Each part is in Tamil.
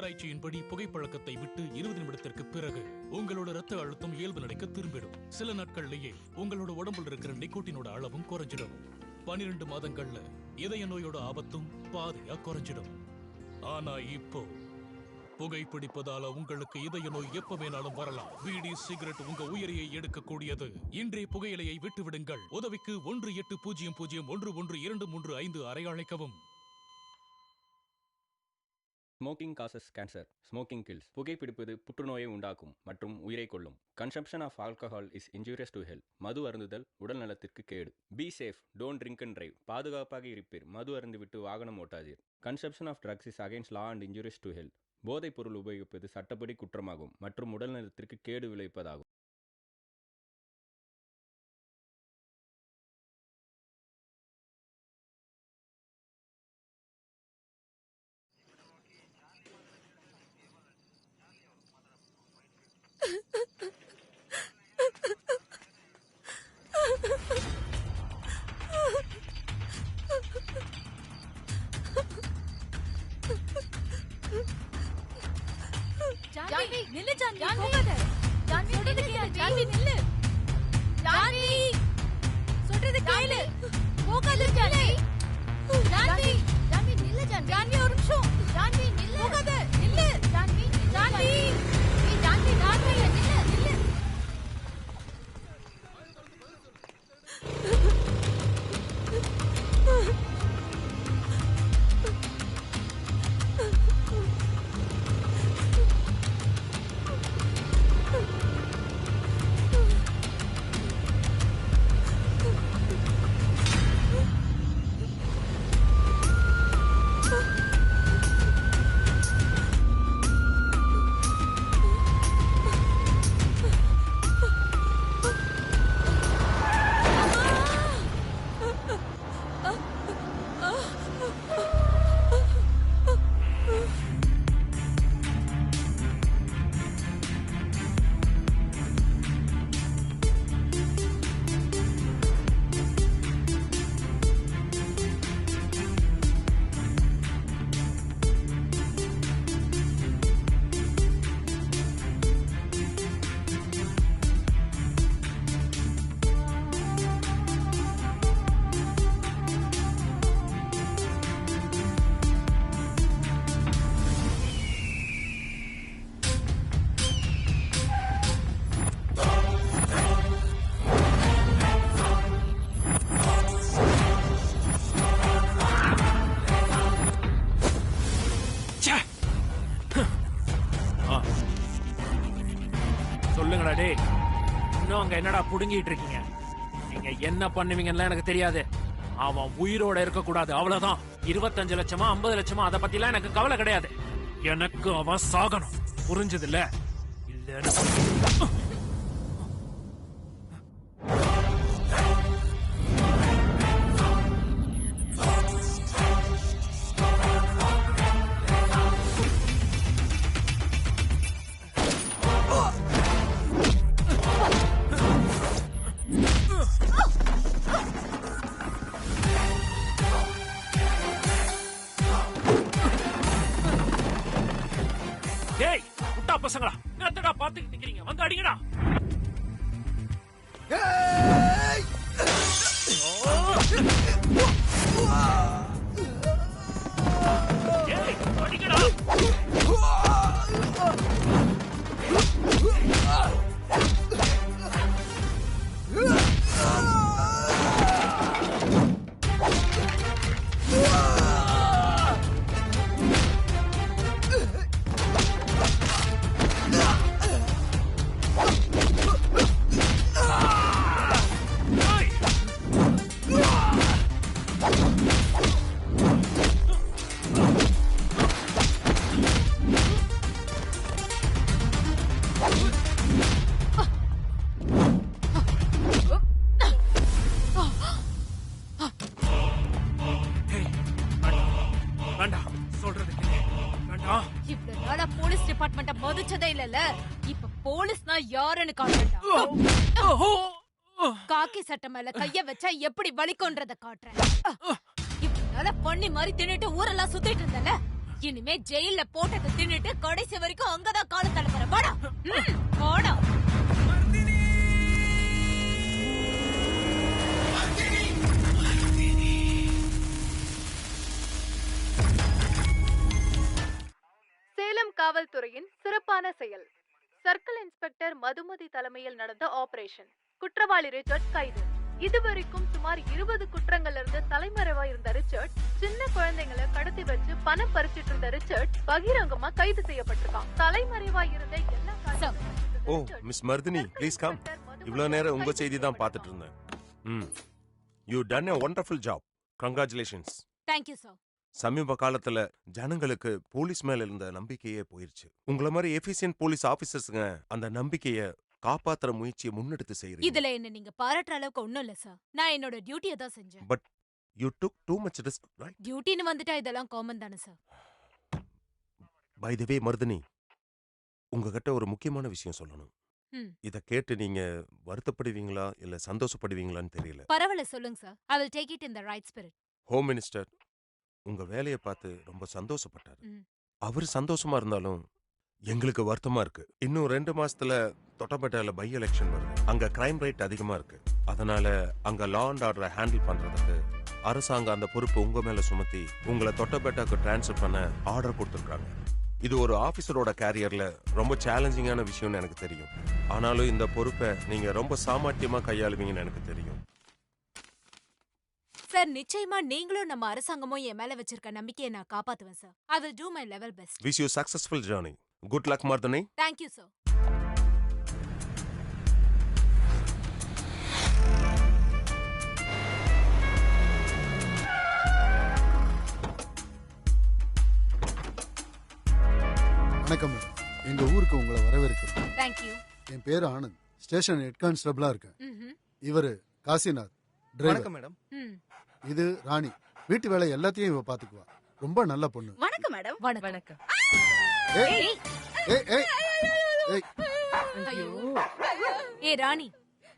ஆராய்ச்சியின்படி புகைப்பழக்கத்தை விட்டு 20 நிமிடத்திற்கு பிறகு உங்களோட ரத்த அழுத்தம் இயல்பு நிலைக்கு திரும்பிடும். சில நாட்கள்லயே உங்களோட உடம்புல இருக்கிற நிக்கோட்டினோட அளவும் குறைஞ்சிடும். 12 மாதங்கள்ல இதய நோயோட ஆபத்தும் பாதியா குறைஞ்சிடும். ஆனா இப்போ புகைப்பிடிப்பதால உங்களுக்கு இதய நோய் எப்ப வேணாலும் வரலாம். பீடி சிகரெட் உங்க உயிரையை எடுக்கக்கூடியது. இன்றைய புகையிலையை விட்டுவிடுங்கள். உதவிக்கு 18001123 அழைக்கவும். Smoking causes cancer, smoking kills. புகைப்பிடிப்பது புற்றுநோயை உண்டாக்கும் மற்றும் உயிரை கொல்லும். Consumption of alcohol is injurious to health. மது அருந்துதல் உடல் நலத்திற்கு கேடு. Be safe, don't drink and drive. பாதுகாப்பாக இருப்பீர், மது அருந்துவிட்டு வாகனம் ஓட்டாதீர். Consumption of drugs is against law and injurious to health. போதைப் பொருள் உபயோகிப்பது சட்டப்படி குற்றமாகும் மற்றும் உடல் நலத்திற்கு கேடு விளைவிப்பதாகும். ஜான்வி நில்லு. ஜான்வி போகாத. ஜான்வி சொல்றது கேளு. ஜான்வி நில்லு. ஜான்வி சொல்றது கேளு. போகாத ஜான்வி. ஜான்வி ஜான்வி நில்லு. ஜான்வி ஜான்வி ஒரு நிமிஷம். ஜான்வி நில்லு. போகாத. நில்லு. ஜான்வி ஜான்வி ஏய் ஜான்வி ஜான்வி நில்லு நில்லு. சொல்லுங்கடா டே, இன்னும் அங்க என்னடா புடுங்கிட்டு இருக்கீங்க? நீங்க என்ன பண்ணுவீங்கன்னு எனக்கு தெரியாது. அவன் உயிரோட இருக்க கூடாது, அவ்வளவுதான். 25 லட்சமா 50 லட்சமா அத பத்தி எல்லாம் எனக்கு கவலை கிடையாது. எனக்கு அவன் சாகணும், புரிஞ்சது இல்ல? இல்ல பசங்களா, என்னடா பாத்துக்கிட்டு இருக்கீங்க? வந்து அடிங்கடா. ஏய் அடிங்கடா. போலீஸ் டிபார்ட்மெண்ட்ட மதிச்சதே இல்லல. இப்ப போலீஸ்னா யாருன்னு காட்டுறேன். காக்கி சட்டை மேல கைய வச்சா எப்படி வலிக்கும்ன்றத காட்டுறேன். இப்ப பண்ணி மாதிரி தின்னுட்டு ஊரெல்லாம் சுத்திட்டு இருந்தல, இனிமே ஜெயில போட்டதை தின்னுட்டு கடைசி வரைக்கும் அங்கதான் கால தள்ள போற. வாடா. சேலம் காவல்துறையின் சிறப்பான செயல். சர்க்கிள் இன்ஸ்பெக்டர் மதுமதி தலைமையில் நடந்த ஆபரேஷன். குற்றவாளி ரிச்சர்ட் கைது. இதுவரைக்கும் சுமார் 20 குற்றங்கள்ல இருந்து தலைமறைவா இருந்த ரிச்சர்ட், சின்ன குழந்தைங்களை கடத்தி வச்சு பணம் பறிச்சிட்டு இருந்த ரிச்சர்ட் பகிரங்கமா கைது செய்யப்பட்டிருக்கான். தலைமறைவா இருந்த எல்லா ஓ மிஸ் மர்தினி, ப்ளீஸ் கம். இவ்வளவு நேரம் உங்க செய்தி தான் பார்த்துட்டு இருந்தேன். You done a wonderful job. Congratulations. Thank you sir. சமீப காலத்துல ஜனங்களுக்கு போலீஸ் மேல இருந்த நம்பிக்கையே போயிருச்சு. உங்கள மாதிரி எஃபிஷியன்ட் போலீஸ் ஆபீசர்ஸ்ங்க அந்த நம்பிக்கைய காப்பாத்துற முயற்சியை முன்னெடுத்து செய்யறீங்க. இதுல என்ன நீங்க பாராட்டுற அளவுக்கு ஒண்ணும் இல்ல சார். நான் என்னோட டியூட்டியை தான் செஞ்சேன். But you took too much risk, right? டியூட்டின்னு வந்துட்டா இதெல்லாம் காமன் தானே sir. By the way Mardini, உங்ககிட்ட ஒரு முக்கியமான விஷயம் சொல்லணும். இத கேட்டு நீங்க வருத்தப்படுவீங்களா இல்ல சந்தோஷப்படுவீங்களான்னு தெரியல. பரவாயில்ல சொல்லுங்க sir. I will take it in the right spirit. Home minister உங்க வேலையை பார்த்து ரொம்ப சந்தோஷப்பட்டாரு. அவர் சந்தோஷமா இருந்தாலும் எங்களுக்கு வருத்தமா இருக்கு. இன்னும் 2 மாசத்துல தொட்டபெட்டால பை எலெக்ஷன் வருது. அங்க கிரைம் ரேட் அதிகமா இருக்கு. அதனால அங்க லா அண்ட் ஆர்டரை ஹேண்டில் பண்றதுக்கு அரசாங்கம் அந்த பொறுப்பு உங்க மேல சுமத்தி உங்களை தொட்டபெட்டாக்கு டிரான்ஸ்ஃபர் பண்ண ஆர்டர் கொடுத்திருக்காங்க. இது ஒரு ஆபீசரோட கேரியர்ல ரொம்ப சேலஞ்சிங்கான விஷயம்னு எனக்கு தெரியும். ஆனாலும் இந்த பொறுப்பை நீங்க ரொம்ப சாமர்த்தியமா கையாளுவீங்கன்னு எனக்கு தெரியும். சார் நிச்சயமா நீங்களும் நம்ம அரசாங்கமும் என் மேல வச்சிருக்க நம்பிக்கையை நான் காப்பாத்துவேன் sir. I will do my level best. Wish you successful journey. Good luck, Mardani. Thank you sir. வணக்கம் மேடம். எங்க ஊருக்கு உங்களை வரவேற்கிறோம். Thank you. என் பேரு ஆனந்த். ஸ்டேஷன் ஹெட் கான்ஸ்டபிளா இருக்கேன். இவரு காசிநாத், டிரைவர். வணக்கம் மேடம். இது ராணி. வீட்டு வேலை எல்லாத்தையும் இவ பாத்துக்குவா. ரொம்ப நல்ல பொண்ணு. வணக்கம் மேடம். வணக்கம். ஏய் ஏய் ஏய் ஏய். ஐயோ. ஏய் ராணி,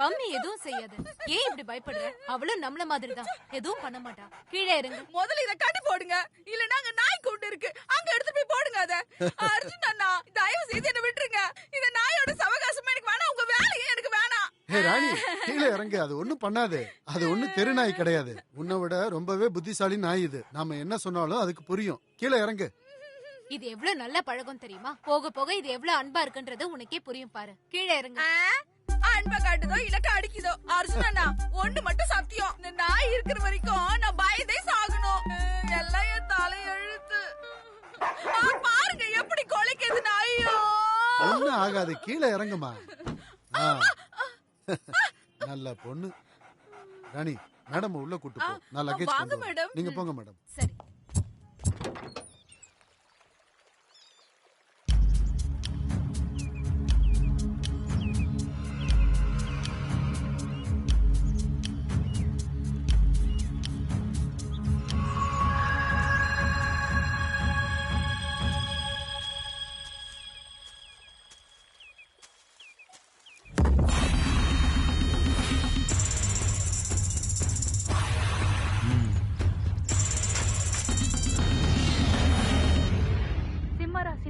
பம்மி எதுவும் செய்யாது. ஏன் இப்படி பயப்படுற? அவளும் நம்மள மாதிரி தான். எதுவும் பண்ண மாட்டா. கீழே இறங்கு. முதல்ல இத கட்டி போடுங்க. இல்ல நாங்க நாய் கூண்டு இருக்கு. அங்க எடுத்து போய் போடுங்க அத. அர்ஜுன் அண்ணா, தயவு செய்து என்ன விட்டுருங்க. இந்த நாயோட சவகாசம் எனக்கு வேணாம். உங்க வேலையே எனக்கு வேணாம். ஏய் ராணி, கீழே இறங்கு. அது ஒண்ணும் பண்ணாது. அது ஒண்ணும் தெரு நாய் கிடையாது. உன்னை விட ரொம்பவே புத்திசாலி நாய் இது. நாம என்ன சொன்னாலும் அதுக்கு புரியும். கீழே இறங்கு. இது எவ்வளவு நல்ல பழக்கம் தெரியுமா? போக போக இது எவ்வளவு அன்பா இருக்குன்றது உனக்கே புரியும் பாரு. கீழே இறங்கு. அன்பா காட்டுதோ இல்ல அடிக்குதோ. அர்ஜுன் அண்ணா, ஒண்ணு மட்டும் சத்தியம். இந்த நாய் இருக்கிற வரைக்கும் நான் பயந்தே சாகணும். எல்லாம் என் தலையெழுத்து. பாருங்க எப்படி கொலைக்குது நாயோ. ஒண்ணும் ஆகாது. கீழே இறங்குமா. நல்ல பொண்ணு. ராணி, மேடம் உள்ள கூட்டு போ. நான் லக்கேஜ் கொண்டு வரேன். நீங்க போங்க மேடம். சரி.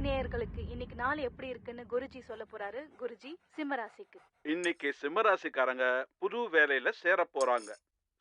நேயர்களுக்கு இன்னைக்கு நாள் எப்படி இருக்குன்னு குருஜி சொல்ல போறாரு. குருஜி, சிம்மராசிக்கு இன்னைக்கு சிம்மராசிக்காரங்க புது வேலையில சேர போறாங்க.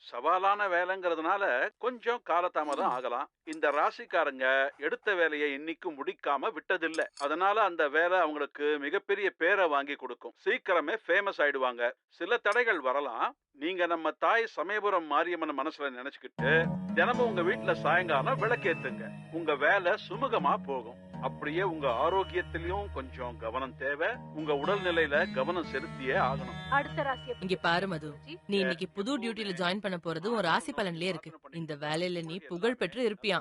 சவாலான வேலைங்கிறதுனால கொஞ்சம் காலதாமதம் ஆகலாம். இந்த ராசிக்காரங்க எடுத்த வேலையை இன்னைக்கு முடிக்காம விட்டதில்லை. அதனால அந்த வேலை அவங்களுக்கு மிகப்பெரிய பேரை வாங்கி கொடுக்கும். சீக்கிரமே ஃபேமஸ் ஆயிடுவாங்க. சில தடைகள் வரலாம். நீங்க நம்ம தாய் சமயபுரம் மாரியம்மன் மனசுல நினைச்சுக்கிட்டு தினமும் உங்க வீட்டுல சாயங்காலம் விளக்கேத்துங்க. உங்க வேலை சுமூகமா போகும். அப்படியே உங்க ஆரோக்கியத்திலயும் கொஞ்சம் கவனம் தேவை. உங்க உடல்நிலையில கவனம் செலுத்தியே ஆகணும். அடுத்த ராசி இங்க பாரு மது, நீ இன்னைக்கு புது டியூட்டில ஜாயின் பண்ண போறது ஒரு ராசி பலன்லயே இருக்கு. இந்த வேலையில நீ புகழ் பெற்று இருப்பியா.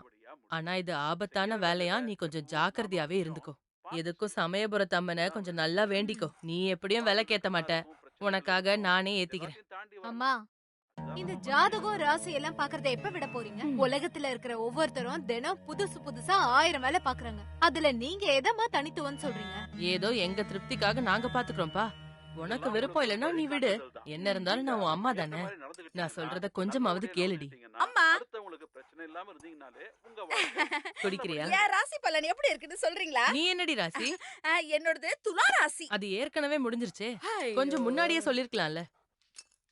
ஆனா இது ஆபத்தான வேலையா, நீ கொஞ்சம் ஜாக்கிரதையாவே இருந்துக்கோ. எதுக்கும் சமயபுரத்து அம்மனை கொஞ்சம் நல்லா வேண்டிக்கோ. நீ எப்படியும் விலைக்கேத்த மாட்ட. உனக்காக நானே ஏத்திக்கிறேன். அம்மா, இந்த ஜாதகம் ராசி எல்லாம் பாக்குறத எப்ப விட போறீங்க? உலகத்துல இருக்கிற ஒவ்வொருத்தரும் தினம் புதுசு புதுசா 1000 வேலை பாக்குறாங்க. அதுல நீங்க எதமா தனித்துவம்னு சொல்றீங்க? ஏதோ எங்க திருப்திக்காக நாங்க பாத்துக்கிறோம்ப்பா. உனக்கு விருப்பம் இல்லைன்னா நீ விடு. என்ன இருந்தாலும் நான் உன் அம்மா தானே. நான் சொல்றத கொஞ்சமாவது கேளுடி. அம்மா, பிரச்சனை இல்லாம இருந்தீங்கனாலே உங்க வாழ்க்கை குடிக்கிறியா? என் ராசி பலன் எப்படி இருக்குன்னு சொல்றீங்களா? நீ என்னடி ராசி? என்னோடது துலா ராசி. அது ஏற்கனவே முடிஞ்சிருச்சே. ஐயோ. கொஞ்சம் முன்னாடியே சொல்லிருக்கலாம்ல.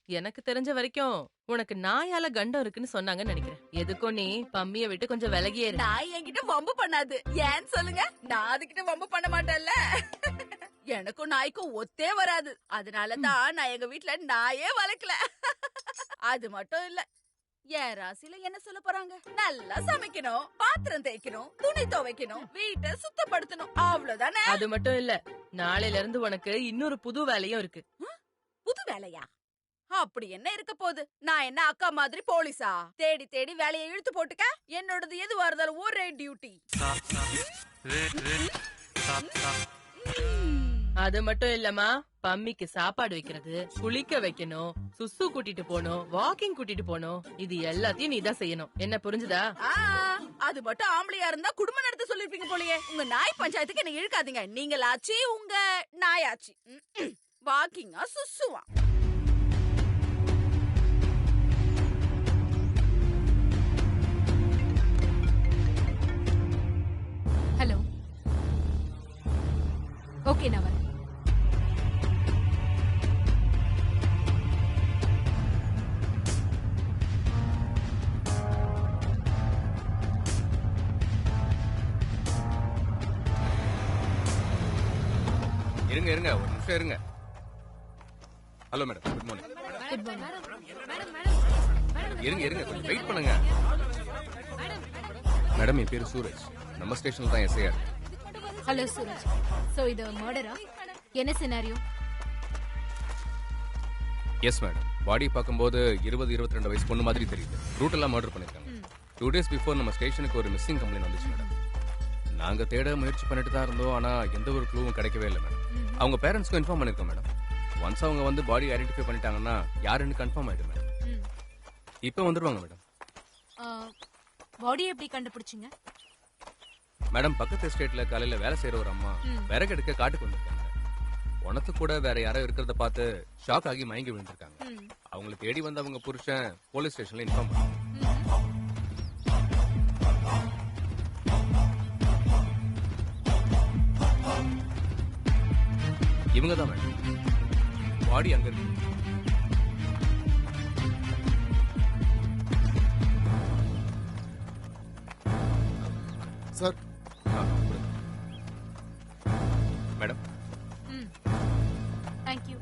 எனக்கு தெரிஞ்ச வரைக்கும் உனக்கு நாயால கண்டம் இருக்குன்னு சொன்னாங்கன்னு நினைக்கிறேன். எதுக்கும் நீ பம்மிய விட்டு கொஞ்சம் விலகியே இரு. நாய் என்கிட்ட வம்பு பண்ணாது. ஏன்னு சொல்லுங்க? நான் அதுகிட்ட வம்பு பண்ண மாட்டேன்ல. எனக்கும் நாய்க்கும் ஒத்தே வராது. அதனாலதான் நான் எங்க வீட்டுல நாயே வளர்க்கல. அது மட்டும் இல்ல, என் ராசியில என்ன சொல்ல போறாங்க? நல்லா சமைக்கணும், பாத்திரம் தேய்க்கணும், துணி துவைக்கணும், வீட்டை சுத்தப்படுத்தணும், அவ்வளவுதானே. அது மட்டும் இல்ல, நாளையில இருந்து உனக்கு இன்னொரு புது வேலையும் இருக்கு. புது வேலையா? அப்படி என்ன இருக்க போகுது? நான் என்ன அக்கா மாதிரி போலீஸா? தேடி தேடி வேலையை இழுத்து போட்டுக்க. என்னோடது எதுவா இருந்தாலும் ஒரே டியூட்டி. அது மட்டும் இல்லம்மா, பம்மிக்கு சாப்பாடு வைக்கிறது, குளிக்க வைக்கணும், சுசு கூட்டிட்டு போகணும், வாக்கிங் கூட்டிட்டு போகணும், இது எல்லாத்தையும் நீதான் செய்யணும். என்ன புரிஞ்சுதா? அது மட்டும் ஆம்பளையா இருந்தா குடும்பம் நடத்த சொல்லிருப்பீங்க போலயே. உங்க நாய் பஞ்சாயத்துக்கு என்ன இழுக்காதீங்க. நீங்களாச்சு உங்க நாயாச்சு. வாக்கிங்கா சுசுவா? ஹலோ. ஓகே, நான் வரேன். இருங்க ஒரு நிமிஷம் இருங்க. Hello madam, good morning. Good morning. இருங்க கொஞ்சம் வெயிட் பண்ணுங்க. மேடம், என் பேரு சூரஜ். நம்ம ஸ்டேஷன்ல தான் எஸ்ஐஆர். ஹலோ சூரஜ். சோ இது மர்டரா? என்ன சினாரியோ? Yes madam. பாடி பார்க்கும்போது 20-22 வயசு பொண்ணு மாதிரி தெரியுது. ரூட்டெல்லாம் மர்டர் பண்ணிருக்காங்க. 2 days பிஃபோர் நம்ம ஸ்டேஷனுக்கு ஒரு மிஸ்ஸிங் கம்ப்ளைண்ட் வந்துச்சு மேடம். நாங்க தேட முயற்சி பண்ணிட்டு தான் இருந்தோம். ஆனா எந்த ஒரு க்ளூவும் கிடைக்கவே இல்லை மேடம். அவங்க பேரண்ட்ஸ்க்கும் இன்ஃபார்ம் பண்ணிருக்கோம் மேடம். ஒன்ஸ் அவங்க வந்து பாடி ஐடென்டிஃபை பண்ணிட்டாங்கன்னா யாருன்னு கன்ஃபார்ம் ஆயிடும் மேடம். இப்போ வந்துருவாங்க மேடம். பாடி எப்படி கண்டுபிடிச்சீங்க? மேடம், பக்கத்து எஸ்டேட்ல காலையில வேலை செய்யற ஒரு அம்மா விறகு எடுக்க காட்டுக்கு வந்திருக்காங்க. உனக்கு கூட வேற யாரோ இருக்கிறத பார்த்து ஷாக் ஆகி மயங்கி விழுந்திருக்காங்க. அவங்களை தேடி வந்து அவங்க புருஷன் போலீஸ் ஸ்டேஷன்ல இன்ஃபார்ம் பண்ணாங்க. இவங்க தான் மேடம். பாடி அங்க இருக்கு. சார். மேடம். Thank you.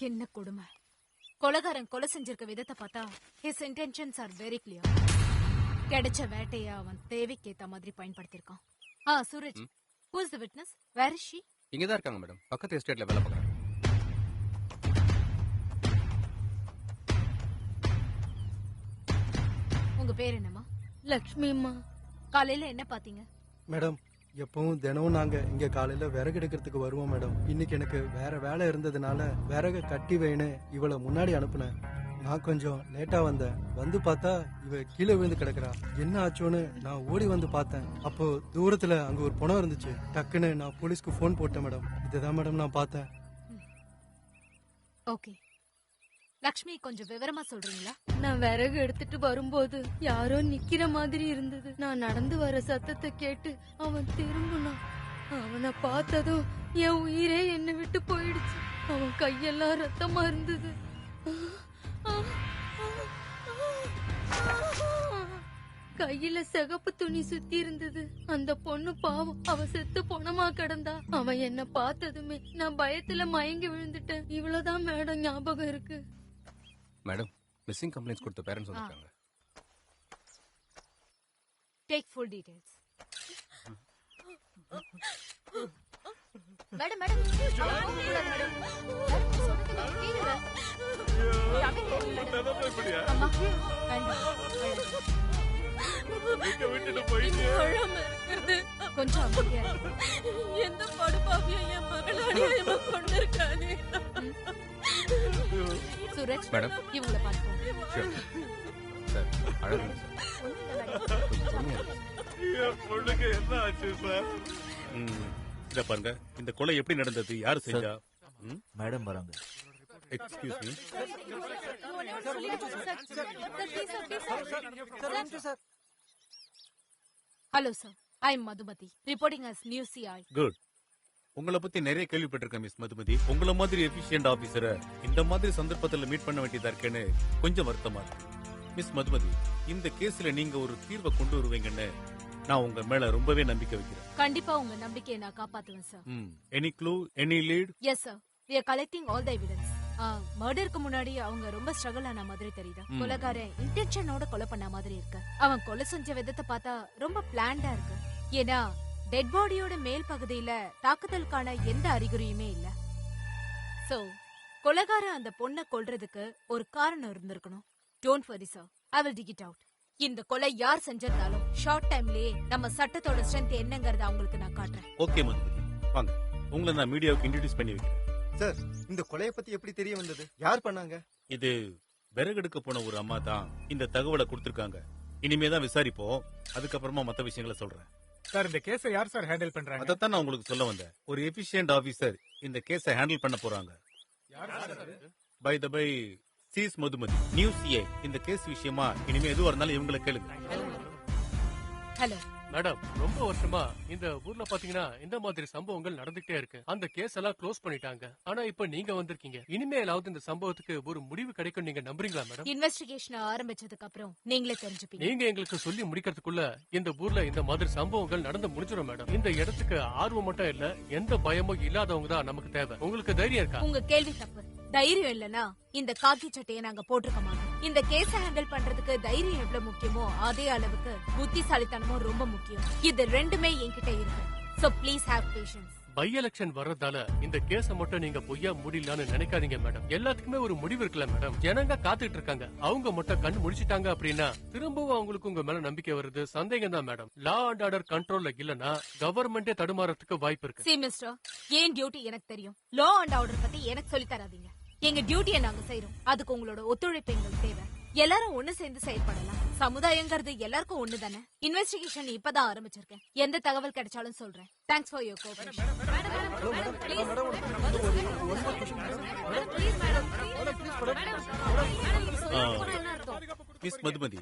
என்ன கொடுமை! கொலைகாரன் கொலை செஞ்சிருக்க விதத்தை பார்த்தா his intentions are very clear. கிடைச்ச வேட்டைய அவன் தேவைக்கு ஏத்த மாதிரி பயன்படுத்திருக்கான். Suraj, who is the witness? Where is she? இங்க தான் இருக்காங்க மேடம். பக்கத்து எஸ்டேட்ல வேலை பார்க்கறாங்க. உங்க பேர் என்னம்மா? லட்சுமி அம்மா. காலையில என்ன பாத்தீங்க? மேடம், எப்பவும் தினமும் நாங்க இங்க காலையில விறகு எடுக்கிறதுக்கு வருவோம் மேடம். இன்னைக்கு எனக்கு வேற வேலை இருந்ததுனால விறக கட்டி வைன்னு இவளை முன்னாடி அனுப்புனேன். நான் கொஞ்சம் லேட்டா வந்தேன். வந்து பார்த்தா இவ கீழே விழுந்து கிடக்குறா. என்ன ஆச்சோன்னு நான் ஓடி வந்து பார்த்தேன். அப்போ தூரத்துல அங்க ஒரு பணம் இருந்துச்சு. டக்குன்னு நான் போலீஸ்க்கு போன் போட்டேன் மேடம். இதுதான் மேடம் நான் பார்த்தேன். ஓகே, லக்ஷ்மி கொஞ்சம் விவரமா சொல்றீங்களா? நான் விறகு எடுத்துட்டு வரும்போது யாரோ நிக்கிற மாதிரி இருந்தது. நான் நடந்து வர சத்தத்தை கேட்டு அவன் திரும்பினான். அவனை பார்த்ததும் என் உயிரே என்னை விட்டு போயிடுச்சு. அவன் கையெல்லாம் ரத்தமா இருந்தது. கையில சிகப்பு துணி சுத்தி இருந்தது. அந்த பொண்ணு பாவம், அவ செத்து பொணமா கிடந்தா. அவன் என்ன பார்த்ததுமே நான் பயத்துல மயங்கி விழுந்துட்டேன். இவ்வளவுதான் மேடம் ஞாபகம் இருக்கு. மேடம், மிஸ்ஸிங் கம்ப்ளைண்ட்ஸ் கொடுத்த பேரண்ட்ஸ் வந்திருக்காங்க. Take full details. Madam madam கொஞ்சம் எந்த படுபாவியும் என் மகள் அநியாயமா கொண்டிருக்கானே. சுரேஷ் மேடம், இவங்கள பாத்துக்கோங்க. சார் அழகுங்க சார். பொண்ணுக்கு என்ன ஆச்சு சார்? இத பாருங்க, இந்த கொலை எப்படி நடந்தது, யாரு செஞ்சா? மேடம் வராங்க. Excuse me. Hello sir, I am Madhumathi, reporting as new CI. Good. உங்களை பத்தி நிறைய கேள்விப்பட்டிருக்கேன் மிஸ் மதுமதி. உங்களை மாதிரி எஃபிஷியன்ட் ஆபீசரை இந்த மாதிரி சந்தர்ப்பத்தில் மீட் பண்ண வேண்டியதா இருக்கேன்னு கொஞ்சம் வருத்தமா இருக்கு. மிஸ் மதுமதி, இந்த கேஸ்ல நீங்க ஒரு தீர்வை கொண்டு வருவீங்கன்னு நான் உங்க மேல ரொம்பவே நம்பிக்கை வைக்கிறேன். கண்டிப்பா உங்க நம்பிக்கையை நான் காப்பாத்துவேன் sir. Any clue, any lead? Yes sir, we are collecting all the evidence. மர்டருக்கு முன்னாடி அவங்க ரொம்ப ஸ்ட்ரகிள் ஆன மாதிரி தெரியுது. கொலைகாரன் இன்டென்ஷனோட கொலை பண்ண மாதிரி இருக்கு. அவன் கொலை செஞ்ச விதத்தை பார்த்தா ரொம்ப பிளான்டா இருக்கு. ஏன்னா டெட் பாடியோட மேல் பகுதியில தாக்குதலுக்கான எந்த அறிகுறியுமே இல்ல. சோ கொலைகாரன் அந்த பொண்ணை கொல்றதுக்கு ஒரு காரணம் இருந்திருக்கணும். Don't worry sir, I will dig it out. இந்த கொலை யார் செஞ்சிருந்தாலும் ஷார்ட் டைம்லயே நம்ம சட்டத்தோட ஸ்ட்ரென்த் என்னங்கறத அவங்களுக்கு நான் காட்டுறேன். ஓகே மதுமதி, வாங்க உங்களை நான் மீடியாவுக்கு இன்ட்ரோடியூஸ் பண்ணி வைக்கிறேன். சார், இந்த கொலையை பத்தி எப்படி தெரிய வந்தது? யார் பண்ணாங்க? இது விறகெடுக்க போன ஒரு அம்மா தான் இந்த தகவலை கொடுத்திருக்காங்க. இனிமே தான் விசாரிப்போம், அதுக்கப்புறமா மத்த விஷயங்களை சொல்றேன். சார், இந்த கேஸை யார் சார் ஹேண்டில் பண்றாங்க? அதைத்தான் நான் உங்களுக்கு சொல்ல வந்தேன். ஒரு எஃபிஷியன்ட் ஆபீசர் இந்த கேஸை ஹேண்டில் பண்ண போறாங்க. By the by, she's Madhumathi, new CI. இந்த கேஸ் விஷயமா இனிமே எதுவா இருந்தாலும் இவங்களை கேளுங்க. ஹலோ மேடம், ரொம்ப வருஷமா இந்த ஊர்ல பாத்தீங்கன்னா இந்த மாதிரி சம்பவங்கள் நடந்துட்டே இருக்கு. அந்த கேஸ் எல்லாம் க்ளோஸ் பண்ணிட்டாங்க. ஆனா இப்ப நீங்க வந்திருக்கீங்க. இனிமேலாவது இந்த சம்பவத்துக்கு ஒரு முடிவு கிடைக்கும் நீங்க நம்புறீங்களா மேடம்? இன்வெஸ்டிகேஷன் ஆரம்பிச்சதுக்கு அப்புறம் நீங்களே தெரிஞ்சுப்பீங்க. நீங்க எங்களுக்கு சொல்லி முடிக்கிறதுக்குள்ள இந்த ஊர்ல இந்த மாதிரி சம்பவங்கள் நடந்து முடிஞ்சிடும் மேடம். இந்த இடத்துக்கு ஆர்வம் மட்டும் இல்ல, எந்த பயமும் இல்லாதவங்க தான் நமக்கு தேவை. உங்களுக்கு தைரியம் இருக்கா? உங்க கேள்வி தப்பு. தைரியம் இல்லனா இந்த காக்கி சட்டையை நாங்க போட்டிருக்க மாட்டோம். இந்த கேஸ ஹேண்டில் பண்றதுக்கு தைரியம் எவ்வளவு முக்கியமோ அதே அளவுக்கு புத்திசாலித்தனமும் ரொம்ப முக்கியம். இது ரெண்டுமே என்கிட்ட இருக்கு. So please have patience. By election வர்றதால இந்த கேஸ மட்டும் நீங்க பொய்யா முடியலான்னு நினைக்காதீங்க மேடம். எல்லாத்துக்குமே ஒரு முடிவு இருக்குல்ல மேடம். ஜனங்க காத்துட்டு இருக்காங்க. அவங்க மட்டும் கண்ணு முடிச்சிட்டாங்க அப்படின்னா திரும்பவும் அவங்களுக்கு உங்க மேல நம்பிக்கை வருது. சந்தேகம் தான் மேடம். லா அண்ட் ஆர்டர் கண்ட்ரோல்ல இல்லனா கவர்மெண்டே தடுமாறதுக்கு வாய்ப்பு இருக்கு. சி மிஸ்டர், ஏன் டியூட்டி எனக்கு தெரியும். லா அண்ட் ஆர்டர் பத்தி எனக்கு சொல்லி தராதீங்க. எங்க டியூட்டியை நாங்க செய்யறோம். அதுக்கு உங்களோட ஒத்துழைப்பு எங்களுக்கு தேவை. எல்லாரும் ஒண்ணு சேர்ந்து செயல்படலாம். சமுதாயங்கிறது எல்லாருக்கும் ஒண்ணு தானே. இன்வெஸ்டிகேஷன் இப்பதான் ஆரம்பிச்சிருக்கேன். எந்த தகவல் கிடைச்சாலும் சொல்றேன். Thanks for your cooperation. Miss Madhumathi,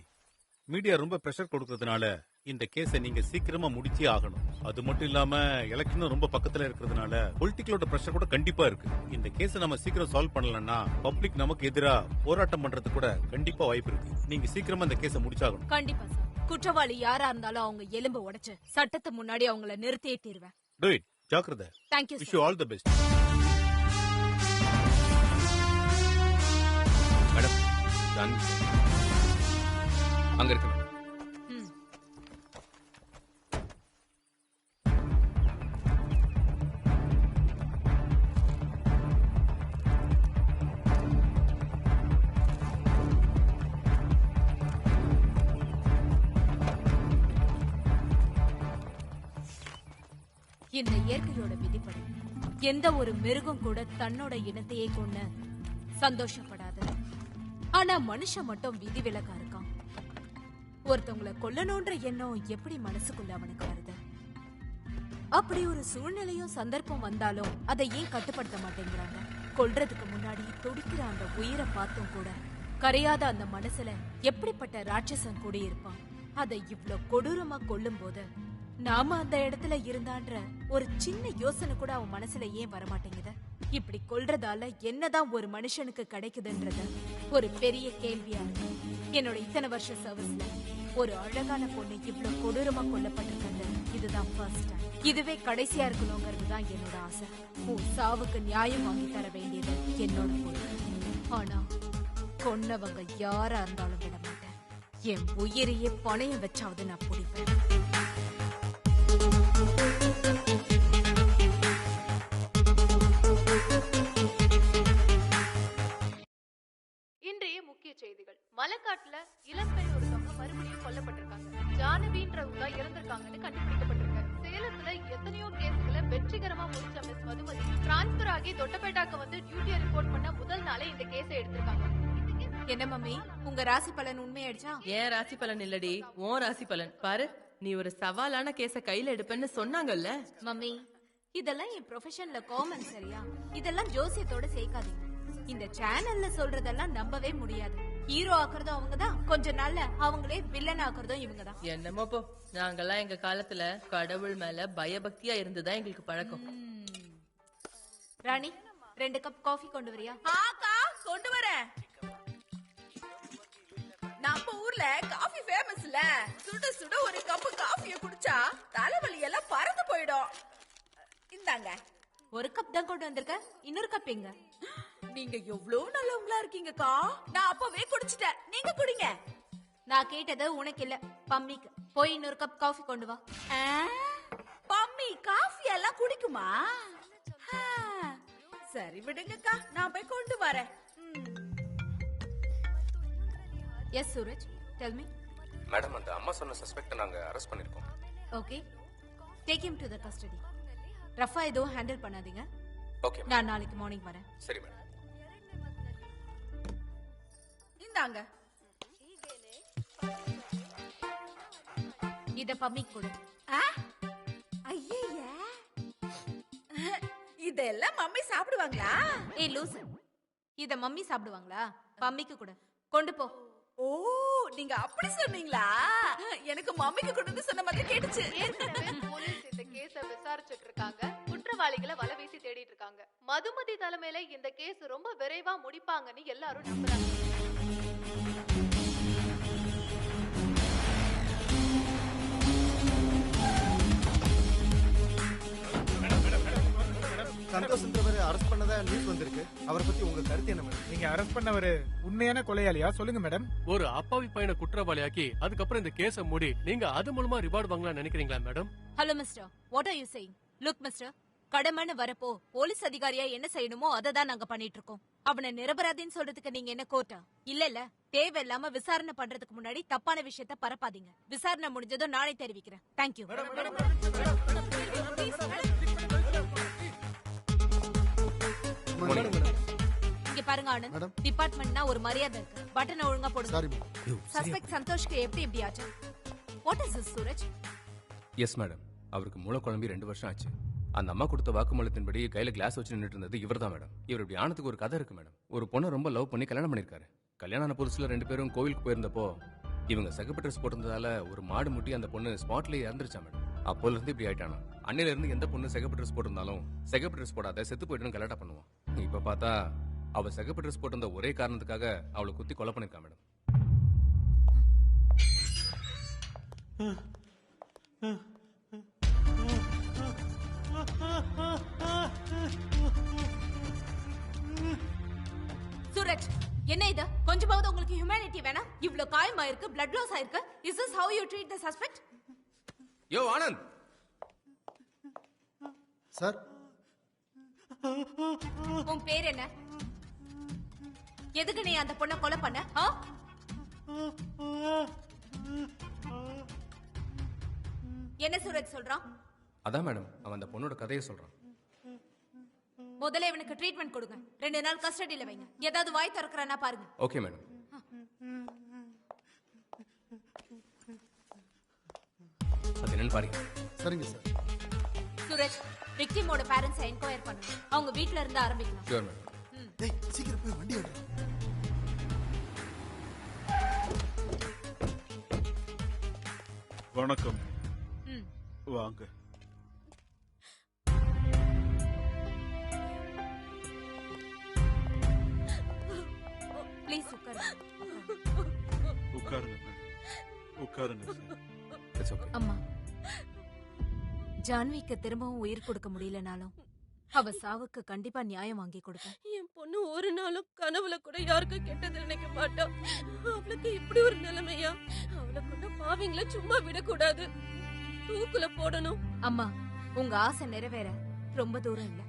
media ரொம்ப பிரஷர் கொடுக்கறதுனால இந்த கேஸை நீங்க சீக்கிரமா முடிச்சே ஆகணும். அது மட்டும் இல்லாம எலெக்ஷனும் ரொம்ப பக்கத்துல இருக்கிறதுனால பொலிட்டிக்கலோட பிரஷர் கூட கண்டிப்பா இருக்கு. இந்த கேஸை நம்ம சீக்கிரம் சால்வ் பண்ணலன்னா பப்ளிக் நமக்கு எதிரா போராட்டம் பண்றதுக்கு கூட கண்டிப்பா வாய்ப்பு இருக்கு. நீங்க சீக்கிரமா இந்த கேஸை முடிச்சாகணும். கண்டிப்பா சார். குற்றவாளி யாரா இருந்தாலும் அவங்க எலும்பு உடைச்சு சட்டத்து முன்னாடி அவங்கள நிறுத்தியே தீர்வேன். Do it. ஜாக்கிரதை. Thank you, Wish sir. you all the best. Madam, Janhvi அங்க இருக்கு. இந்த இயற்கையோட விதிப்படி எந்த ஒரு மிருகம் கூட தன்னோட இனத்தையே கொண்டு சந்தோஷப்படாது. ஆனா மனுஷன் மட்டும் விதிவிலக்கா இருக்கான். ஒருத்தவங்களை கொல்லணும்ன்ற எண்ணம் எப்படி மனசுக்குள்ள அவனுக்கு வருது? அப்படி ஒரு சூழ்நிலையும் சந்தர்ப்பம் வந்தாலும் அதை ஏன் கட்டுப்படுத்த மாட்டேங்கிறாங்க? கொல்றதுக்கு முன்னாடி துடிக்கிற அந்த உயிரை பார்த்தும் கூட கரையாத அந்த மனசுல எப்படிப்பட்ட ராட்சசன் கூட இருப்பான். அதை இவ்ளோ கொடூரமா கொல்லும் போது நாம அந்த இடத்துல இருந்தான்ற ஒரு சின்ன யோசனை கூட அவன் மனசுல ஏன் வரமாட்டேங்குது? இப்படி கொல்றதால என்னதான் ஒரு மனுஷனுக்கு கிடைக்குதுன்றது ஒரு பெரிய கேள்வியா இருக்கு. என்னோட இத்தனை வருஷ சர்வீஸ்ல ஒரு அழகான பொண்ணு இவ்ளோ கொடூரமா கொல்லப்பட்டிருக்கிறது இதுதான் ஃபர்ஸ்ட் டைம். இதுவே கடைசியா இருக்கணுங்கிறது தான் என்னோட ஆசை. உன் சாவுக்கு நியாயம் வாங்கி தர வேண்டியது என்னோட பொறுப்பு. ஆனா கொன்னவங்க யாரா இருந்தாலும் விட மாட்டேன். என் உயிரையே பணையம் வச்சாவது நான் பிடிப்பேன். இன்றைய முக்கிய செய்திகள். மலைக்காட்டுல இளம்பெண் ஒருத்தவங்க மறுபடியும் கொல்லப்பட்டிருக்காங்க. ஜானவின்றவங்க தான் இறந்திருக்காங்கன்னு கண்டுபிடிக்கப்பட்டிருக்கு. சேலத்துல எத்தனையோ கேஸ்களை வெற்றிகரமா முடிச்ச மிஸ் மதுமதி டிரான்ஸ்பர் ஆகி தொட்டபேட்டாக்கு வந்து டியூட்டியை ரிப்போர்ட் பண்ண முதல் நாளே இந்த கேஸை எடுத்திருக்காங்க. என்ன மம்மி, உங்க ராசி பலன் உண்மையாயிடுச்சா? ஏன் ராசி பலன் இல்லடி, உன் ராசி பலன் பாரு. நீ ஒரு சவாலான கேஸ கையில எடுப்பேன்னு சொன்னாங்கல்ல. மம்மி, இதெல்லாம் என் ப்ரொஃபஷன்ல காமன், சரியா? இதெல்லாம் ஜோசியத்தோட சேர்க்காதீங்க. இந்த சேனல்ல சொல்றதெல்லாம் நம்பவே முடியாது. ஹீரோ ஆக்குறதும் அவங்கதான், கொஞ்ச நாள்ல அவங்களே வில்லன் ஆக்குறதும் இவங்கதான். என்னமோ போ, நாங்கெல்லாம் எங்க காலத்துல கடவுள் மேல பயபக்தியா இருந்துதான் எங்களுக்கு பழக்கம். ராணி, 2 கப் காஃபி கொண்டு வரியா? ஆக்கா கொண்டு வரேன். நம்ம ஊர்ல காஃபி ஃபேமஸ்ல, சுட சுட ஒரு கப் காஃபியை குடிச்சா தலைவலி எல்லாம் பறந்து போயிடும். இந்தாங்க. 1 கப் தான் கொண்டு வந்திருக்க, இன்னொரு கப் எங்க? நீங்க எவ்வளவு நல்லவங்களா இருக்கீங்கக்கா. நான் அப்பவே குடிச்சிட்டேன், நீங்க குடிங்க. நான் கேட்டது உனக்கு இல்ல, பம்மிக்கு. போய் இன்னொரு கப் காஃபி கொண்டு வா. பம்மி காஃபி எல்லாம் குடிக்குமா? சரி விடுங்கக்கா, நான் போய் கொண்டு வரேன். Yes Suraj, tell me. Madam, அந்த அம்மா சொன்ன சஸ்பெக்ட நாங்க அரெஸ்ட் பண்ணிருக்கோம். Okay, take him to the custody. ரஃபா எதுவும் ஹேண்டில் பண்ணாதீங்க. ஓகே, நான் நாளைக்கு மார்னிங் வரேன். சரி மேடம். இந்தாங்க. இத பம்மிக்கு கொடு. ஐயே, இதெல்லாம் மம்மி சாப்பிடுவாங்களா? ஏய் லூசு, இத மம்மி சாப்பிடுவாங்களா? பம்மிக்கு கொடு, கொண்டு போ. ஓ, நீங்க அப்படி சொன்னீங்களா? எனக்கு மம்மிக்கு கொண்டு வந்து சொன்ன மாதிரி கேட்டுச்சு. ஏற்கனவே போலீஸ் இந்த கேஸ விசாரிச்சுட்டு இருக்காங்க. குற்றவாளிகளை வலை வீசி தேடிட்டு இருக்காங்க. மதுமதி தலைமையில இந்த கேஸ் ரொம்ப விரைவா முடிப்பாங்கன்னு எல்லாரும் நம்புறாங்க. சந்தோஷ்ன்றவரை அரெஸ்ட் பண்ணதா நியூஸ் வந்திருக்கு. அவரை பத்தி உங்க கருத்து என்ன மேடம்? நீங்க அரெஸ்ட் பண்ணவரு உண்மையான கொலையாளியா? சொல்லுங்க மேடம். ஒரு அப்பாவி பையனை குற்றவாளியாக்கி அதுக்கப்புறம் இந்த கேஸ மூடி நீங்க அது மூலமா ரிவார்டு வாங்கலாம் நினைக்கிறீங்களா madam? Hello mister, what are you saying? Look mister, கடமைன்னு வரப்போ போலீஸ் அதிகாரியா என்ன செய்யணுமோ அதை தான் நாங்க பண்ணிட்டு இருக்கோம். அவனை நிரபராதின்னு சொல்றதுக்கு நீங்க என்ன கோர்ட்டா? இல்ல, தேவையில்லாம விசாரணை பண்றதுக்கு முன்னாடி தப்பான விஷயத்த பரப்பாதீங்க. விசாரணை முடிஞ்சதும் நானே தெரிவிக்கிறேன். தேங்க்யூ. இங்க பாருங்க ஆனந்த், டிபார்ட்மெண்ட்னா ஒரு மரியாதை இருக்கு. பட்டனை ஒழுங்கா போடுங்க. சஸ்பெக்ட் சந்தோஷ்க்கு எப்படி ஆச்சு? What is this Suraj? Yes madam, அவருக்கு மூளை குழம்பி 2 வருஷம் ஆச்சு. அந்த அம்மா கொடுத்த வாக்குமூலத்தின்படி கையில கிளாஸ் வச்சு நின்றுட்டு இருந்தது இவர் தான் மேடம். இவர் இப்படி ஆனதுக்கு ஒரு கதை இருக்கு மேடம். ஒரு பொண்ணை ரொம்ப லவ் பண்ணி கல்யாணம் பண்ணிருக்காரு. கல்யாணம் ஆன புதுசுல 2 பேரும் கோவிலுக்கு போயிருந்தப்போ இவங்க சிகப்பு ட்ரெஸ் போட்டிருந்ததால ஒரு மாடு முட்டி அந்த பொண்ணு ஸ்பாட்லயே இறந்துருச்சா மேடம். அப்போல இருந்து இப்படி ஆயிட்டானா. அன்னையில இருந்து எந்த பொண்ணு சிகப்பு ட்ரெஸ் போட்டிருந்தாலும் சிகப்பு ட்ரெஸ் போடாத செத்து போயிட்டு கலாட்டா பண்ணுவான். இப்ப பார்த்தா அவ சிகப்பு ட்ரெஸ் போட்டிருந்த ஒரே காரணத்துக்காக அவளை குத்தி கொலை பண்ணிருக்கா மேடம். சூரஜ், என்ன இது? கொஞ்சமாவது உங்களுக்கு ஹியூமனிட்டி வேணா? இவ்ளோ காயமா இருக்கு, blood loss ஆயிருக்கு. Is this how you treat the suspect? யோ ஆனந்த். சார், உன் பேர் என்ன? எதுக்கு நீ அந்த பொண்ணை கொலை பண்ண? என்ன சூரஜ் சொல்றான்? அதான் மேடம், அவன் அந்த பொண்ணோட கதையை சொல்றான். முதல்ல இவனுக்கு ட்ரீட்மெண்ட் கொடுங்க. 2 நாள் கஸ்டடியில வைங்க. ஏதாவது வாய் திறக்கறானா பாருங்க. Okay madam. அது என்னன்னு பாருங்க. சரிங்க சார். சூரஜ், விக்டிமோட பேரண்ட்ஸ் என்கொயர் பண்ணுங்க. அவங்க வீட்ல இருந்து ஆரம்பிக்கலாம். Sure madam. டேய் சீக்கிரம் போய் வண்டி எடு. வணக்கம். வாங்க. ப்ளீஸ் உட்காருங்க. உட்காருங்க உட்காருங்க. அம்மா, ஜான்விக்கு திரும்பவும் உயிர் கொடுக்க முடியலனாலும் அவ சாவுக்கு கண்டிப்பா நியாயம் வாங்கி கொடுப்பேன். என் பொண்ணு ஒரு நாளும் கனவுல கூட யாருக்கும் கெட்டது நினைக்க மாட்டா. அவளுக்கு இப்படி ஒரு நிலைமையா? அவளை கொண்ட பாவிங்களை சும்மா விடக்கூடாது, தூக்குல போடணும். அம்மா, உங்க ஆசை நிறைவேற ரொம்ப தூரம் இல்ல.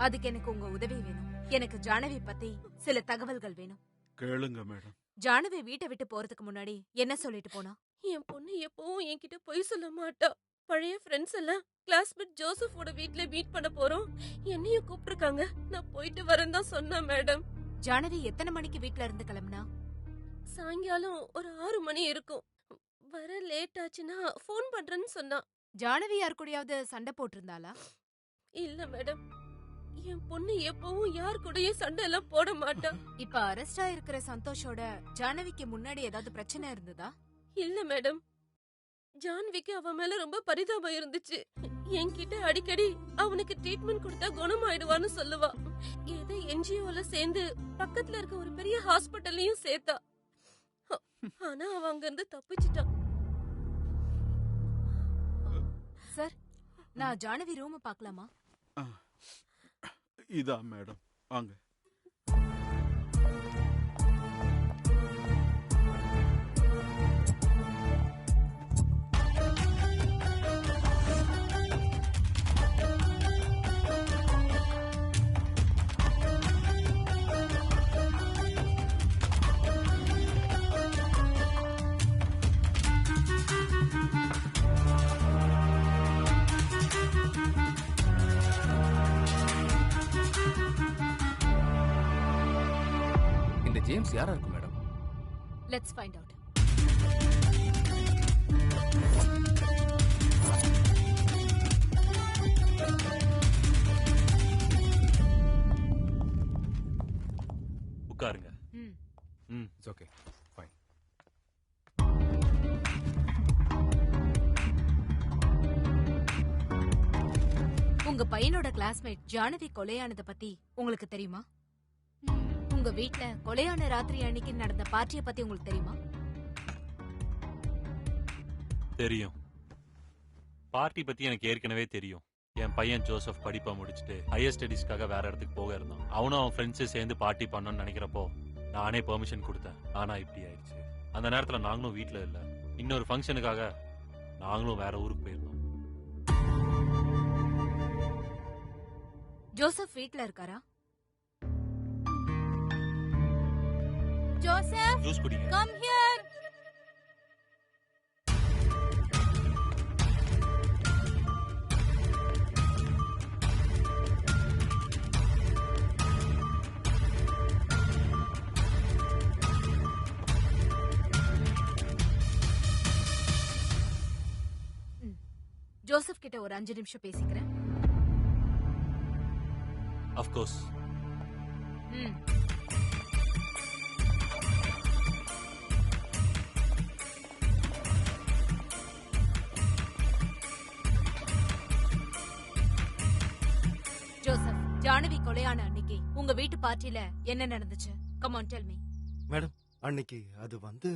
அதுக்கு எனக்கு உங்க உதவி வேணும். எனக்கு ஜானவி பத்தி சில தகவல்கள் வேணும். கேளுங்க மேடம். ஜானவி வீட்டை விட்டு போறதுக்கு முன்னாடி என்ன சொல்லிட்டு போனா? என் பொண்ணு எப்பவும் என்கிட்ட பொய் சொல்ல மாட்டா. பழைய ஃப்ரெண்ட்ஸ் எல்லாம் கிளாஸ்மேட் ஜோசஃபோட வீட்ல மீட் பண்ண போறோம், என்னையும் கூப்பிட்டுருக்காங்க, நான் போயிட்டு வரேன் தான் சொன்னா மேடம். ஜானவி எத்தனை மணிக்கு வீட்ல இருந்து கிளம்புனா? சாயங்காலம் ஒரு 6 மணி இருக்கும். வர லேட் ஆச்சுன்னா ஃபோன் பண்றேன்னு சொன்னா. ஜானவி யார் கூடயாவது சண்டை போட்டிருந்தாளா? இல்ல மேடம், என் பொண்ணு எப்பவும் யார் கூடயும் சண்டை எல்லாம் போட மாட்டா. இப்ப அரெஸ்ட் ஆயிருக்கிற சந்தோஷோட ஜானவிக்கு முன்னாடி ஏதாவது பிரச்சனை இருந்ததா? இல்ல மேடம், ஜான்விக்கு அவன் மேல ரொம்ப பரிதாபம் இருந்துச்சு. என்கிட்ட அடிக்கடி அவனுக்கு ட்ரீட்மெண்ட் கொடுத்தா குணமாயிடுவான்னு சொல்லுவா. ஏதோ என்ஜிஓல சேர்ந்து பக்கத்துல இருக்க ஒரு பெரிய ஹாஸ்பிட்டல்லையும் சேர்த்தா. ஆனா அவன் அங்க இருந்து தப்பிச்சிட்டான். சார், நான் ஜானவி ரூம் பார்க்கலாமா? இதான் மேடம், வாங்க. ஜேம்ஸ் யாரா இருக்கும் மேடம்? Let's find out. உட்காருங்க. It's okay, fine. உங்க பையனோட கிளாஸ்மேட் ஜானவி கொலையானத பத்தி உங்களுக்கு தெரியுமா? உங்க வீட்ல கொலையான ராத்திரி அன்னைக்கு நடந்த பார்ட்டிய பத்தி உங்களுக்கு தெரியுமா? தெரியும். பார்ட்டி பத்தி எனக்கு ஏற்கனவே தெரியும். என் பையன் ஜோசப் படிப்பை முடிச்சுட்டு ஹையர் ஸ்டடீஸ்க்காக வேற இடத்துக்கு போக இருந்தான். அவனும் அவன் ஃப்ரெண்ட்ஸு சேர்ந்து பார்ட்டி பண்ணணும்னு நினைக்கிறப்போ நானே பெர்மிஷன் கொடுத்தேன். ஆனா இப்படி ஆயிடுச்சு. அந்த நேரத்துல நாங்களும் வீட்டுல இல்ல, இன்னொரு ஃபங்க்ஷனுக்காக நாங்களும் வேற ஊருக்கு போயிருந்தோம். ஜோசப் வீட்ல இருக்காரா? ஜோசப், ஜூஸ் குடிங்க. Come here. ஜோசப் கிட்ட ஒரு 5 நிமிஷம் பேசிக்கிறேன். Of course. ஜோசப், ஜானவி கொலையான அன்னைக்கு உங்க வீட்டு பார்ட்டில என்ன நடந்துச்சு? Come on del me. Madam, அன்னைக்கு அது வந்து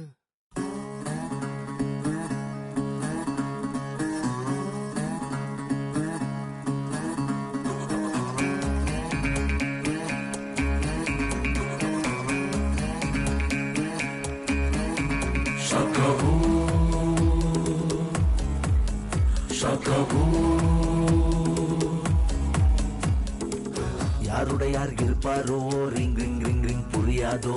யாருடைய யார் இருப்பாரோ, ரிங் ரிங் ரிங் ரிங் புரியாதோ,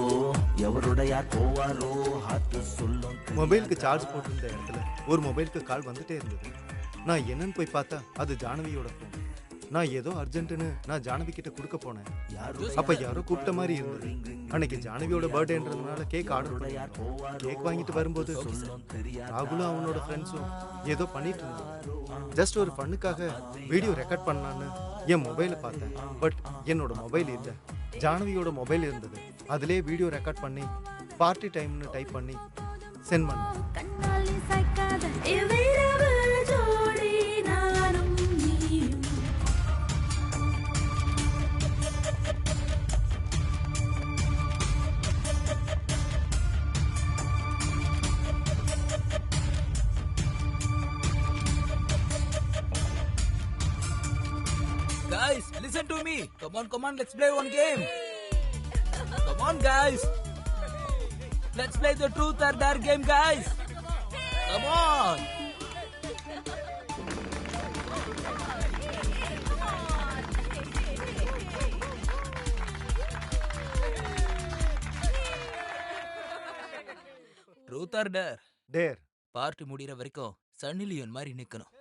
எவருடைய யார் போவாரோ, ஹாத்து சொல்லும். மொபைலுக்கு சார்ஜ் போட்டிருந்த இடத்துல ஒரு மொபைலுக்கு கால் வந்துட்டே இருந்தது. நான் என்னன்னு போய் பார்த்தா அது ஜானவியோட போன். நான் ஏதோ அர்ஜென்ட்னு நான் ஜானவி கிட்ட கொடுக்க போனேன். அப்ப யாரோ கூப்பிட்ட மாதிரி இருந்தது. அன்னைக்கு ஜானவியோட பர்த்டேன்றதுனால கேக் ஆர்டர் பண்ணிருந்தோம். கேக் வாங்கிட்டு வரும்போது ராகுலும் அவனோட ஃப்ரெண்ட்ஸும் ஏதோ பண்ணிட்டு இருந்தாங்க. ஜஸ்ட் ஒரு ஃபன்னுக்காக வீடியோ ரெக்கார்ட் பண்ணலான்னு என் மொபைலை பார்த்தேன். பட் என்னோட மொபைல் இல்லை. ஜானவியோட மொபைல் இருந்தது. அதிலே வீடியோ ரெக்கார்ட் பண்ணி பார்ட்டி டைம்னு டைப் பண்ணி சென்ட் பண்ணேன். கண்ணாலே சாய்க்காத இவ்விரவு ஜோடி நானும் நீயும். Guys, listen to me. Come on, let's play one game. Come on, guys. Let's play the truth or dare game, guys. Come on. Truth or dare? Dare. Party முடிகிற வரைக்கும் சன்னி லியோன் மாதிரி நிக்கணும்.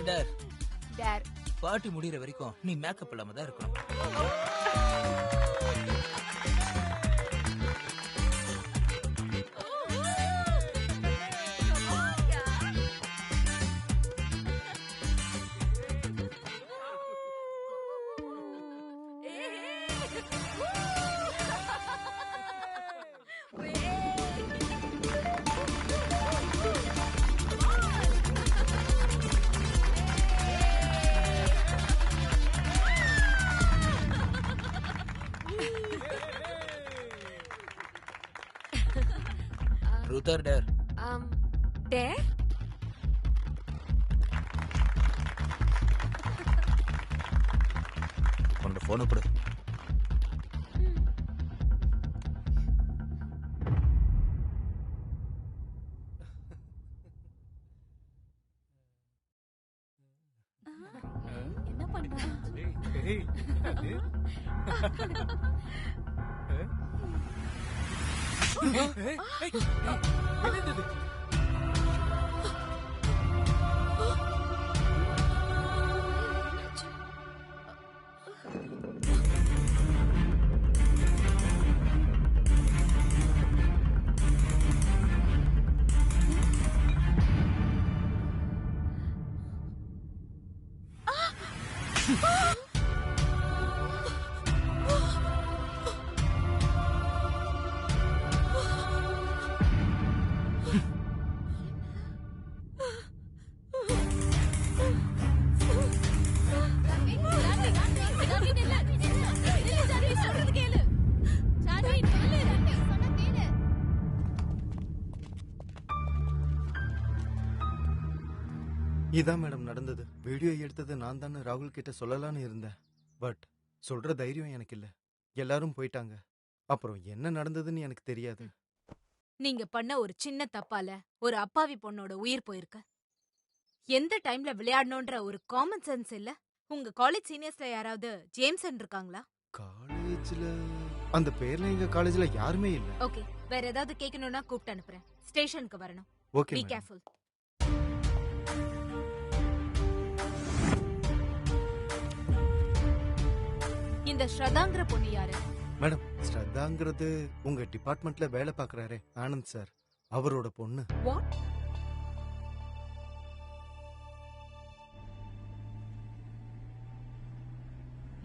Dare dare. பார்ட்டி முடிகிற வரைக்கும் நீ மேக்கப் இல்லாம தான் இருக்கணும். Truth or dare? Dare? உன்னோட போனை கொடு. என்ன பண்ற? இதான் மேடம் நடந்தது. வீடியோ எடுத்தது நான் தானே ராகுல் கிட்ட சொல்லலான்னு இருந்தேன். பட் சொல்ற தைரியம் எனக்கு இல்ல. எல்லாரும் போயிட்டாங்க. அப்புறம் என்ன நடந்ததுன்னு எனக்கு தெரியாது. நீங்க பண்ண ஒரு சின்ன தப்பால ஒரு அப்பாவி பொண்ணோட உயிர் போயிருக்கு. எந்த டைம்ல விளையாடணும்ன்ற ஒரு காமன் சென்ஸ் இல்ல. உங்க காலேஜ் சீனியர்ஸ்ல யாராவது ஜேம்சன் இருக்காங்களா? காலேஜ்ல அந்த பேர்ல எங்க காலேஜ்ல யாருமே இல்ல. ஓகே, வேற ஏதாவது கேட்கணும்னா கூப்பிட்டு அனுப்புறேன். ஸ்டேஷனுக்கு வரணும். ஓகே. Be careful. இந்த ஸ்ரதாங்கிற பொண்ணு யாரு? மேடம், ஸ்ரத்தாங்கிறது உங்க டிபார்ட்மெண்ட்ல வேலை பார்க்கறாரே ஆனந்த் சார், அவரோட பொண்ணு. வாட்?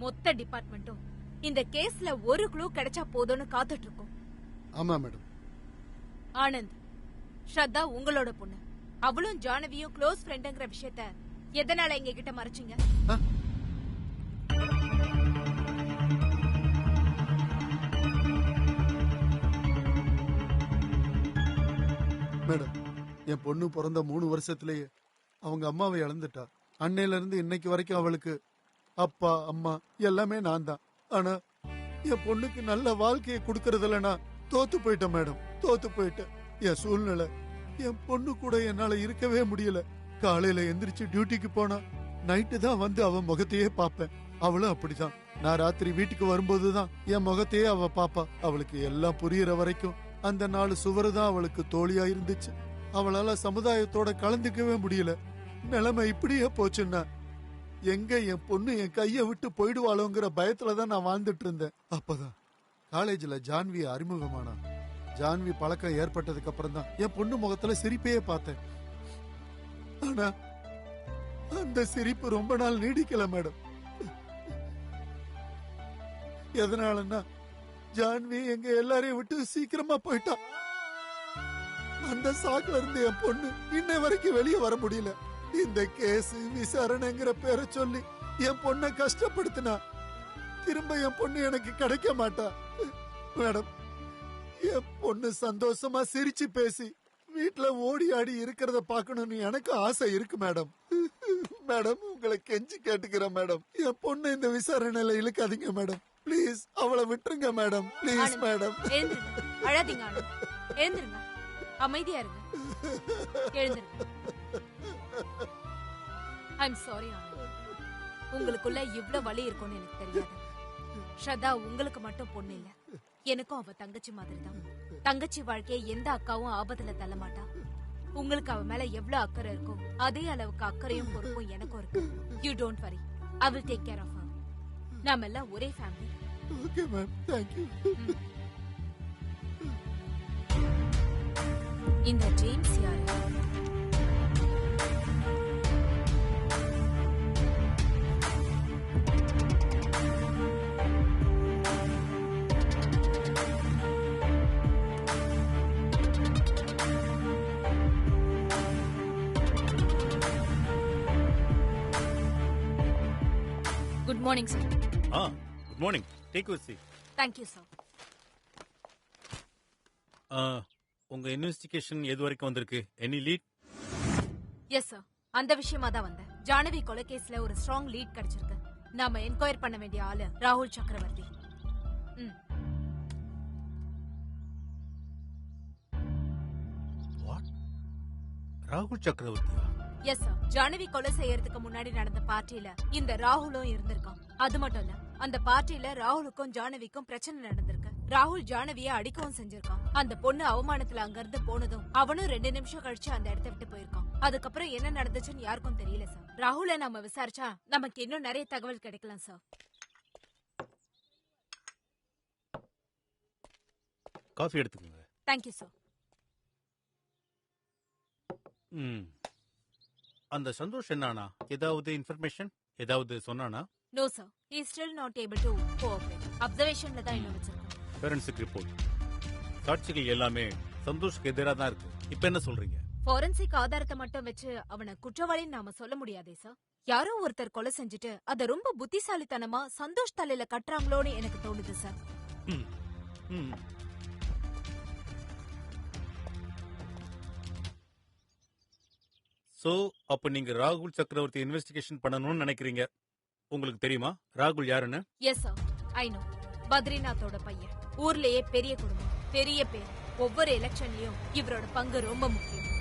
மொத்த டிபார்ட்மெண்ட்டும் இந்த கேஸ்ல ஒரு க்ளூ கிடைச்சா போதும்னு காத்துட்டு இருக்கோம். ஆமா மேடம். ஆனந்த், ஸ்ரத்தா உங்களோட பொண்ணு. அவளும் ஜானவியும் க்ளோஸ் ஃப்ரெண்டுங்கிற விஷயத்த எதனால எங்க கிட்ட மறைச்சீங்க? மேடம், என் பொண்ணு பிறந்த 3 வருஷத்திலேயே அவங்க அம்மாவை இழந்துட்டா. அன்னையில இருந்து இன்னைக்கு வரைக்கும் அவளுக்கு அப்பா அம்மா எல்லாமே நான் தான். ஆனா என் பொண்ணுக்கு நல்ல வாழ்க்கையை கொடுக்கறதுல நான் தோத்து போயிட்டேன் மேடம், தோத்து போயிட்டேன். என் சூழ்நிலை, என் பொண்ணு கூட என்னால இருக்கவே முடியல. காலையில எந்திரிச்சு டியூட்டிக்கு போனா நைட்டு தான் வந்து அவ முகத்தையே பாப்பேன். அவளும் அப்படிதான். நான் ராத்திரி வீட்டுக்கு வரும்போதுதான் என் முகத்தையே அவ பாப்பா. அவளுக்கு எல்லாம் புரியற வரைக்கும் அந்த 4 சுவரு தான் அவளுக்கு தோழியா இருந்துச்சு. அவளால சமுதாயத்தோட கலந்துக்கவே முடியல. நிலைமை இப்படியே போச்சுன்னா எங்க என் பொண்ணு என் கைய விட்டு போயிடுவாளோங்கிற பயத்துலதான் நான் வாழ்ந்துட்டு இருந்தேன். அப்பதான் காலேஜ்ல ஜான்வி அறிமுகமானா. ஜான்வி பழக்கம் ஏற்பட்டதுக்கு அப்புறம் தான் என் பொண்ணு முகத்துல சிரிப்பையே பார்த்தேன். ஆனா அந்த சிரிப்பு ரொம்ப நாள் நீடிக்கல மேடம். எதனாலன்னா ஜான்வி எங்க எல்லாரையும் விட்டு சீக்கிரமா போயிட்டா. அந்த சாக்குல இருந்து என் பொண்ணு இன்னை வரைக்கும் வெளியே வர முடியல. இந்த கேஸ் விசாரணைங்கிற பேரை சொல்லி என் பொண்ணை கஷ்டப்படுத்தினா திரும்ப என் பொண்ணு எனக்கு கிடைக்க மாட்டா. மேடம், என் பொண்ணு சந்தோஷமா சிரிச்சு பேசி வீட்டுல ஓடி ஆடி இருக்கிறத பாக்கணும்னு எனக்கு ஆசை இருக்கு மேடம். மேடம், உங்களை கெஞ்சி கேட்டுக்கிறேன் மேடம், என் பொண்ணு இந்த விசாரணையில இழுக்காதீங்க மேடம். ப்ளீஸ் அவளை விட்டுருங்க மேடம். Please madam. அழாதீங்க ஆனந்த், எழுந்துருங்க, அமைதியா இருங்க, எழுந்துருங்க. ஐம் சாரி ஆனந்த், உங்களுக்குள்ள இவ்ளோ வலி இருக்கும்னு எனக்கு தெரியாது. ஸ்ரதா உங்களுக்கு மட்டும் பொண்ணு இல்ல, எனக்கும் அவ தங்கச்சி மாதிரி தான். தங்கச்சி வாழ்க்கையை எந்த அக்காவும் ஆபத்துல தள்ள மாட்டா. உங்களுக்கு அவ மேல எவ்வளவு அக்கறை இருக்கும் அதே அளவுக்கு அக்கறையும் பொறுப்பும் எனக்கும் இருக்கு. You don't worry, I will take care of her. நாம எல்லாம் ஒரே family. Okay ma'am, thank you. இந்த ஜேம்ஸ் யாரு? Good morning, sir. Good morning. Take your seat. Thank you, sir. உங்க இன்வெஸ்டிகேஷன் எது வரைக்கும் வந்திருக்கு? Any lead? எஸ் சார், அந்த விஷயமா தான் வந்தேன். ஜானவி கொலை கேஸ்ல ஒரு ஸ்ட்ராங் லீட் கிடைச்சிருக்கு. நாம என்கொயர் பண்ண வேண்டிய ஆளு ராகுல் சக்கரவர்த்தி. ராகுல் சக்கரவர்த்தியா? எஸ் சார், ஜானவி கொலை செய்யறதுக்கு முன்னாடி நடந்த பார்ட்டியில இந்த ராகுலும் இருந்திருக்கான். அது மட்டும் இல்ல, அந்த பார்ட்டியில ராகுலுக்கும் ஜானவிக்கும் பிரச்சனை நடந்திருக்கு. ராகுல் ஜானவிய அடிக்கவும் செஞ்சிருக்கான். அந்த பொண்ணு அவமானத்துல அங்க இருந்து போனதும் அவனும் 2 நிமிஷம் கழிச்சு அந்த இடத்த விட்டு போயிருக்கான். அதுக்கப்புறம் என்ன நடந்துச்சுன்னு யாருக்கும் தெரியல சார். ராகுல நாம விசாரிச்சா நமக்கு இன்னும் நிறைய தகவல் கிடைக்கலாம் சார். காஃபி எடுத்துக்கோங்க. Thank you sir. அந்த சந்தோஷ் என்னானா? ஏதாவது இன்ஃபர்மேஷன் ஏதாவது சொன்னானா? No sir, he is still not able to cooperate. அப்சர்வேஷன்ல தான் இன்னும் வச்சிருக்கோம். ஃபோரன்சிக் ரிப்போர்ட் சாட்சிகள் எல்லாமே சந்தோஷ்க்கு எதிராக தான் இருக்கு. இப்ப என்ன சொல்றீங்க? ஃபோரன்சிக் ஆதாரத்தை மட்டும் வச்சு அவனை குற்றவாளின்னு நாம சொல்ல முடியாதே சார். யாரோ ஒருத்தர் கொலை செஞ்சுட்டு அத ரொம்ப புத்திசாலித்தனமா சந்தோஷ் தலையில கட்டுறாங்களோன்னு எனக்கு தோணுது சார். சோ அப்ப நீங்க ராகுல் சக்கரவர்த்தி இன்வெஸ்டிகேஷன் பண்ணணும்னு நினைக்கிறீங்க. உங்களுக்கு தெரியுமா ராகுல் யாருன்னு? Yes sir, I know. பத்ரிநாத்தோட பையன். ஊர்லயே பெரிய குடும்பம், பெரிய பேர். ஒவ்வொரு எலெக்ஷன்லயும் இவரோட பங்கு ரொம்ப முக்கியம்.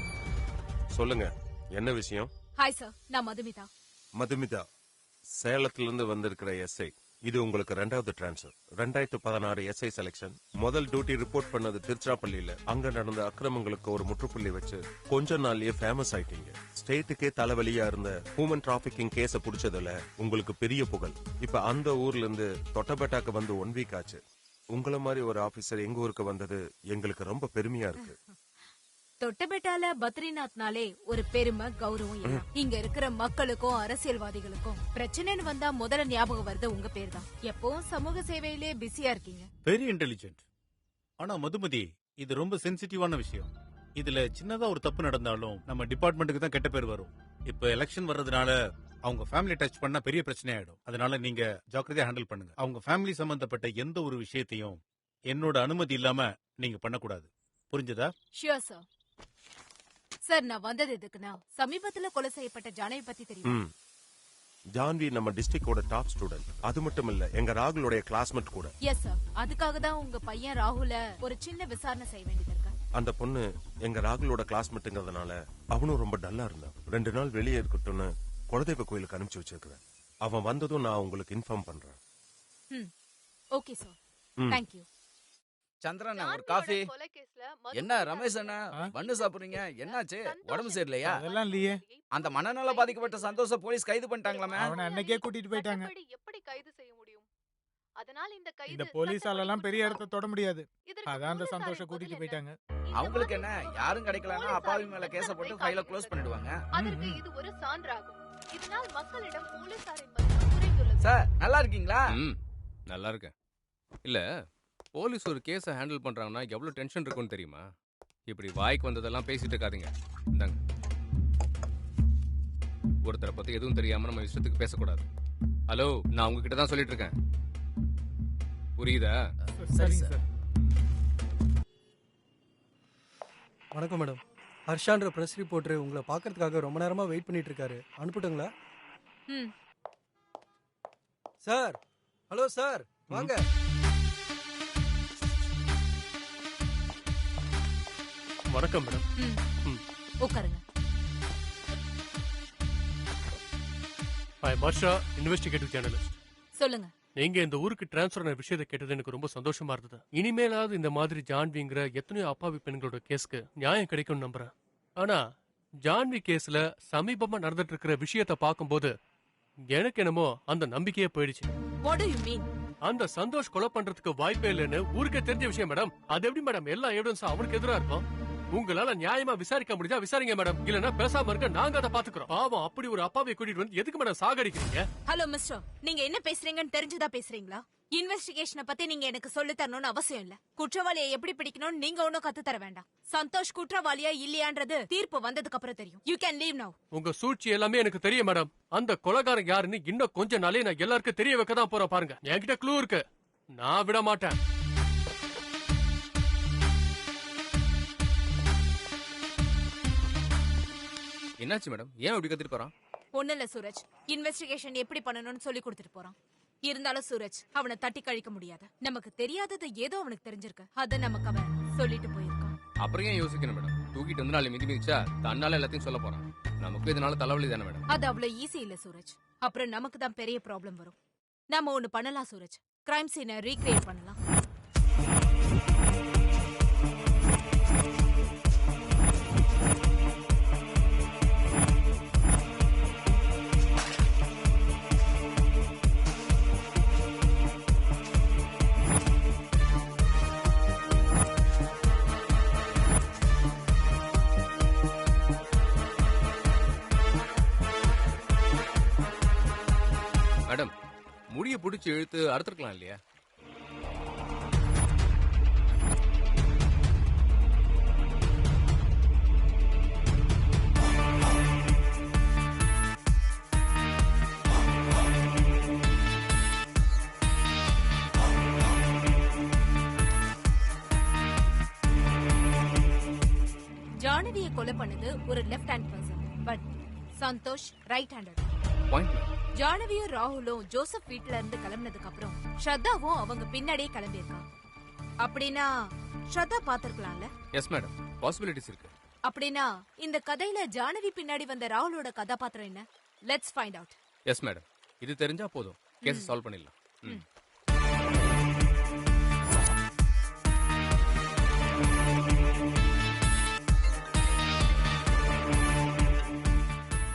சொல்லுங்க, என்ன விஷயம்? ஹாய் சார், நான் மதுமிதா. மதுமிதா, சேலத்துல இருந்து வந்திருக்கிற எஸ்ஐ. இது உங்களுக்கு 2வது டிரான்ஸ்ஃபர். 2016 SI selection. முதல் டியூட்டி ரிப்போர்ட் பண்ணது திருச்சிராப்பள்ளியில. அங்க நடந்த அக்கிரமங்களுக்கு ஒரு முற்றுப்புள்ளி வச்சு கொஞ்ச நாள்லயே ஃபேமஸ் ஆயிட்டீங்க. ஸ்டேட்டுக்கே தலைவலியா இருந்த ஹியூமன் டிராபிகிங் கேஸ புடிச்சதுல உங்களுக்கு பெரிய புகழ். இப்ப அந்த ஊர்ல இருந்து தொட்டபெட்டாக்கு வந்து 1 வீக் ஆச்சு. உங்கள மாதிரி ஒரு ஆபீசர் எங்க ஊருக்கு வந்தது எங்களுக்கு ரொம்ப பெருமையா இருக்கு. தொட்டபெட்டால பத்ரிநாத்னாலே ஒரு பெருமை, கௌரவம் எல்லாம். இங்க இருக்கிற மக்களுக்கும் அரசியல்வாதிகளுக்கும் பிரச்சனைன்னு வந்தா முதல்ல ஞாபகம் வருது உங்க பேர் தான். எப்பவும் சமூக சேவையிலே பிஸியா இருக்கீங்க. Very intelligent. ஆனா மதுமதி, இது ரொம்ப சென்சிட்டிவான விஷயம். இதுல சின்னதா ஒரு தப்பு நடந்தாலும் நம்ம டிபார்ட்மெண்ட்டுக்கு தான் கெட்ட பேர் வரும். இப்ப எலெக்ஷன் வர்றதுனால அவங்க ஃபேமிலி டச் பண்ணா பெரிய பிரச்சனை ஆயிடும். அதனால நீங்க ஜாக்கிரதையா ஹேண்டில் பண்ணுங்க. அவங்க ஃபேமிலி சம்பந்தப்பட்ட எந்த ஒரு விஷயத்தையும் என்னோட அனுமதி இல்லாம நீங்க பண்ணக்கூடாது. புரிஞ்சதா? Sure sir. சார், நான் வந்தது எதுக்குன்னா சமீபத்துல கொலை செய்யப்பட்ட ஜானவி பத்தி தெரியும். ஜான்வி நம்ம டிஸ்ட்ரிக்டோட டாப் ஸ்டூடெண்ட். அது மட்டும் இல்ல, எங்க ராகுலோட கிளாஸ்மேட் கூட. எஸ் சார், அதுக்காக தான் உங்க பையன் ராகுல ஒரு சின்ன விசாரணை செய்ய வேண்டியது இருக்கு. அந்த பொண்ணு எங்க ராகுலோட கிளாஸ்மேட்டுங்கிறதுனால அவனும் ரொம்ப டல்லா இருந்தான். 2 நாள் வெளியே இருக்கட்டும்னு குலதெய்வ கோயிலுக்கு அனுப்பிச்சு வச்சிருக்கிறேன். அவன் வந்ததும் நான் உங்களுக்கு இன்ஃபார்ம் பண்றேன். Okay sir, thank you. Chandran, ஒரு காஃபி. கொலை கேஸ்ல என்ன ரமேஷ் அண்ணா பண்ணு சாப்பிடுறீங்க? என்னாச்சு? உடம்பு சரியில்லையா? அதெல்லாம் இல்லையே. அந்த மனநல பாதிக்கப்பட்ட சந்தோஷ போலீஸ் கைது பண்ணிட்டாங்களாமே. அவனை அன்னைக்கே கூட்டிட்டு போயிட்டாங்க. எப்படி கைது செய்ய முடியும்? அதனால் இந்த கைது இந்த போலீஸால எல்லாம் பெரிய இடத்தை தொட முடியாது. அதான் அந்த சந்தோஷ கூட்டிட்டு போயிட்டாங்க. அவங்களுக்கு என்ன, யாரும் கிடைக்கலன்னா அப்பாவி மேல கேஸ போட்டு ஃபைல க்ளோஸ் பண்ணிடுவாங்க. அதற்கு இது ஒரு சான்றாகும். இதனால் மக்களிடம் போலீசாரின் மதிப்பு குறைந்துள்ளது. சார் நல்லா இருக்கீங்களா? நல்லா இருக்கேன். இல்ல போலீஸ் ஒரு கேஸை ஹேண்டில் பண்றாங்கன்னா எவ்வளவு டென்ஷன் இருக்கும்னு தெரியுமா? இப்படி வாய்க்கு வந்ததெல்லாம் பேசிட்டு இருக்காதீங்க. இந்தாங்க. ஒருத்தரை பத்தி எதுவும் தெரியாம நம்ம இஷ்டத்துக்கு பேசக்கூடாது. ஹலோ, நான் உங்ககிட்ட தான் சொல்லிட்டு இருக்கேன். புரியுதா? சரிங்க சார். வணக்கம் மேடம். ஹர்ஷான்ற பிரஸ் ரிப்போர்ட்டர் உங்களை பார்க்கறதுக்காக ரொம்ப நேரமா வெயிட் பண்ணிட்டு இருக்காரு. அனுப்பட்டுங்களா? சார், ஹலோ சார், வாங்க. வணக்கம் மேடம். உட்காருங்க. ஐ மர்ஷா, இன்வெஸ்டிகேட்டிவ் ஜேர்னலிஸ்ட். சொல்லுங்க. நீங்க இந்த ஊருக்கு டிரான்ஸ்ஃபர் ஆன விஷயத்தை கேட்டது எனக்கு ரொம்ப சந்தோஷமா இருந்தது. இனிமேலாவது இந்த மாதிரி ஜான்விங்கிற எத்தனையோ அப்பாவி பெண்களோட கேஸ்க்கு நியாயம் கிடைக்கும்னு நம்புறேன். ஆனா ஜான்வி கேஸ்ல சமீபமா நடந்துட்டு இருக்கிற விஷயத்தை பார்க்கும்போது எனக்கு என்னமோ அந்த நம்பிக்கையே போயிடுச்சு. What do you mean? அந்த சந்தோஷ் கொலை பண்றதுக்கு வாய்ப்பே இல்லைன்னு ஊருக்கே தெரிஞ்ச விஷயம் மேடம். அது எப்படி மேடம் எல்லா எவிடன்ஸும் அவனுக்கு எதிரா இருக்கும்? உங்களால நியாயமா விசாரிக்க முடிஞ்சா விசாரிங்க மேடம். இல்லன்னா பேசாம இருக்க நாங்க அதை பாத்துக்கிறோம். பாவம், அப்படி ஒரு அப்பாவை கூட்டிட்டு வந்து எதுக்கு மேடம் சாகடிக்கிறீங்க? ஹலோ மிஸ்டர், நீங்க என்ன பேசுறீங்கன்னு தெரிஞ்சுதா பேசுறீங்களா? இன்வெஸ்டிகேஷனை பத்தி நீங்க எனக்கு சொல்லி தரணும்னு அவசியம் இல்ல. குற்றவாளியை எப்படி பிடிக்கணும்னு நீங்க ஒன்னும் கத்து தர வேண்டாம். சந்தோஷ் குற்றவாளியா இல்லையான்றது தீர்ப்பு வந்ததுக்கு அப்புறம் தெரியும். You can leave now. உங்க சூழ்ச்சி எல்லாமே எனக்கு தெரியும் மேடம். அந்த கொலைகாரன் யாருன்னு இன்னும் கொஞ்ச நாளே நான் எல்லாருக்கும் தெரிய வைக்க தான் போறேன். பாருங்க, என்கிட்ட க்ளூ இருக்கு. நான் விட மாட்டேன். என்னாச்சு மேடம்? ஏன் இப்படி கத்திட்டு போறான்? ஒண்ணு இல்ல சூரஜ், இன்வெஸ்டிகேஷன் எப்படி பண்ணணும்னு சொல்லி கொடுத்துட்டு போறான். இருந்தாலும் சூரஜ், அவனை தட்டி கழிக்க முடியாது. நமக்கு தெரியாதது ஏதோ அவனுக்கு தெரிஞ்சிருக்கு. அத நமக்கு அவன் சொல்லிட்டு போயிருக்கான். அப்புறம் ஏன் யோசிக்கணும் மேடம்? தூக்கிட்டு வந்து நாளை மிதி மிதிச்சா தன்னால எல்லாத்தையும் சொல்ல போறான். நமக்கு இதனால தலைவலி தானே மேடம்? அது அவ்வளவு ஈஸி இல்ல சூரஜ். அப்புறம் நமக்கு தான் பெரிய ப்ராப்ளம் வரும். நாம ஒண்ணு பண்ணலாம் சூரஜ், கிரைம் சீனை ரீக்ரியேட் பண்ணலாம். மேடம், முடிய பிடிச்சி இழுத்து அறுத்துருக்கலாம் இல்லையா? ஜானவியை கொலை பண்ணது ஒரு left hand person, but Santhosh right handed. ஜானவியும் ராகுலும் ஜோசப் வீட்ல இருந்து கிளம்பினதுக்கு அப்புறம் ஸ்ரத்தாவும் அவங்க பின்னாடியே கிளம்பியிருக்கான். அப்படின்னா ஸ்ரத்தா பாத்திருக்கலாம்ல? எஸ் மேடம், பாசிபிலிட்டிஸ் இருக்கு. அப்படின்னா இந்த கதையில ஜானவி பின்னாடி வந்த ராகுலோட கதாபாத்திரம் என்ன? Let's find out. Yes madam, இது தெரிஞ்சா போதும், கேஸ் சால்வ் பண்ணிடலாம்.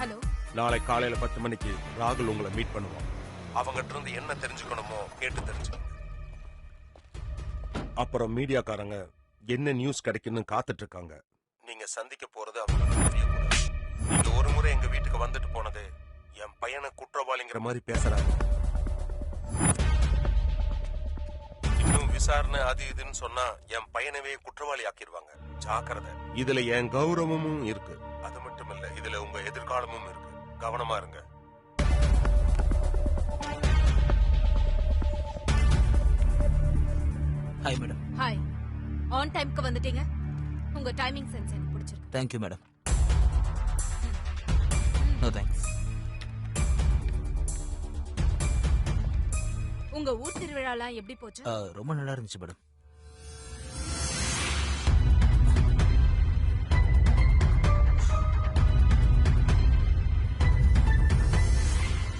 ஹலோ, நாளை காலையில 10 மணிக்கு ராகுல் உங்களை மீட் பண்ணுவோம். அவங்ககிட்ட இருந்து என்ன தெரிஞ்சுக்கணுமோ கேட்டு தெரிஞ்சுக்கணும். அப்புறம் மீடியாக்காரங்க என்ன நியூஸ் கிடைக்குன்னு காத்துட்டு இருக்காங்க. நீங்க சந்திக்க போறது அவங்களுக்கு தெரியக்கூடாது. நீங்க ஒரு முறை எங்க வீட்டுக்கு வந்துட்டு போனது என் பையனை குற்றவாளிங்கிற மாதிரி பேசுறாங்க. இன்னும் விசாரணை அது இதுன்னு சொன்னா என் பையனவே குற்றவாளி ஆக்கிடுவாங்க. ஜாக்கிரதை. இதுல என் கௌரவமும் இருக்கு. அது மட்டும் இல்ல, இதுல உங்க எதிர்காலமும் இருக்கு. கவனமா இருங்க. Hi madam. ஹாய். ஆன் டைம்க்கு வந்துட்டீங்க. உங்க டைமிங் சென்ஸ் எனக்கு பிடிச்சிருக்கு. Thank you madam. No thanks. உங்க ஊர் திருவிழாலாம் எப்படி போச்சு? ரொம்ப நல்லா இருந்துச்சு மேடம்.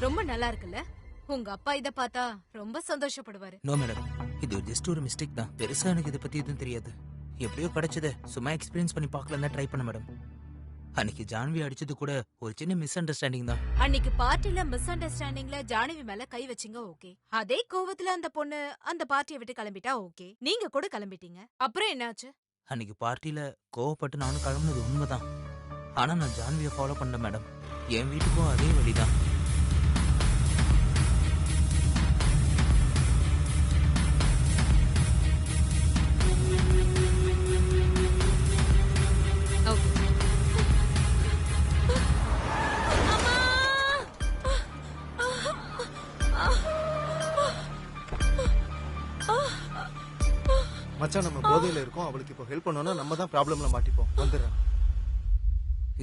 ரொம்ப நல்லா இருக்குல்ல? உங்க அப்பா இத பார்த்தா ரொம்ப சந்தோஷப்படுவாரு. நோ மேடம், இது ஜஸ்ட் ஒரு மிஸ்டேக் தான். பெருசா எனக்கு இதை பத்தி எதுவும் தெரியாது. எப்படியோ கிடைச்சது. சும்மா எக்ஸ்பீரியன்ஸ் பண்ணி பார்க்கலாம் தான் ட்ரை பண்ண மேடம். அன்னைக்கு ஜான்வி அடிச்சது கூட ஒரு சின்ன மிஸ் அண்டர்ஸ்டாண்டிங் தான். அன்னைக்கு பார்ட்டில மிஸ் அண்டர்ஸ்டாண்டிங்ல ஜானவி மேல கை வச்சிங்க, ஓகே. அதே கோவத்துல அந்த பொண்ணு அந்த பார்ட்டியை விட்டு கிளம்பிட்டா, ஓகே. நீங்க கூட கிளம்பிட்டீங்க, அப்புறம் என்னாச்சு? அன்னைக்கு பார்ட்டியில கோவப்பட்டு நானும் கிளம்புனது உண்மைதான். ஆனா நான் ஜான்வியை ஃபாலோ பண்ண மேடம். என் வீட்டுக்கும் அதே வழிதான். மச்சான் நம்ம போதையில இருக்கோம். அவளுக்கு இப்போ ஹெல்ப் பண்ணோம்னா நம்ம தான் ப்ராப்ளம்ல மாட்டிப்போம். வந்துடுறேன்.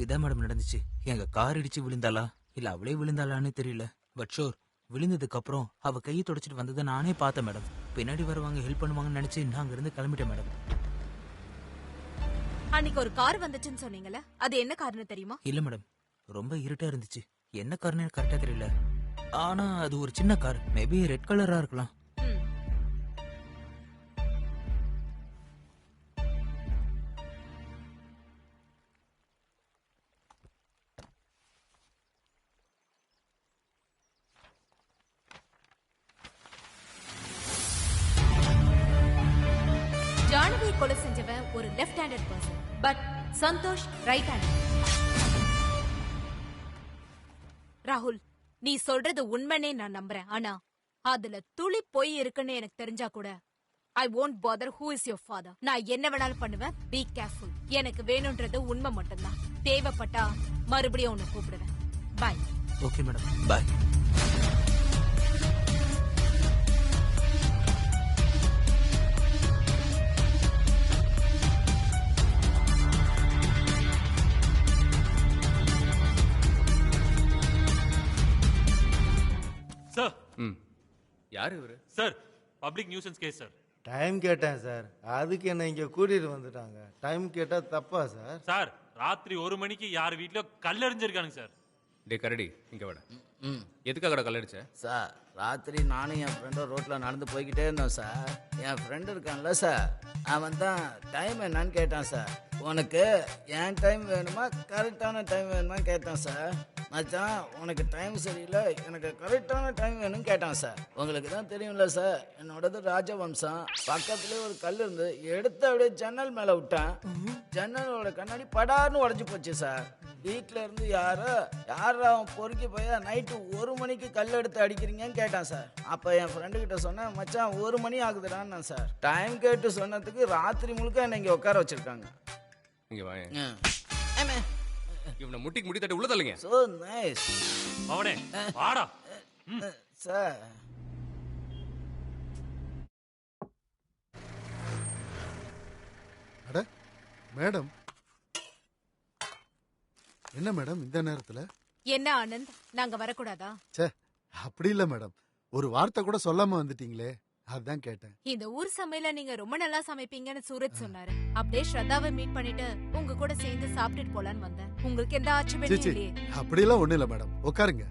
இதான் மேடம் நடந்துச்சு. எங்க கார் இடிச்சு விழுந்தாளா இல்ல அவளே விழுந்தாளான்னு தெரியல. பட் ஷோர் விழுந்ததுக்கு அப்புறம் அவ கையை தொடச்சிட்டு வந்ததை நானே பார்த்தேன் மேடம். பின்னாடி வருவாங்க ஹெல்ப் பண்ணுவாங்கன்னு நினைச்சு நான் அங்க இருந்து கிளம்பிட்டேன் மேடம். அன்னைக்கு ஒரு கார் வந்துச்சுன்னு சொன்னீங்கல்ல, அது என்ன காரணம் தெரியுமா? இல்ல மேடம், ரொம்ப இருட்டா இருந்துச்சு. என்ன காரணம் கரெக்டா தெரியல. ஆனா அது ஒரு சின்ன கார். மேபி ரெட் கலரா இருக்கலாம். ஜானவியை கொலை செஞ்சவன் ஒரு left handed person, but Santhosh right handed. ராகுல், நீ சொல்றது உண்மைனே நான் நம்புறேன். ஆனா அதுல துளி பொய் இருக்குன்னு எனக்கு தெரிஞ்சா கூட I won't bother who is your father. நான் என்ன வேணாலும் பண்ணுவேன். Be careful. எனக்கு வேணும்ன்றது உண்மை மட்டும்தான். தேவைப்பட்டா மறுபடியும் உன்னை கூப்பிடுவேன். Bye. Okay madam, bye. Sir. யார் இவரு? Sir, public nuisance case sir. Time கேட்டேன் சார். அதுக்கு என்ன இங்க கூட்டிட்டு வந்துட்டாங்க. டைம் கேட்டா தப்பா சார்? சார், ராத்திரி 1 மணிக்கு யார் வீட்லயோ கல்லெறிஞ்சிருக்கானுங்க சார். டே கரடி, இங்க வாடா. எதுக்காக கல்லடிச்ச? சார், ராத்திரி நானும் என் ஃப்ரெண்டும் ரோட்டில் நடந்து போய்கிட்டே இருந்தோம் சார். என் ஃப்ரெண்டு இருக்கான்ல சார், அவன் தான் டைம் என்னன்னு கேட்டான் சார். உனக்கு என் டைம் வேணுமா கரெக்டான டைம் வேணுமா கேட்டான் சார். மச்சான், உனக்கு டைம் சரியில்லை, எனக்கு கரெக்டான டைம் வேணும்னு கேட்டான் சார். உங்களுக்கு தான் தெரியும்ல சார், என்னோடது ராஜவம்சம். பக்கத்துலேயே ஒரு கல் இருந்து எடுத்து அப்படியே ஜன்னல் மேலே விட்டேன். ஜன்னலோட கண்ணாடி படார்னு உடஞ்சி போச்சு சார். வீட்டில் இருந்து யாரோ அவன் பொறுக்கி போய் நைட்டு 1 மணிக்கு கல் எடுத்து அடிக்கிறீங்கன்னு கேட்டான் சார். அப்போ என் ஃப்ரெண்டு கிட்ட சொன்னேன், மச்சான் 1 மணி ஆகுதுடான்னு சார். டைம் கேட்டு சொன்னதுக்கு ராத்திரி முழுக்க என்னை இங்கே உட்கார வச்சிருக்காங்க. இங்க வாங்க. இவனை முட்டிக்கு முடி தட்டி உள்ள தள்ளுங்க. So nice. அவனே வாடா. சார், அட மேடம், என்ன மேடம் இந்த நேரத்துல? என்ன ஆனந்த், நாங்க வரக்கூடாதா? ச்சே, அப்படி இல்ல மேடம். ஒரு வார்த்தை கூட சொல்லாம வந்துட்டீங்களே, அதான் கேட்டேன். இந்த ஊர் சமையல நீங்க ரொம்ப நல்லா சமைப்பீங்கன்னு சூரஜ் சொன்னாரு. அப்படியே ஸ்ரத்தாவை மீட் பண்ணிட்டு உங்க கூட சேர்ந்து சாப்பிட்டுட்டு போலான்னு வந்தேன். உங்களுக்கு எந்த ஆட்சேபனையும் சீ, இல்லையே? அப்படியெல்லாம் ஒண்ணும் இல்ல மேடம். உட்காருங்க,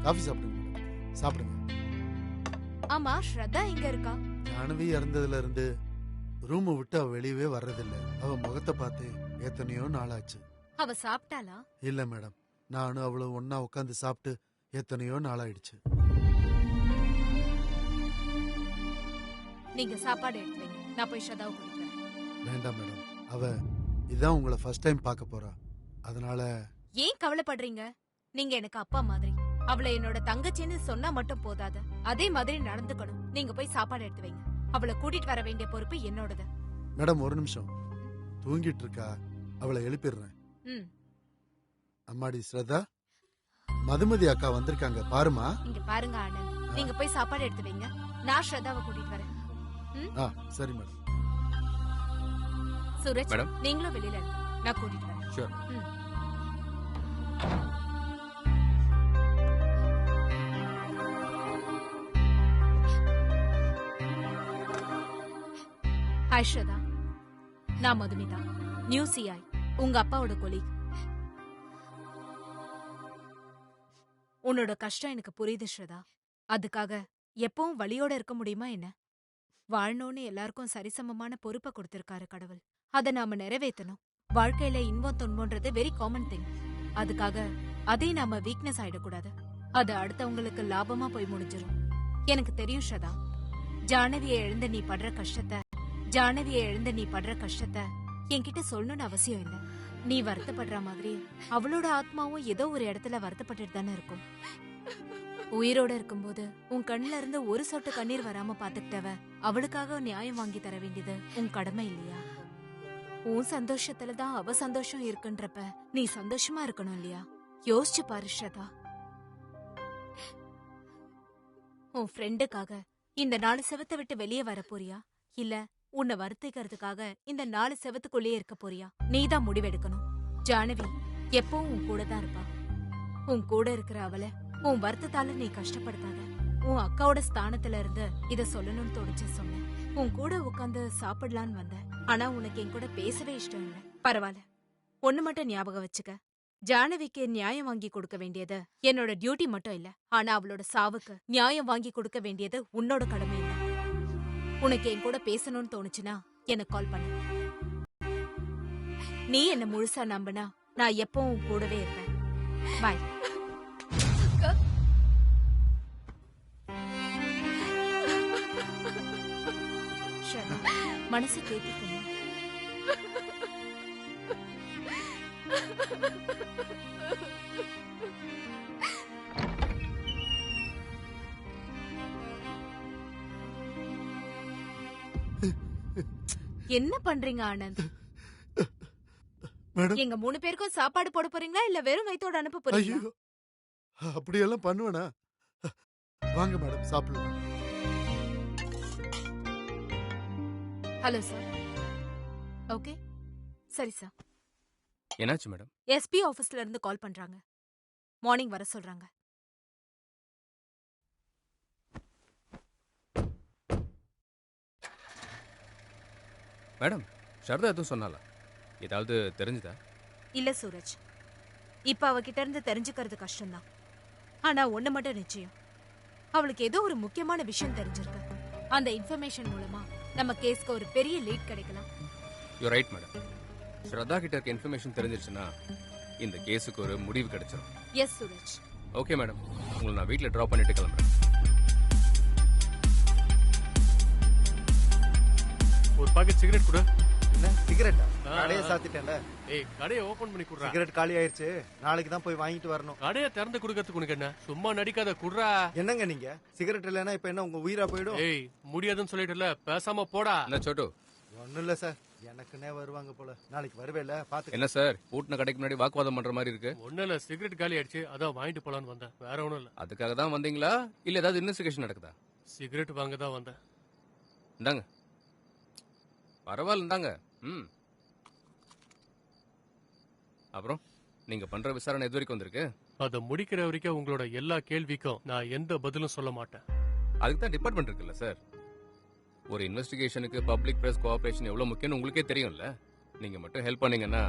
காஃபி சாப்பிடுங்க மேடம். சாப்பிடுங்க. ஆமா, ஸ்ரத்தா எங்க இருக்கா? ஜானவி இறந்ததுல இருந்து ரூமை விட்டு அவ வெளியவே வர்றதில்ல. அவ முகத்தை பார்த்து எத்தனையோ நாளாச்சு. அவ சாப்பிட்டாளா? இல்ல மேடம், நானும் அவளும் ஒன்னா உட்காந்து சாப்பிட்டு எத்தனையோ நாளாயிடுச்சு. நீங்க சாப்பாடு எடுத்து வைங்க, நான் போய் ஸ்ரத்தாவை கூட்டிட்டு வரேன். வேண்டாம் மேடம், அவ இதான் உங்களை ஃபர்ஸ்ட் டைம் பார்க்க போறா. அதனால ஏன் கவலைப்படுறீங்க? நீங்க எனக்கு அப்பா மாதிரி. அவளை என்னோட தங்கச்சின்னு சொன்னா மட்டும் போதாது, அதே மாதிரி நடந்துக்கணும். நீங்க போய் சாப்பாடு எடுத்து வைங்க. அவளை கூட்டிட்டு வர வேண்டிய பொறுப்பு என்னோடது. மேடம் ஒரு நிமிஷம், தூங்கிட்டு இருக்கா, அவளை எழுப்பிடுறேன். அம்மாடி ஸ்ரதா, மதுமதி அக்கா வந்திருக்காங்க பாருமா. இங்க பாருங்க ஆனந்த், நீங்க போய் சாப்பாடு எடுத்து வைங்க, நான் ஸ்ரதாவை கூட்டிட்டு வரேன். சரி மேடம். சூரஜ், மேடம். நீங்களும் வெளியில இருங்க, நான் கூட்டிட்டு வரேன். ஷூர். ஹாய் ஸ்ரதா, நான் மதுமிதா, நியூ சிஐ, உங்க அப்பாவோட கொலீக். உன்னோட கஷ்டம் எனக்கு புரியுது ஸ்ரதா. அதுக்காக எப்பவும் வலியோட இருக்க முடியுமா என்ன? வாழணும்னு எல்லாருக்கும் சரிசமமான பொறுப்பை கொடுத்திருக்காரு கடவுள். அத நாம நிறைவேற்றணும். வாழ்க்கையில இன்பம் துன்பம்ன்றது வெரி காமன் திங். அதுக்காக அதே நாம வீக்னஸ் ஆயிடக்கூடாது. அது அடுத்தவங்களுக்கு லாபமா போய் முடிஞ்சிரும். எனக்கு தெரியும் ஸ்ரதா, ஜானவியை எழுந்த நீ படுற கஷ்டத்தை என்கிட்ட சொல்லணும்னு அவசியம் இல்லை. நீ வருத்தப்படுற மாதிரி அவளோட ஆத்மாவும் ஏதோ ஒரு இடத்துல வருத்தப்பட்டுட்டு தானே இருக்கும். உயிரோட இருக்கும்போது உன் கண்ணுல இருந்து ஒரு சொட்டு கண்ணீர் வராம பாத்துக்கிட்டவ அவளுக்காக நியாயம் வாங்கி தர வேண்டியது உன் கடமை இல்லையா? உன் சந்தோஷத்துலதான் அவ சந்தோஷம் இருக்குன்றப்ப நீ சந்தோஷமா இருக்கணும் இல்லையா? யோசிச்சு பாரு ஸ்ரதா. உன் ஃப்ரெண்டுக்காக இந்த 4 செவத்தை விட்டு வெளியே வர போறியா, இல்ல உன்னை வருத்திக்கிறதுக்காக இந்த 4 செவத்துக்குள்ளேயே இருக்க போறியா? நீதான் முடிவெடுக்கணும். ஜானவி எப்பவும் உன் கூட தான் இருப்பா. உன் கூட இருக்கிற அவளை உன் வருத்தத்தால நீ கஷ்டப்படுத்தாத. உன் அக்காவோட ஸ்தானத்துல இருந்து இத சொல்லணும்னு தோணுச்சு சொன்னேன். உன் கூட உட்காந்து சாப்பிடலான்னு வந்தேன். ஆனா உனக்கு என் கூட பேசவே இஷ்டம் இல்லை. பரவாயில்ல, ஒண்ணு மட்டும் ஞாபகம் வச்சுக்க. ஜானவிக்கு நியாயம் வாங்கி கொடுக்க வேண்டியது என்னோட டியூட்டி மட்டும் இல்ல, ஆனா அவளோட சாவுக்கு நியாயம் வாங்கி கொடுக்க வேண்டியது உன்னோட கடமை இல்ல. உனக்கு என் கூட பேசணும்னு தோணுச்சுன்னா எனக்கு கால் பண்ணு. நீ என்ன முழுசா நம்பினா நான் எப்பவும் உன் கூடவே இருப்பேன். பாய். மனசு கேட்டுக்குமா? என்ன பண்றீங்க ஆனந்த்? மேடம், எங்க 3 பேருக்கும் சாப்பாடு போட போறீங்களா இல்ல வெறும் வயித்தோட அனுப்ப போறீங்களா? ஐயோ, அப்படியெல்லாம் பண்ணுவேனா? வாங்க மேடம், சாப்பிடலாம். Hello sir. ஓகே, சரி சார். என்னாச்சு மேடம்? எஸ்பி ஆபீஸ்ல இருந்து கால் பண்றாங்க. மார்னிங் வர சொல்றாங்க. மேடம், ஷர்தா எதுவும் சொன்னாலா? ஏதாவது தெரிஞ்சுதா? இல்ல சூரஜ், இப்ப அவகிட்ட இருந்து தெரிஞ்சுக்கிறது கஷ்டம்தான். ஆனா ஒண்ணு மட்டும் நிச்சயம், அவளுக்கு ஏதோ ஒரு முக்கியமான விஷயம் தெரிஞ்சிருக்கு. அந்த இன்ஃபர்மேஷன் மூலமா நம்ம கேஸ்க்கு ஒரு பெரிய லீட் கிடைக்கலாம். You right madam. ஸ்ரதா கிட்ட இருக்க இன்ஃபர்மேஷன் தெரிஞ்சிருச்சுன்னா இந்த கேஸுக்கு ஒரு முடிவு கிடைச்சிடும். எஸ் சூரஜ். ஓகே மேடம், உங்களை நான் வீட்டில் ட்ராப் பண்ணிட்டு கிளம்புறேன். ஒரு பாக்கெட் சிகரெட் கொடு. என்ன சிகரெட்டா? கடையை சாத்திட்டேன்ல. ஏய், கடையை ஓபன் பண்ணி குடுறா. சிகரெட் காலி ஆயிருச்சு, நாளைக்கு தான் போய் வாங்கிட்டு வரணும். கடையை திறந்து குடுக்கிறதுக்கு உனக்கு என்ன? சும்மா நடிக்காத, குடுறா. என்னங்க நீங்க? சிகரெட் இல்லைன்னா இப்ப என்ன உங்க உயிரா போயிடும்? ஏய், முடியாதுன்னு சொல்லிட்டுல, பேசாம போடா. என்ன சோட்டு? ஒண்ணும் இல்ல சார், எனக்குன்னே வருவாங்க போல. நாளைக்கு வருவேல, பாத்து. என்ன சார், பூட்டின கடைக்கு முன்னாடி வாக்குவாதம் பண்ற மாதிரி இருக்கு? ஒண்ணும் இல்ல, சிகரெட் காலி ஆயிடுச்சு, அதான் வாங்கிட்டு போலான்னு வந்தேன். வேற ஒண்ணும் இல்ல. அதுக்காக தான் வந்தீங்களா இல்ல ஏதாவது இன்வெஸ்டிகேஷன் நடக்குதா? சிகரெட் வாங்க தான் வந்தேன். இந்தாங்க. பரவாயில்ல, இந்தாங்க. அப்புறம் நீங்க பண்ற விசாரணை எது வரைக்கும் வந்திருக்கு? அதை முடிக்கிற வரைக்கும் உங்களோட எல்லா கேள்விக்கும் நான் எந்த பதிலும் சொல்ல மாட்டேன். அதுக்கு தான் டிபார்ட்மெண்ட் இருக்குல்ல சார். ஒரு இன்வெஸ்டிகேஷனுக்கு பப்ளிக் பிரஸ் கோஆபரேஷன் எவ்வளவு முக்கியம்னு உங்களுக்கே தெரியும்ல. நீங்க மட்டும் ஹெல்ப் பண்ணீங்கன்னா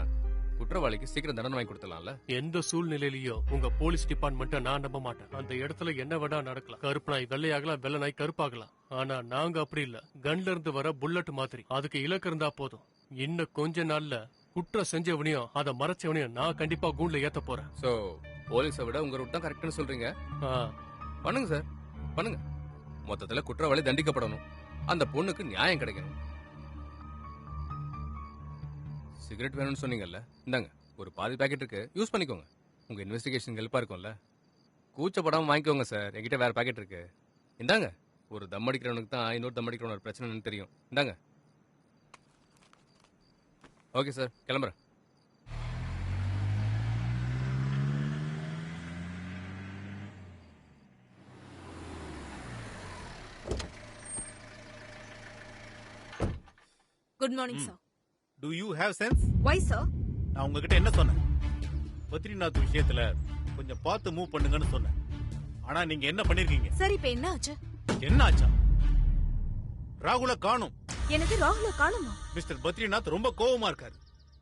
குற்றவாளிக்கு சீக்கிரம் தண்டனை வாங்கி கொடுத்துடலாம்ல. எந்த சூழ்நிலையிலயும் உங்க போலீஸ் டிபார்ட்மெண்ட்டை நான் நம்ப மாட்டேன். அந்த இடத்துல என்ன வேணா நடக்கலாம். கருப்பு நாய் வெள்ளையாகலாம், வெள்ளை நாய் கருப்பாகலாம். ஆனா நாங்க அப்படி இல்ல. கன்ல இருந்து வர புல்லட் மாதிரி. அதுக்கு இலக்கு இருந்தா போதும். இன்னும் கொஞ்ச நாள்ல குற்றம் செஞ்சவனையும் அதை மறைச்சவனையும் நான் கண்டிப்பா கூண்ல ஏத்த போறேன். சோ போலீஸை விட உங்க ரூட் தான் கரெக்ட்னு சொல்றீங்க. பண்ணுங்க சார், பண்ணுங்க. மொத்தத்துல குற்றவாளி தண்டிக்கப்படணும், அந்த பொண்ணுக்கு நியாயம் கிடைக்கணும். சிகரெட் வேணும்னு சொன்னீங்கல்ல, இந்தாங்க ஒரு பாதி பாக்கெட் இருக்கு, யூஸ் பண்ணிக்கோங்க. உங்க இன்வெஸ்டிகேஷன் ஹெல்ப்பா இருக்கும்ல. கூச்சப்படாம வாங்கிக்கோங்க சார், என்கிட்ட வேற பாக்கெட் இருக்கு. இந்தாங்க. ஒரு தம் அடிக்கிறவனுக்கு தான் இன்னொரு தம் அடிக்கிறவனோட பிரச்சனைன்னு தெரியும். இந்தாங்க. ஓகே சார், கிளம்புறேன். Good morning sir. Do you have sense? Why sir? நான் உங்ககிட்ட என்ன சொன்னேன்? பத்ரிநாத் விஷயத்துல கொஞ்சம் பார்த்து மூவ் பண்ணுங்கன்னு சொன்னேன். ஆனா நீங்க என்ன பண்ணிருக்கீங்க? சரி, இப்ப என்ன ஆச்சு? என்ன ஆச்சா? ராகுல காணும். எனக்கு ராகுல காணுமா? மிஸ்டர் பத்ரிநாத் ரொம்ப கோவமா இருக்காரு.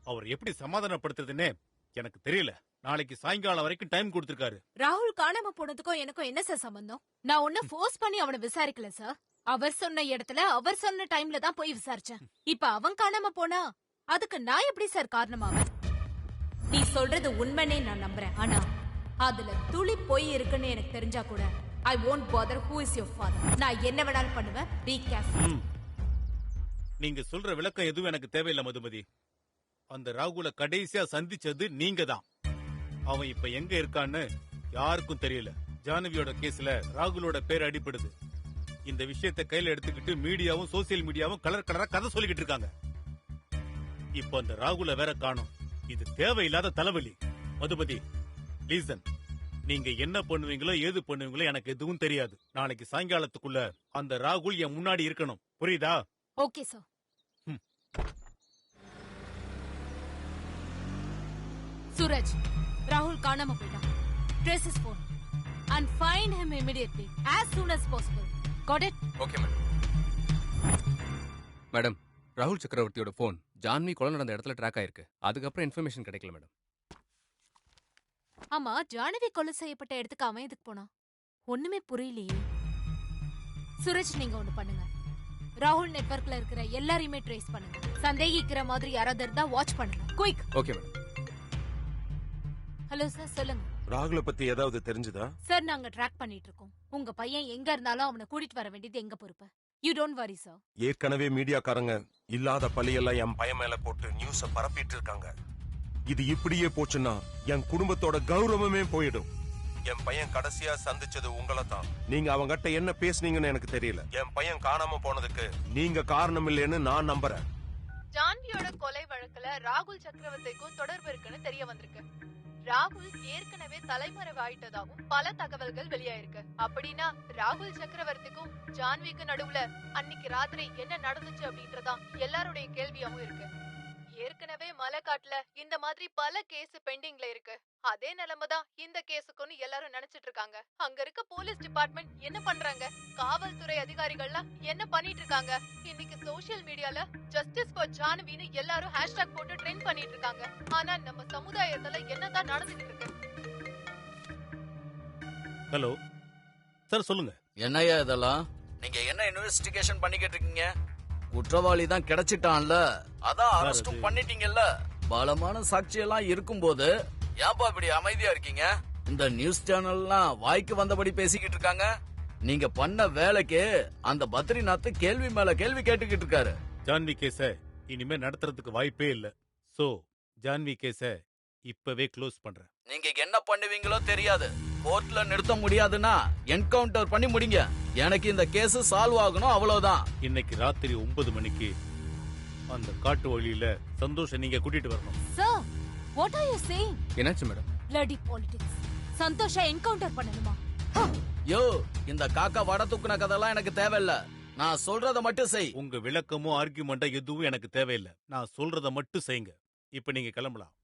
அவர் எப்படி சமாதானப்படுத்துறதுன்னே எனக்கு தெரியல. நாளைக்கு சாயங்காலம் வரைக்கும் டைம் கொடுத்திருக்காரு. ராகுல் காணாம போனதுக்கும் எனக்கும் என்ன சார் சம்பந்தம்? நான் ஒன்னும் ஃபோர்ஸ் பண்ணி அவனை விசாரிக்கல சார். அவர் சொன்ன இடத்துல அவர் சொன்ன டைம்ல தான் போய் விசாரிச்சேன். இப்ப அவன் காணாம போனா அதுக்கு நான் எப்படி சார் காரணமாவேன்? நீ சொல்றது உண்மைனே நான் நம்புறேன். ஆனா அதுல துளி போய் இருக்குன்னு எனக்கு தெரிஞ்சா கூட I won't bother who is your father. நான் என்ன வேணாலும் பண்ணுவேன். Be careful. நீங்க சொல்ற விளக்கம் எதுவும் எனக்கு தேவையில்லை மதுமதி. அந்த ராகுல கடைசியா சந்திச்சது நீங்க தான். அவன் இப்ப எங்க இருக்கான்னு யாருக்கும் தெரியல. ஜானவியோட கேஸ்ல ராகுலோட பேர் அடிபடுது. இந்த விஷயத்தை கையில எடுத்துக்கிட்டு மீடியாவும் சோசியல் மீடியாவும் கலர் கலரா கதை சொல்லிக்கிட்டு இருக்காங்க. இப்ப அந்த ராகுல வேற காணோம். இது தேவையில்லாத தலைவலி. மதுமதி லீசன், நீங்க என்ன பண்ணுவீங்களோ ஏது பண்ணுவீங்களோ எனக்கு எதுவும் தெரியாது. நாளைக்கு சாயங்காலத்துக்குள்ள அந்த ராகுல் என் முன்னாடி இருக்கணும். புரியுதா? Okay sir. சூரஜ், ராகுல் காணாம போயிட்டான். Trace his phone and find him immediately as soon as possible. Got it? Okay madam. Madam, ராகுல் சக்கரவர்த்தியோட போன் ஜான்வி கொலை நடந்த இடத்துல ட்ராக் ஆயிருக்கு. அதுக்கப்புறம் இன்ஃபர்மேஷன் கிடைக்கல மேடம். ஆமா, ஜானவி கொலை செய்யப்பட்ட இடத்துக்கு அவன் எதுக்கு போனான்? ஒண்ணுமே புரியலையே. சூரஜ், நீங்க ஒண்ணு பண்ணுங்க. ராகுல் நெட்வொர்க்ல இருக்கிற எல்லாரையுமே ட்ரேஸ் பண்ணுங்க. சந்தேகிக்கிற மாதிரி யாராவது இருந்தா வாட்ச் பண்ணுங்க. Quick. Okay madam. Hello sir, சொல்லுங்க. ராகுல பத்தி ஏதாவது தெரிஞ்சுதா? சார், நாங்க ட்ராக் பண்ணிட்டு இருக்கோம். உங்க பையன் எங்க இருந்தாலும் அவனை கூட்டிட்டு வர வேண்டியது எங்க பொறுப்பு. You don't worry sir. ஏற்கனவே மீடியாக்காரங்க இல்லாத பழியெல்லாம் என் பையன் மேல போட்டு நியூஸ பரப்பிட்டு இருக்காங்க. இது இப்படியே போச்சுன்னா என் குடும்பத்தோட கௌரவமே போயிடும். என் பையன் கடைசியா சந்திச்சது உங்களை தான். நீங்க அவங்கிட்ட என்ன பேசுனீங்கன்னு எனக்கு தெரியல. என் பையன் காணாம போனதுக்கு நீங்க காரணம் இல்லைன்னு நான் நம்புறேன். ஜான்வியோட கொலை வழக்குல ராகுல் சக்கரவர்த்திக்கும் தொடர்பு இருக்குன்னு தெரிய வந்திருக்கு. ராகுல் ஏற்கனவே தலைமறைவு ஆயிட்டதாகவும் பல தகவல்கள் வெளியாயிருக்கு. அப்படின்னா ராகுல் சக்கரவர்த்திக்கும் ஜான்விக்கு நடுவுல அன்னைக்கு ராத்திரி என்ன நடந்துச்சு அப்படின்றதான் எல்லாருடைய கேள்வியாவும் இருக்கு. ஏற்கனவே மலைக்காட்டுல இந்த மாதிரி பல கேஸ் பெண்டிங்ல இருக்கு. அதே நிலைமைதான் இந்த கேஸுக்குன்னு எல்லாரும் நினைச்சிட்டு இருக்காங்க. அங்க இருக்க போலீஸ் டிபார்ட்மெண்ட் என்ன பண்றாங்க, காவல்துறை அதிகாரிகள்லாம் என்ன பண்ணிட்டு இருக்காங்க? இன்னைக்கு சோசியல் மீடியால ஜஸ்டிஸ் ஃபார் ஜானவின்னு எல்லாரும் ஹேஷ்டாக் போட்டு ட்ரெண்ட் பண்ணிட்டு இருக்காங்க. ஆனா நம்ம சமுதாயத்துல என்னதான் நடந்துட்டு இருக்கு? ஹலோ சார், சொல்லுங்க. என்னையா இதெல்லாம்? நீங்க என்ன இன்வெஸ்டிகேஷன் பண்ணிக்கிட்டு இருக்கீங்க? குற்றவாளி தான் கிடைச்சிட்டான்ல, அதான் அரெஸ்டும் பண்ணிட்டீங்கல்ல. பலமான சாட்சி எல்லாம் இருக்கும்போது ஏன்பா இப்படி அமைதியா இருக்கீங்க? இந்த நியூஸ் சேனல்லாம் வாய்க்கு வந்தபடி பேசிக்கிட்டு இருக்காங்க. நீங்க பண்ண வேலைக்கு அந்த பத்ரிநாத் கேள்வி மேல கேள்வி கேட்டுக்கிட்டு இருக்காரு. ஜான்வி கேஸ இனிமே நடத்துறதுக்கு வாய்ப்பே இல்ல. சோ ஜான்வி கேஸ இப்பவே க்ளோஸ் பண்றேன். நீங்க என்ன பண்ணுவீங்களோ தெரியாது. கோர்ட்ல நிறுத்த முடியாதுன்னா என்கவுண்டர் பண்ணி முடிங்க. எனக்கு இந்த கேஸ் சால்வ் ஆகணும், அவ்வளவுதான். இன்னைக்கு ராத்திரி 9 மணிக்கு அந்த காட்டு வழியில சந்தோஷ நீங்க கூட்டிட்டு வரணும். Sir, what are you saying? என்னாச்சு மேடம்? bloody politics. சந்தோஷ என்கவுண்டர் பண்ணணுமா? யோ, இந்த காக்கா வட தூக்குன கதெல்லாம் எனக்கு தேவையில்ல. நான் சொல்றத மட்டும் செய். உங்க விளக்கமோ ஆர்கியூமெண்டோ எதுவும் எனக்கு தேவையில்லை. நான் சொல்றத மட்டும் செய்யுங்க. இப்ப நீங்க கிளம்பலாம்.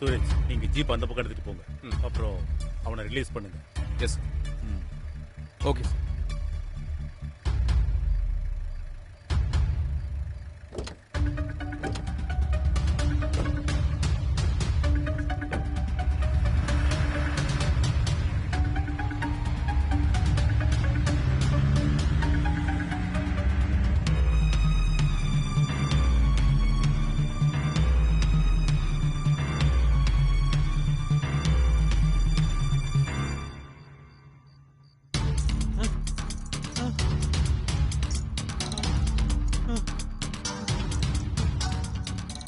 சூரஜ், நீங்க ஜீப் அந்த பக்கம் எடுத்துட்டு போங்க. அப்புறம் அவனை ரிலீஸ் பண்ணுங்க. எஸ். Okay sir.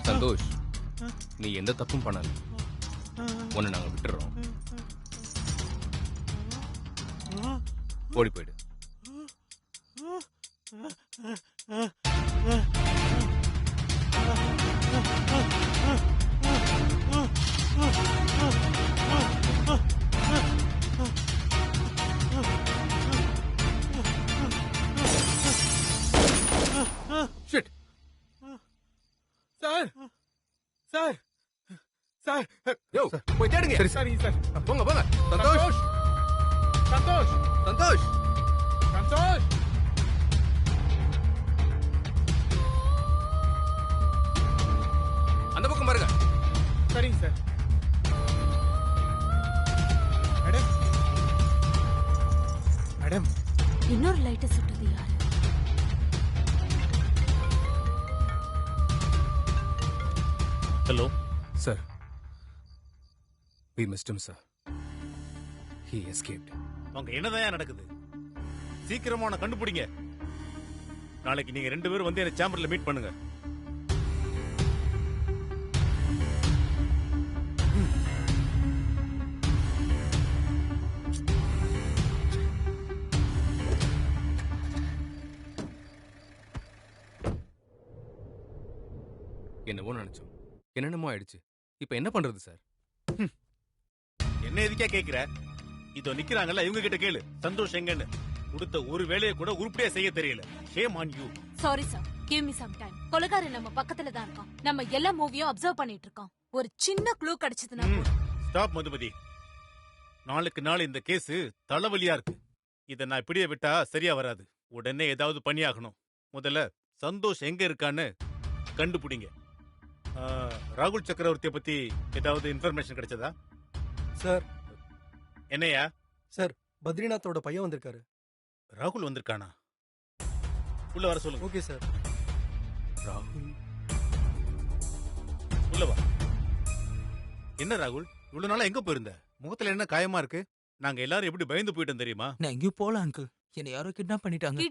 சந்தோஷ், நீ எந்த தப்பும் பண்ணல. உன்னை நாங்க விட்டுறோம். ஓடி போயிடு. ஷிட். சார் சார் சார் யோ போய் தேடுங்க. சரி சார். போங்க போங்க. சந்தோஷ் சந்தோஷ் சந்தோஷ் சந்தோஷ். அந்த பக்கம் பாருங்க. சரிங்க சார். மேடம் மேடம் இன்னொரு லைட்டை சுட்டது யாரு? Hello sir, we missed him, sir. He escaped. அங்க என்னதான் நடக்குது? சீக்கிரமா அவனை கண்டுபிடிங்க. நாளைக்கு நீங்க 2 பேரும் வந்து என்ன சேம்பர்ல மீட் பண்ணுங்க. என்னவோ நினைச்சோம், என்னென்னமோ ஆயிடுச்சு. இப்ப என்ன பண்றது சார்? என்ன எதுக்கே கேக்குற? இதோ நிக்கிறாங்கல்ல, இவங்க கிட்ட கேளு. சந்தோஷ் எங்கன்னு. கொடுத்த ஒரு வேலையை கூட உருப்படியா செய்ய தெரியல. Shame on you. Sorry sir, give me some time. கொலைகாரன் நம்ம பக்கத்துல தான் இருக்கான். நம்ம எல்லா மூவியும் அப்சர்வ் பண்ணிட்டு இருக்கோம். ஒரு சின்ன க்ளூ கிடைச்சதுன்னா ஸ்டாப் மதுமதி. நாளுக்கு நாள் இந்த கேஸ் தலைவலியா இருக்கு. இத நான் இப்படியே விட்டா சரியா வராது. உடனே ஏதாவது பண்ணியாகணும். முதல்ல சந்தோஷ் எங்க இருக்கான்னு கண்டுபிடிங்க. ராகுல் சக்கரவர்த்தியை பத்தி ஏதாவது இன்ஃபர்மேஷன் கிடைச்சதா? சார். என்னையா? சார், பத்ரிநாத்தோட பையன் வந்திருக்காரு. ராகுல் வந்திருக்கானா? உள்ள வர சொல்லுங்க. Okay sir. ராகுல் உள்ள வா. என்ன ராகுல், இவ்வளவு நாளா எங்க போயிருந்த? முகத்துல என்ன காயமா இருக்கு? நாங்க எல்லாரும் எப்படி பயந்து போயிட்டோம் தெரியுமா? நான் எங்கேயும் போல அங்கிள். என்னை யாரோ கிட்னாப் பண்ணிட்டாங்க.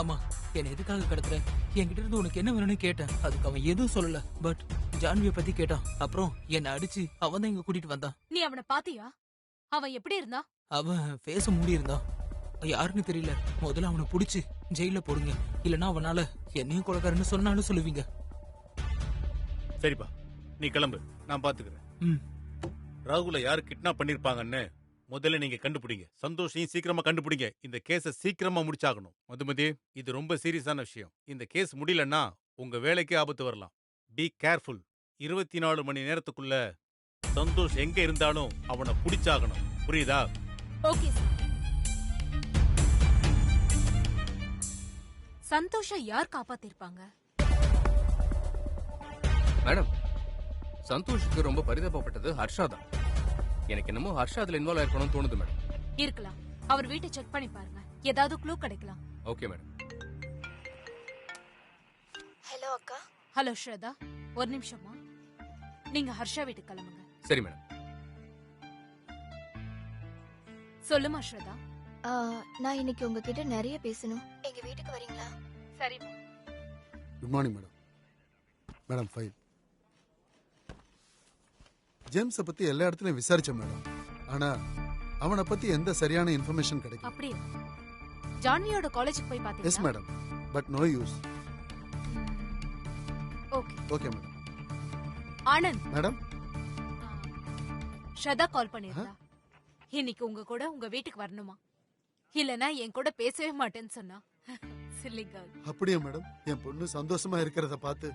ஆமா, என்ன எதுக்காக கடத்துற? என்கிட்ட இருந்து உனக்கு என்ன வேணும்னு கேட்டேன். அதுக்கு அவன் எதுவும் சொல்லல. பட் ஜான்விய பத்தி கேட்டான். அப்புறம் என்ன அடிச்சு அவன் தான் இங்க கூட்டிட்டு வந்தான். நீ அவனை பாத்தியா? அவன் எப்படி இருந்தான்? அவன் பேச மூடி இருந்தான். யாருன்னு தெரியல. முதல்ல அவனை புடிச்சு ஜெயில போடுங்க, இல்லனா அவனால என்னையும் கொலைக்காரன்னு சொன்னாலும் சொல்லுவீங்க. சரிப்பா, நீ கிளம்பு, நான் பாத்துக்கிறேன். ராகுல யாரு கிட்னாப் பண்ணிருப்பாங்கன்னு முதல்ல நீங்க கண்டுபிடிங்க. சந்தோஷையும் சீக்கிரமா கண்டுபிடிங்க. இந்த கேஸ சீக்கிரமா முடிச்சாகணும். மதுமதி, இது ரொம்ப சீரியஸான விஷயம். இந்த கேஸ் முடியலன்னா உங்க வேலைக்கே ஆபத்து வரலாம். Be careful. 24 மணி நேரத்துக்குள்ள சந்தோஷ் எங்க இருந்தாலும் அவனை பிடிச்சாகணும். புரியுதா? Okay sir. சந்தோஷ யார் காப்பாத்திருப்பாங்க? மேடம், சந்தோஷுக்கு ரொம்ப பரிதாபப்பட்டது ஹர்ஷா தான். எனக்கு என்னமோ ஹர்ஷா அதுல இன்வால்வ் ஆயிருக்கணும்னு தோணுது மேடம். இருக்கலாம். அவர் வீட்டை செக் பண்ணி பாருங்க. ஏதாவது க்ளூ கிடைக்கலாம். Okay madam. ஹலோ அக்கா. ஹலோ ஸ்ரதா, ஒரு நிமிஷமா. நீங்க ஹர்ஷா வீட்டுக்கு கிளம்புங்க. சரி மேடம். சொல்லுமா ஸ்ரதா. நான் இன்னைக்கு உங்ககிட்ட நிறைய பேசணும். எங்க வீட்டுக்கு வரீங்களா? சரி. Good morning madam. Madam file. ஜேம்ஸை பத்தி எல்லா இடத்துலயும் விசாரிச்சேன் மேடம். ஆனா அவனை பத்தி எந்த சரியான இன்ஃபர்மேஷன் கிடைக்கல. அப்படியே ஜான்வியோட காலேஜுக்கு போய் பாத்தீங்களா? Yes madam, but no use. Okay. Okay madam. Anand madam, Shraddha call பண்ணிருந்தா. இன்னைக்கு உங்க கூட உங்க வீட்டுக்கு வரணுமா? இல்லனா என் கூட பேசவே மாட்டேன்னு சொன்னா. Chilli girl. அப்படியே மேடம், என் பொண்ணு சந்தோஷமா இருக்கிறத பார்த்து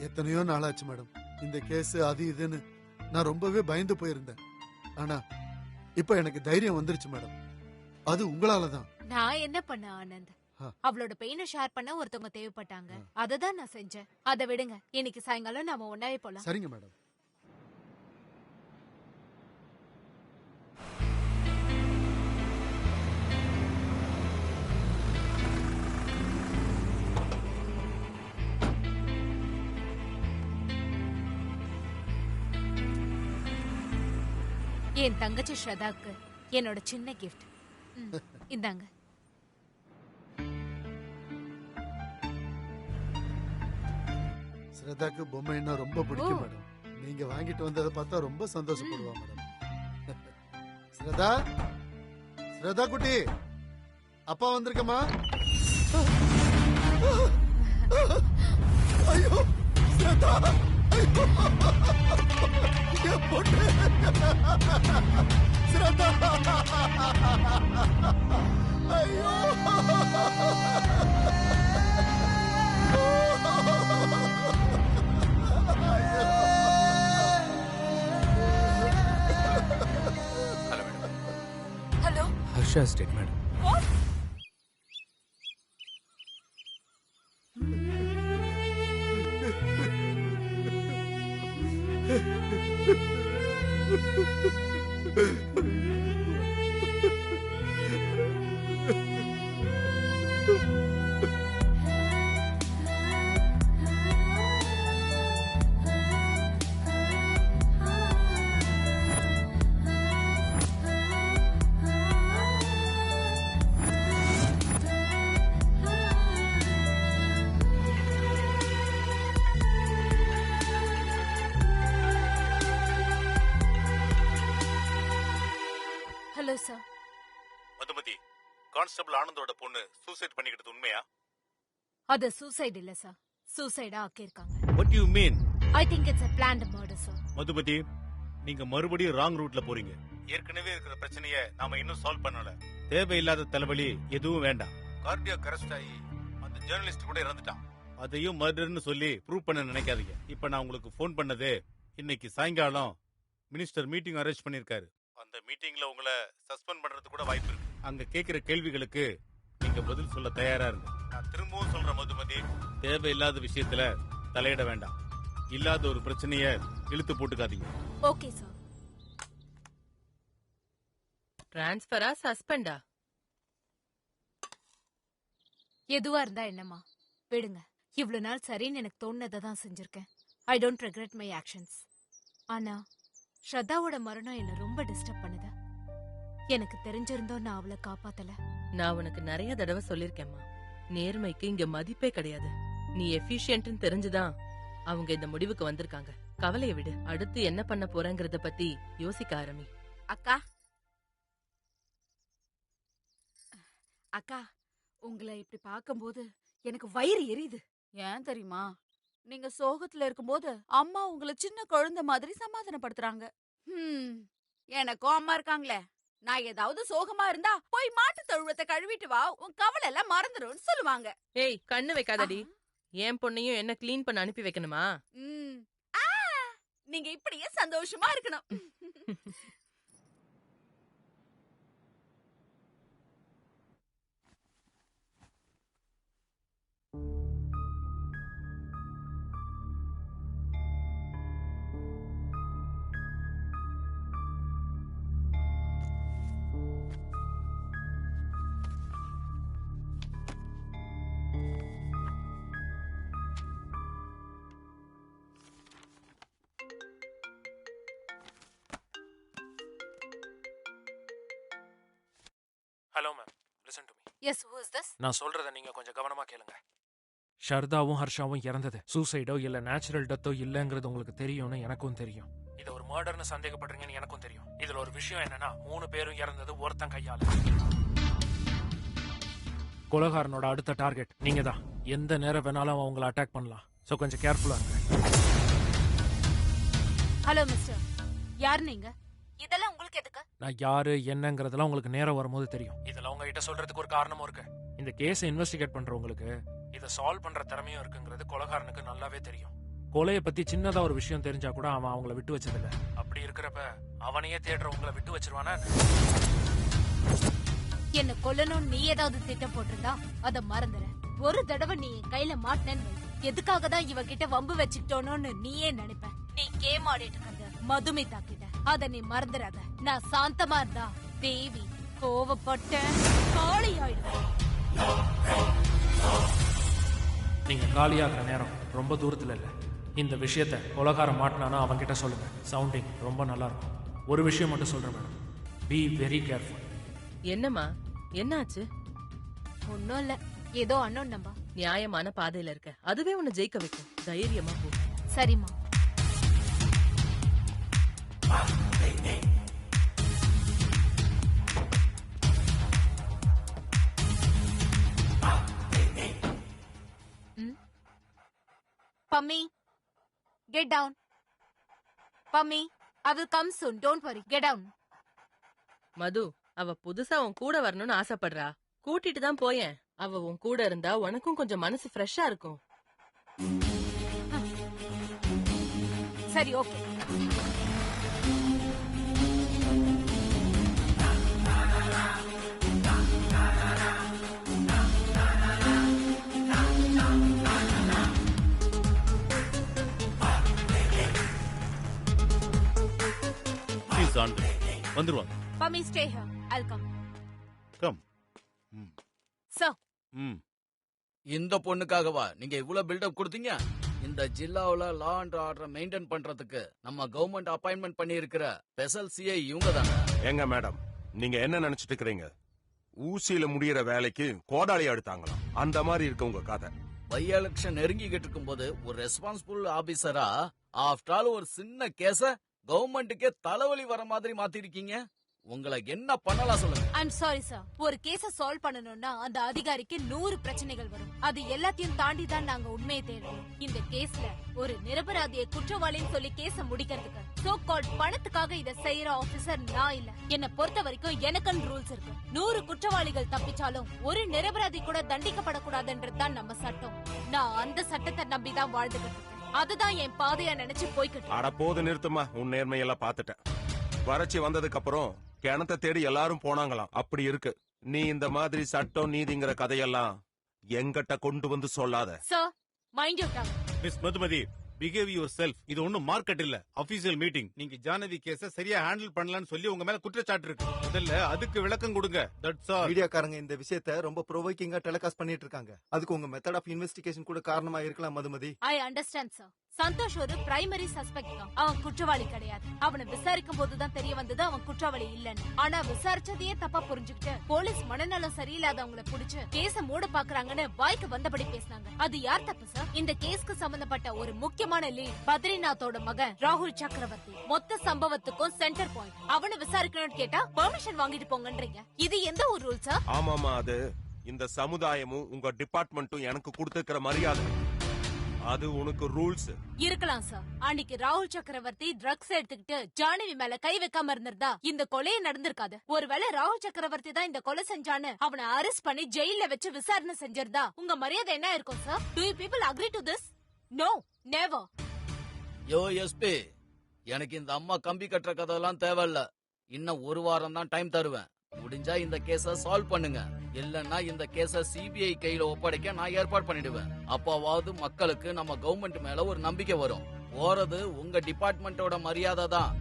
எத்தனையோ நாளாச்சு மேடம். இந்த கேஸ் அது இதுன்னு நான் ரொம்பவே பயந்து போயிருந்தேன். ஆனா இப்ப எனக்கு தைரியம் வந்துருச்சு மேடம். அது உங்களாலதான். நான் என்ன பண்ண ஆனந்த்? அவளோட பெயினை ஷேர் பண்ண ஒருத்தவங்க தேவைப்பட்டாங்க. அததான் நான் செஞ்சேன். அதை விடுங்க. இன்னைக்கு சாயங்காலம் நாம ஒன்னாவே போலாம். சரிங்க மேடம். என் தங்கச்சி ஸ்ரதாக்கு என்னோட சின்ன கிஃப்ட். இந்தாங்க. ஸ்ரதாக்கு பொம்மைன்னா ரொம்ப பிடிக்கும் மேடம். நீங்க வாங்கிட்டு வந்ததை பார்த்தா ரொம்ப சந்தோஷப்படுவா மேடம். ஸ்ரதா, ஸ்ரதா குட்டி, அப்பா வந்திருக்கமா? ஐயோ ஸ்ரதா, ஐயோ என் பொண்ணு ஸ்ரதா, ஐயோ hello Harsha state madam. Hello sir. Madhumathi, constable ஆனந்தோட பொண்ணு சூசைட் பண்ணிக்கிட்டது உண்மையா? அது சூசைட் இல்ல சார், சூசைடா ஆக்கியிருக்காங்க. What you mean? I think it's a planned murder sir. Madhumathi, நீங்க மறுபடியும் ராங் ரூட்ல போறீங்க. ஏற்கனவே இருக்கிற பிரச்சனைய நாம இன்னும் சால்வ் பண்ணல. தேவையில்லாத தலைவலி எதுவும் வேண்டாம். கார்டியாக் அரெஸ்ட் ஆகி அந்த ஜெர்னலிஸ்ட் கூட இறந்துட்டான். அதையும் மர்டர்னு சொல்லி ப்ரூவ் பண்ண நினைக்காதீங்க. இப்ப நான் உங்களுக்கு ஃபோன் பண்ணது, இன்னைக்கு சாயங்காலம் மினிஸ்டர் மீட்டிங் அரேஞ்ச் பண்ணிருக்காரு. அந்த மீட்டிங்ல உங்களை சஸ்பெண்ட் பண்றது கூட வாய்ப்பு இருக்கு. அங்க கேக்குற கேள்விகளுக்கு நீங்க பதில் சொல்ல தயாரா இருங்க. நான் திரும்பவும் சொல்ற மதுமதி, தேவையில்லாத விஷயத்துல தலையிட வேண்டாம். இல்லாத ஒரு பிரச்சனைய இழுத்து போட்டுக்காதீங்க. Okay sir. டிரான்ஸ்பரா சஸ்பெண்டா? எதுவா இருந்தா என்னமா, விடுங்க. இவ்வளவு நாள் சரின்னு எனக்கு தோணுனதை தான் செஞ்சிருக்கேன். I don't regret my actions. ஆனா ஸ்ரத்தாவோட மரணம் என்ன ரொம்ப டிஸ்டர்ப் பண்ணுது. எனக்கு தெரிஞ்சிருந்தோம் நான் அவளை காப்பாத்தல. நான் உனக்கு நிறைய தடவை சொல்லிருக்கேம்மா, நேர்மைக்கு இங்க மதிப்பே கிடையாது. நீ எஃபிஷியன்ட்னு தெரிஞ்சுதான் அவங்க இந்த முடிவுக்கு வந்திருக்காங்க. கவலையை விடு, அடுத்து என்ன பண்ண போறேங்கறத பத்தி யோசிக்க ஆரம்பி. அக்கா, அக்கா, உங்களை இப்படி பார்க்கும்போது எனக்கு வயிறு எரியுது. ஏன் தெரியுமா? நீங்க சோகத்துல இருக்கும்போது அம்மா உங்களை சின்ன குழந்தை மாதிரி சமாதானப்படுத்துறாங்க. எனக்கும் அம்மா இருக்காங்களே. நான் ஏதாவது சோகமா இருந்தா போய் மாட்டு தொழுவத்தை கழுவிட்டு வா, உன் கவலை எல்லாம் மறந்துடும் சொல்லுவாங்க. ஏய், கண்ணு வைக்காதடி. என் பொண்ணையும் என்ன கிளீன் பண்ண அனுப்பி வைக்கணுமா? நீங்க இப்படியே சந்தோஷமா இருக்கணும். Hello ma'am, listen to me. Yes, who is this? நான் சொல்றத நீங்க கொஞ்சம் கவனமா கேளுங்க. ஷர்தாவும் ஹர்ஷாவும் இறந்தது சூசைடோ இல்ல நேச்சுரல் டெத்தோ இல்லங்கிறது உங்களுக்கு தெரியும்னு எனக்கும் தெரியும். இது ஒரு மர்டர்னு சந்தேகப்படுறீங்கன்னு எனக்கும் தெரியும். இதுல ஒரு விஷயம் என்னன்னா, 3 பேரும் இறந்தது ஒருத்தன் கையால. கொலகாரனோட அடுத்த டார்கெட் நீங்க தான். எந்த நேரம் வேணாலும் அவன் உங்களை அட்டாக் பண்ணலாம். சோ கொஞ்சம் கேர்ஃபுல்லா இருங்க. ஹலோ மிஸ்டர், யார் நீங்க? இதெல்லாம் உங்களுக்கு எதுக்கு? நான் யாரு என்னங்கறதெல்லாம் உங்களுக்கு நேரம் வரும்போது தெரியும். இதெல்லாம் உங்ககிட்ட சொல்றதுக்கு ஒரு காரணமும் இருக்கு. இந்த கேஸை இன்வெஸ்டிகேட் பண்றவங்களுக்கு இதை சால்வ் பண்ற திறமையும் இருக்குங்கிறது கொலகாரனுக்கு நல்லாவே தெரியும். கொலையை பத்தி சின்னதா ஒரு விஷயம் தெரிஞ்சா கூட அவன் அவங்கள விட்டு வச்சதில்ல. அப்படி இருக்கிறப்ப அவனையே தேடுறவங்களை விட்டு வச்சிருவானா? என்ன கொல்லணும் நீ ஏதாவது திட்டம் போட்டிருந்தா அத மறந்துற. ஒரு தடவை நீ என் கையில மாட்டினேன்னு எதுக்காக தான் இவகிட்ட வம்பு வச்சுக்கிட்டோன்னு நீயே நினைப்ப. நீ கேம் ஆடிட்டு இருக்க மதுமிதா கிட்ட, அத நீ மறந்துடாத. நான் சாந்தமா இருந்தா தேவி கோவப்பட்ட காளி ஆயிடுவேன். நீங்க காலியாகிற நேரம் ரொம்ப தூரத்துல இல்ல. இந்த விஷயத்த கொலகாரம் மாட்டினானா அவன் கிட்ட சொல்லுங்க. சவுண்டிங் ரொம்ப நல்லா இருக்கும். ஒரு விஷயம் மட்டும் சொல்றேன் மேடம், பி வெரி கேர்ஃபுல். என்னம்மா, என்னாச்சு? ஒன்னும் இல்ல, ஏதோ அண்ணன் நம்பா. நியாயமான பாதையில இருக்க, அதுவே உன்னை ஜெயிக்க வைக்கும். தைரியமா போ. சரிம்மா. Pummy, get down. Pummy, I will come soon. Don't worry. Get down. மது, அவ புதுசா உன் கூட வரணும்னு ஆசைப்படுறா. கூட்டிட்டு தான் போயேன். அவ உன் கூட இருந்தா உனக்கும் கொஞ்சம் மனசு ஃப்ரெஷ்ஷா இருக்கும். சரி, ஓகே. வந்துருவாங்க. Pummy, stay here. I'll come. Come. Sir. இந்த பொண்ணுக்காகவா நீங்க இவ்வளவு பில்டப் கொடுத்தீங்க? இந்த ஜில்லாவுல லா அண்ட் ஆர்டர் மெயின்டைன் பண்றதுக்கு நம்ம கவர்மெண்ட் அப்பாயின்மெண்ட் பண்ணி இருக்கிற ஸ்பெஷல் சிஐ இவங்க தானே? எங்க மேடம், நீங்க என்ன நினைச்சிட்டு இருக்கீங்க? ஊசியில முடியற வேலைக்கு கோடாளி எடுத்தாங்களாம். அந்த மாதிரி இருக்கு உங்க கதை. பை எலெக்ஷன் நெருங்கிக்கிட்டு இருக்கும்போது ஒரு ரெஸ்பான்சிபிள் ஆபீசரா ஆஃப்டர் ஆல் ஒரு சின்ன கேஸ கவர்மெண்ட்டுக்கே தலைவலி வர மாதிரி மாத்திருக்கீங்க. உங்களை என்ன பண்ணலாம் சொல்லுங்க. I'm sorry sir. ஒரு கேஸ சால்வ் பண்ணனும்னா அந்த அதிகாரிக்கு 100 பிரச்சனைகள் வரும். அது எல்லாத்தையும் தாண்டி தான் நாங்க உண்மையை தேடுறோம். இந்த கேஸ்ல ஒரு நிரபராதியை குற்றவாளின்னு சொல்லி கேஸ முடிக்கிறதுக்கு சோ கால்ட் பணத்துக்காக இத செய்யற ஆபீசர் நான் இல்ல. என்ன பொறுத்த வரைக்கும் எனக்குன்னு ரூல்ஸ் இருக்கு. 100 குற்றவாளிகள் தப்பிச்சாலும் ஒரு நிரபராதி கூட தண்டிக்கப்படக்கூடாதுன்றது தான் நம்ம சட்டம். நான் அந்த சட்டத்தை நம்பி தான் வாழ்ந்துகிட்டு இருக்கேன். அதுதான் என் பாதையா நினைச்சு போய்கிட்டு. அட போது நிறுத்துமா, உன் நேர்மையெல்லாம் பாத்துட்டேன். வறட்சி வந்ததுக்கு அப்புறம் கிணத்தை தேடி எல்லாரும் போனாங்களாம். அப்படி இருக்கு. நீ இந்த மாதிரி சட்டம் நீதிங்கிற கதையெல்லாம் எங்கிட்ட கொண்டு வந்து சொல்லாத. Sir, mind your tongue. Miss Madhumathi, behave your self. இது ஒண்ணும் மார்க்கெட் இல்ல, அபிஷியல் மீட்டிங். நீங்க ஜானவி கேஸ சரியா ஹேண்டில் பண்ணலன்னு சொல்லி உங்க மேல குற்றச்சாட்டு இருக்கு. முதல்ல அதுக்கு விளக்கம் கொடுங்க. That's all. மீடியாக்காரங்க இந்த விஷயத்தை ரொம்ப ப்ரோவோக்கிங்கா டெலிகாஸ்ட் பண்ணிட்டு இருக்காங்க. அதுக்கு உங்க மெத்தட் ஆஃப் இன்வெஸ்டிகேஷன் கூட காரணமா இருக்கலாம் Madhumathi. I understand sir. Santhosh ஒரு பிரைமரி சஸ்பெக்ட் தான். அவன் குற்றவாளி கிடையாது. அவனை விசாரிக்கும் போதுதான் தெரிய வந்தது அவன் குற்றவாளி இல்லன்னு. ஆனா விசாரிச்சதையே தப்பா புரிஞ்சுக்கிட்டு போலீஸ் மனநலம் சரியில்லாதவங்களை புடிச்சு கேஸ மூட பாக்குறாங்கன்னு வாய்க்கு வந்தபடி பேசினாங்க. அது யார் தப்பு சார்? இந்த கேஸ்க்கு சம்பந்தப்பட்ட ஒரு முக்கியமான லீட் பத்ரிநாத்தோட மகன் ராகுல் சக்கரவர்த்தி. மொத்த சம்பவத்துக்கும் சென்டர் பாயிண்ட். அவனை விசாரிக்கணும்னு கேட்டா பெர்மிஷன் வாங்கிட்டு போங்கன்றீங்க. இது எந்த ஒரு ரூல் சார்? ஆமாமா, அது இந்த சமுதாயமும் உங்க டிபார்ட்மெண்ட்டும் எனக்கு கொடுத்திருக்கிற மரியாதை. அது உனக்கு ரூல்ஸ் இருக்கலாம் சார். அன்னைக்கு ராகுல் சக்கரவர்த்தி ட்ரக்ஸ் எடுத்துக்கிட்டு ஜானவி மேல கை வைக்காம இருந்திருந்தா இந்த கொலையே நடந்திருக்காது. ஒருவேளை ராகுல் சக்கரவர்த்தி தான் இந்த கொலை செஞ்சான்னு அவனை அரெஸ்ட் பண்ணி ஜெயில வச்சு விசாரணை செஞ்சிருந்தா உங்க மரியாதை என்ன இருக்கும் sir? Do you people agree to this? No, never. யோ எஸ்பி, எனக்கு இந்த அம்மா கம்பி கட்டுற கதையெல்லாம் தேவையில்ல. இன்னும் ஒரு வாரம் தான் டைம் தருவேன். முடிஞ்சா இந்த கேஸ சால்வ் பண்ணுங்க. இல்லன்னா இந்த கேஸ சிபிஐ கையில ஒப்படைக்க நான் ஏற்பாடு பண்ணிடுவேன். அப்பவாவது மக்களுக்கு நம்ம கவர்மெண்ட் மேல ஒரு நம்பிக்கை வரும். போறது உங்க டிபார்ட்மெண்டோட மரியாதை தான்.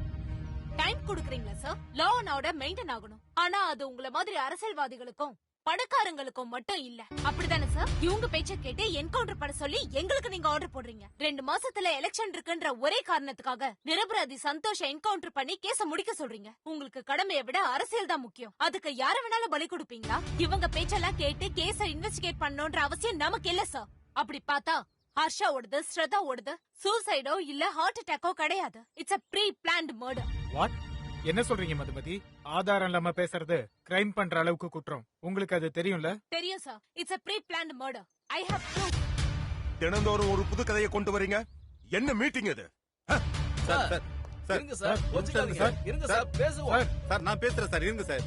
டைம் கொடுக்கறீங்களா sir? Law and order maintain ஆகணும். ஆனா அது உங்கள மாதிரி அரசியல்வாதிகளுக்கும் பணக்காரங்களுக்கும் மட்டும் இல்ல. அப்படிதானே சார்? இவங்க பேச்ச கேட்டு என்கவுண்டர் பண்ண சொல்லி எங்களுக்கு நீங்க ஆர்டர் போடுறீங்க. 2 மாசத்துல எலெக்ஷன் இருக்குன்ற ஒரே காரணத்துக்காக நிரபராதி சந்தோஷ என்கவுண்டர் பண்ணி கேஸ முடிக்க சொல்றீங்க. உங்களுக்கு கடமையை விட அரசியல் தான் முக்கியம். அதுக்கு யார வேணாலும் பலி கொடுப்பீங்களா? இவங்க பேச்செல்லாம் கேட்டு கேஸ இன்வெஸ்டிகேட் பண்ணணும்ன்ற அவசியம் நமக்கு இல்ல சார். அப்படி பார்த்தா ஹர்ஷா ஓடுது, ஸ்ரதா ஓடுது, சூசைடோ இல்ல ஹார்ட் அட்டாக்கோ கிடையாது. It's a pre-planned murder. What? என்ன சொல்றீங்க மதுமதி? ஆதாரம் இல்லாம பேசுறது கிரைம் பண்ற அளவுக்கு குற்றம். உங்களுக்கு அது தெரியும்ல? தெரியும் sir. It's a pre-planned murder. I have proof. தினந்தோறும் ஒரு புது கதையை கொண்டு வரீங்க. என்ன மீட்டிங் இது? சார் இருங்க சார், இருங்க சார், பேசுவோம். சார் நான் பேசுறேன் சார், இருங்க சார்.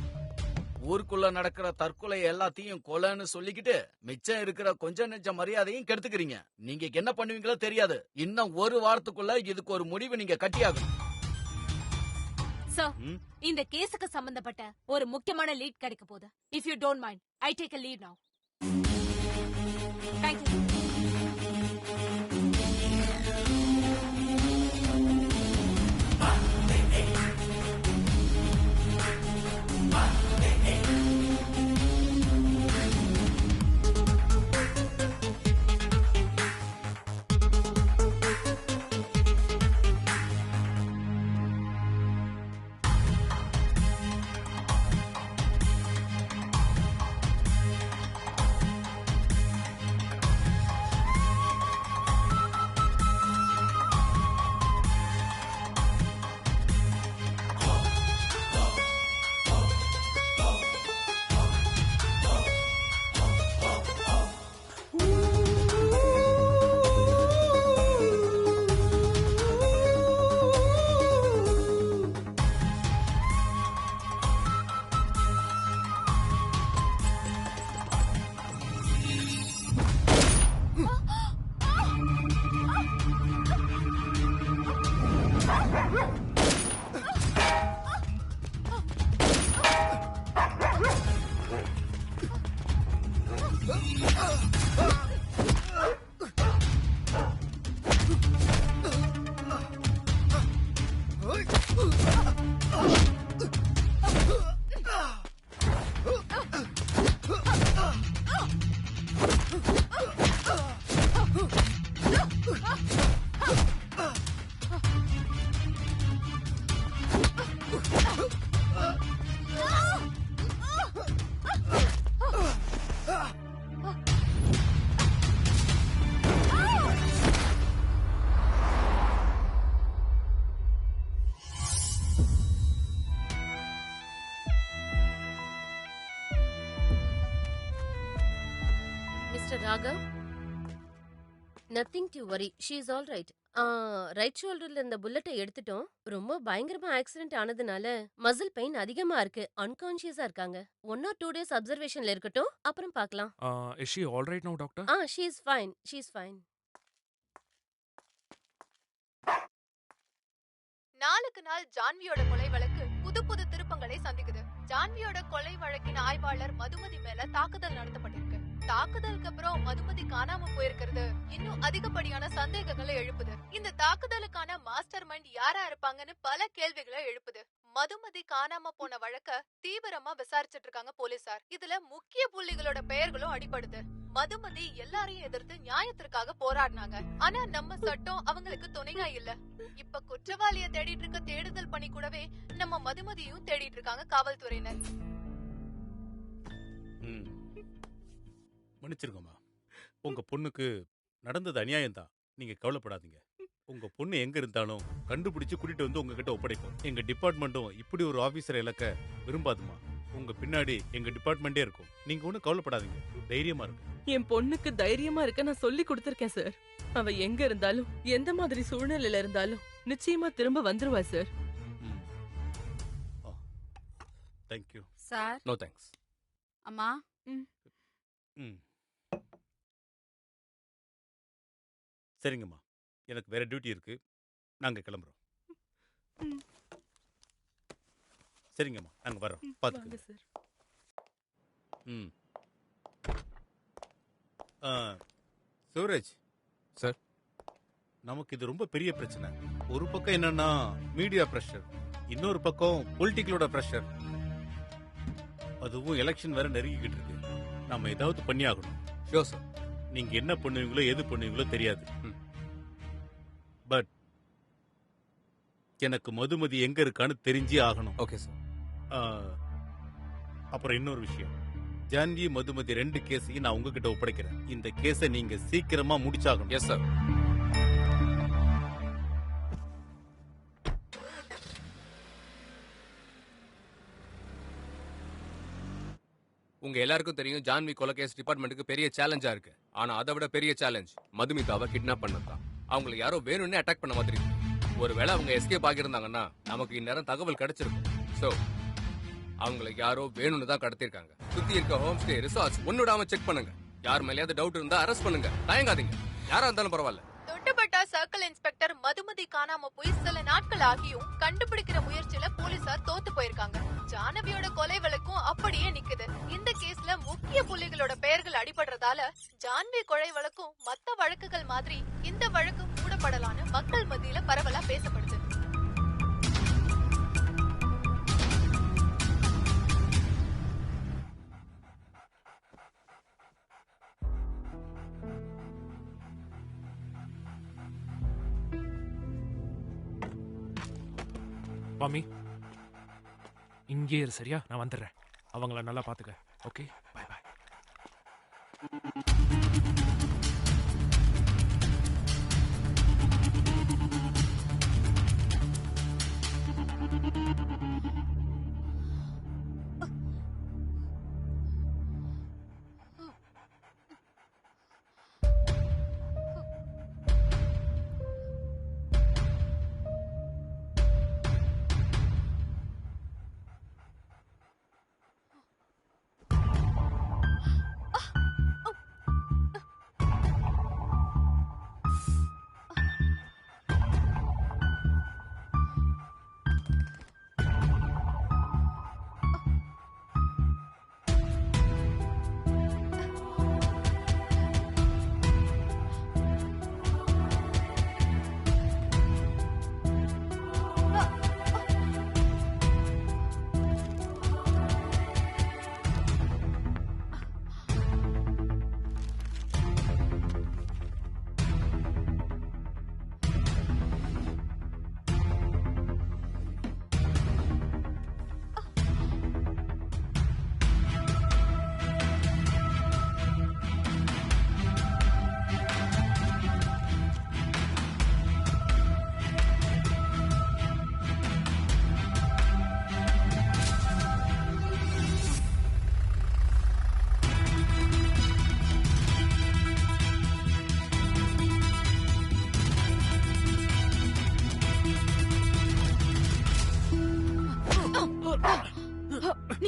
ஊருக்குள்ள நடக்கிற தற்கொலை எல்லாத்தையும் கொலைன்னு சொல்லிக்கிட்டு மிச்சம் இருக்கிற கொஞ்ச நெஞ்ச மரியாதையும் கெடுத்துக்கிறீங்க. நீங்க என்ன பண்ணுவீங்களோ தெரியாது. இன்னும் ஒரு வாரத்துக்குள்ள இதுக்கு ஒரு முடிவு நீங்க கட்டியாகணும். சார், இந்த கேஸுக்கு சம்பந்தப்பட்ட ஒரு முக்கியமான லீட் கிடைக்க போகுது. If you don't mind, I take a leave now. Thank you. Nothing to worry, she is all right. Right ஷோல்டர்ல இந்த புல்லட்டை எடுத்துட்டோம். ரொம்ப பயங்கரமா ஆக்சிடென்ட் ஆனதுனால மசில் பெயின் அதிகமா இருக்கு. அன்கான்ஷியஸா இருக்காங்க. 1 or 2 days அப்சர்வேஷன்ல இருக்கட்டும், அப்புறம் பார்க்கலாம். Is she all right now doctor? She is fine, she is fine. நாளுக்கு நாள் ஜான்வியோட கொலை வழக்கு புது புது திருப்பங்களை சந்திக்குது. ஜான்வியோட கொலை வழக்கின் ஆய்வாளர் மதுமதி மேல தாக்குதல் நடத்தப்பட்டிருக்கு. தாக்குதலுக்கு அப்புறம் மதுமதி காணாம போயிருக்கிறது இன்னும் அதிகப்படியான சந்தேகங்களை எழுப்புது. இந்த தாக்குதலுக்கான மாஸ்டர் மைண்ட் யாரா இருப்பாங்கன்னு பல கேள்விகளை எழுப்புது. மதுமதி காணாம போன வழக்க தீவிரமா விசாரிச்சிட்டு இருக்காங்க போலீசார். இதுல முக்கிய புள்ளிகளோட பெயர்களும் அடிபடுது. மதுமதி எல்லாரையும் எதிர்த்து நியாயத்திற்காக போராடினாங்க. ஆனா நம்ம சட்டம் அவங்களுக்கு துணையா இல்ல. இப்ப குற்றவாளிய தேடிட்டு இருக்க தேடுதல் பணி கூடவே நம்ம மதுமதியும் தேடிட்டு இருக்காங்க காவல்துறையினர். மன்னிச்சிருங்கம்மா, உங்க பொண்ணுக்கு நடந்தது அநியாயம் தான். நீங்க கவலைப்படாதீங்க. உங்க பொண்ணு எங்க இருந்தாலும் கண்டுபிடிச்சு கூட்டிட்டு வந்து உங்ககிட்ட ஒப்படைக்கும். எங்க டிபார்ட்மெண்ட்டும் இப்படி ஒரு ஆபீசரை இழக்க விரும்பாதுமா. உங்க பின்னாடி எங்க டிபார்ட்மெண்டே இருக்கும். நீங்க ஒன்னும் கவலைப்படாதீங்க, தைரியமா இருக்கு. என் பொண்ணுக்கு தைரியமா இருக்க நான் சொல்லி கொடுத்திருக்கேன் சார். அவ எங்க இருந்தாலும் எந்த மாதிரி சூழ்நிலையில இருந்தாலும் நிச்சயமா திரும்ப வந்துருவா சார். Thank you sir. No thanks. அம்மா. சரிங்கம்மா, எனக்கு வேற டியூட்டி இருக்கு. நாங்க கிளம்புறோம். சரிங்கம்மா, நாங்க வரோம். பாத்துக்கங்க சார். சிவராஜ் சார், நமக்கு இது ரொம்ப பெரிய பிரச்சனை. ஒரு பக்கம் என்னன்னா மீடியா பிரஷர், இன்னொரு பக்கம் பொலிட்டிக்கலோட பிரஷர். அதுவும் எலெக்ஷன் வேற நெருங்கிக்கிட்டு இருக்கு. நாம ஏதாவது பண்ணி ஆகணும். Sure sir. நீங்க என்ன பண்ணுவீங்களோ எது பண்ணுவீங்களோ தெரியாது. பட் எனக்கு மதுமதி எங்க இருக்கான்னு தெரிஞ்சே ஆகணும். Okay sir. அப்புறம் இன்னொரு விஷயம், ஜான்வி மதுமதி 2 கேஸையும் நான் உங்ககிட்ட ஒப்படைக்கிறேன். இந்த கேஸை நீங்க சீக்கிரமா முடிச்சாகணும். Yes sir. உங்க எல்லாருக்கும் தெரியும் ஜான்வி கொலை கேஸ் டிபார்ட்மெண்ட்டுக்கு பெரிய சேலஞ்சா இருக்கு. ஆனா அதை விட பெரிய சேலஞ்ச் மதுமிதாவை கிட்னாப் பண்ணதான். அவங்களை யாரோ வேணும்னே அட்டாக் பண்ண மாதிரி இருக்கு. ஒருவேளை அவங்க எஸ்கேப் ஆகியிருந்தாங்கன்னா நமக்கு இந்நேரம் தகவல் கிடைச்சிருக்கும். சோ அவங்களை யாரோ வேணும்னு தான் கடத்திருக்காங்க. சுத்தி இருக்க ஹோம் ஸ்டே ரிசார்ட்ஸ் ஒன்னுடாம செக் பண்ணுங்க. யார் மேலேயாவது டவுட் இருந்தா அரெஸ்ட் பண்ணுங்க. தயங்காதீங்க, யாரா இருந்தாலும் பரவாயில்ல. தொட்டுப்பட்டா சர்க்கிள் இன்ஸ்பெக்டர் மதுமதி காணாம போய் சில நாட்கள் ஆகியும் கண்டுபிடிக்கிற முயற்சியில போலீசார் தோத்து போயிருக்காங்க. ஜானவியோட கொலை வழக்கும் அப்படியே நிக்குது. இந்த கேஸ்ல முக்கிய புள்ளிகளோட பெயர்கள் அடிபடுறதால ஜான்வி கொலை வழக்கும் மத்த வழக்குகள் மாதிரி இந்த வழக்கு மூடப்படலான்னு மக்கள் மத்தியில பரவலா பேசப்படுது. பாமி, இங்கே இரு சரியா? நான் வந்துடுறேன். அவங்கள நல்லா பாத்துக்க. Okay, bye bye.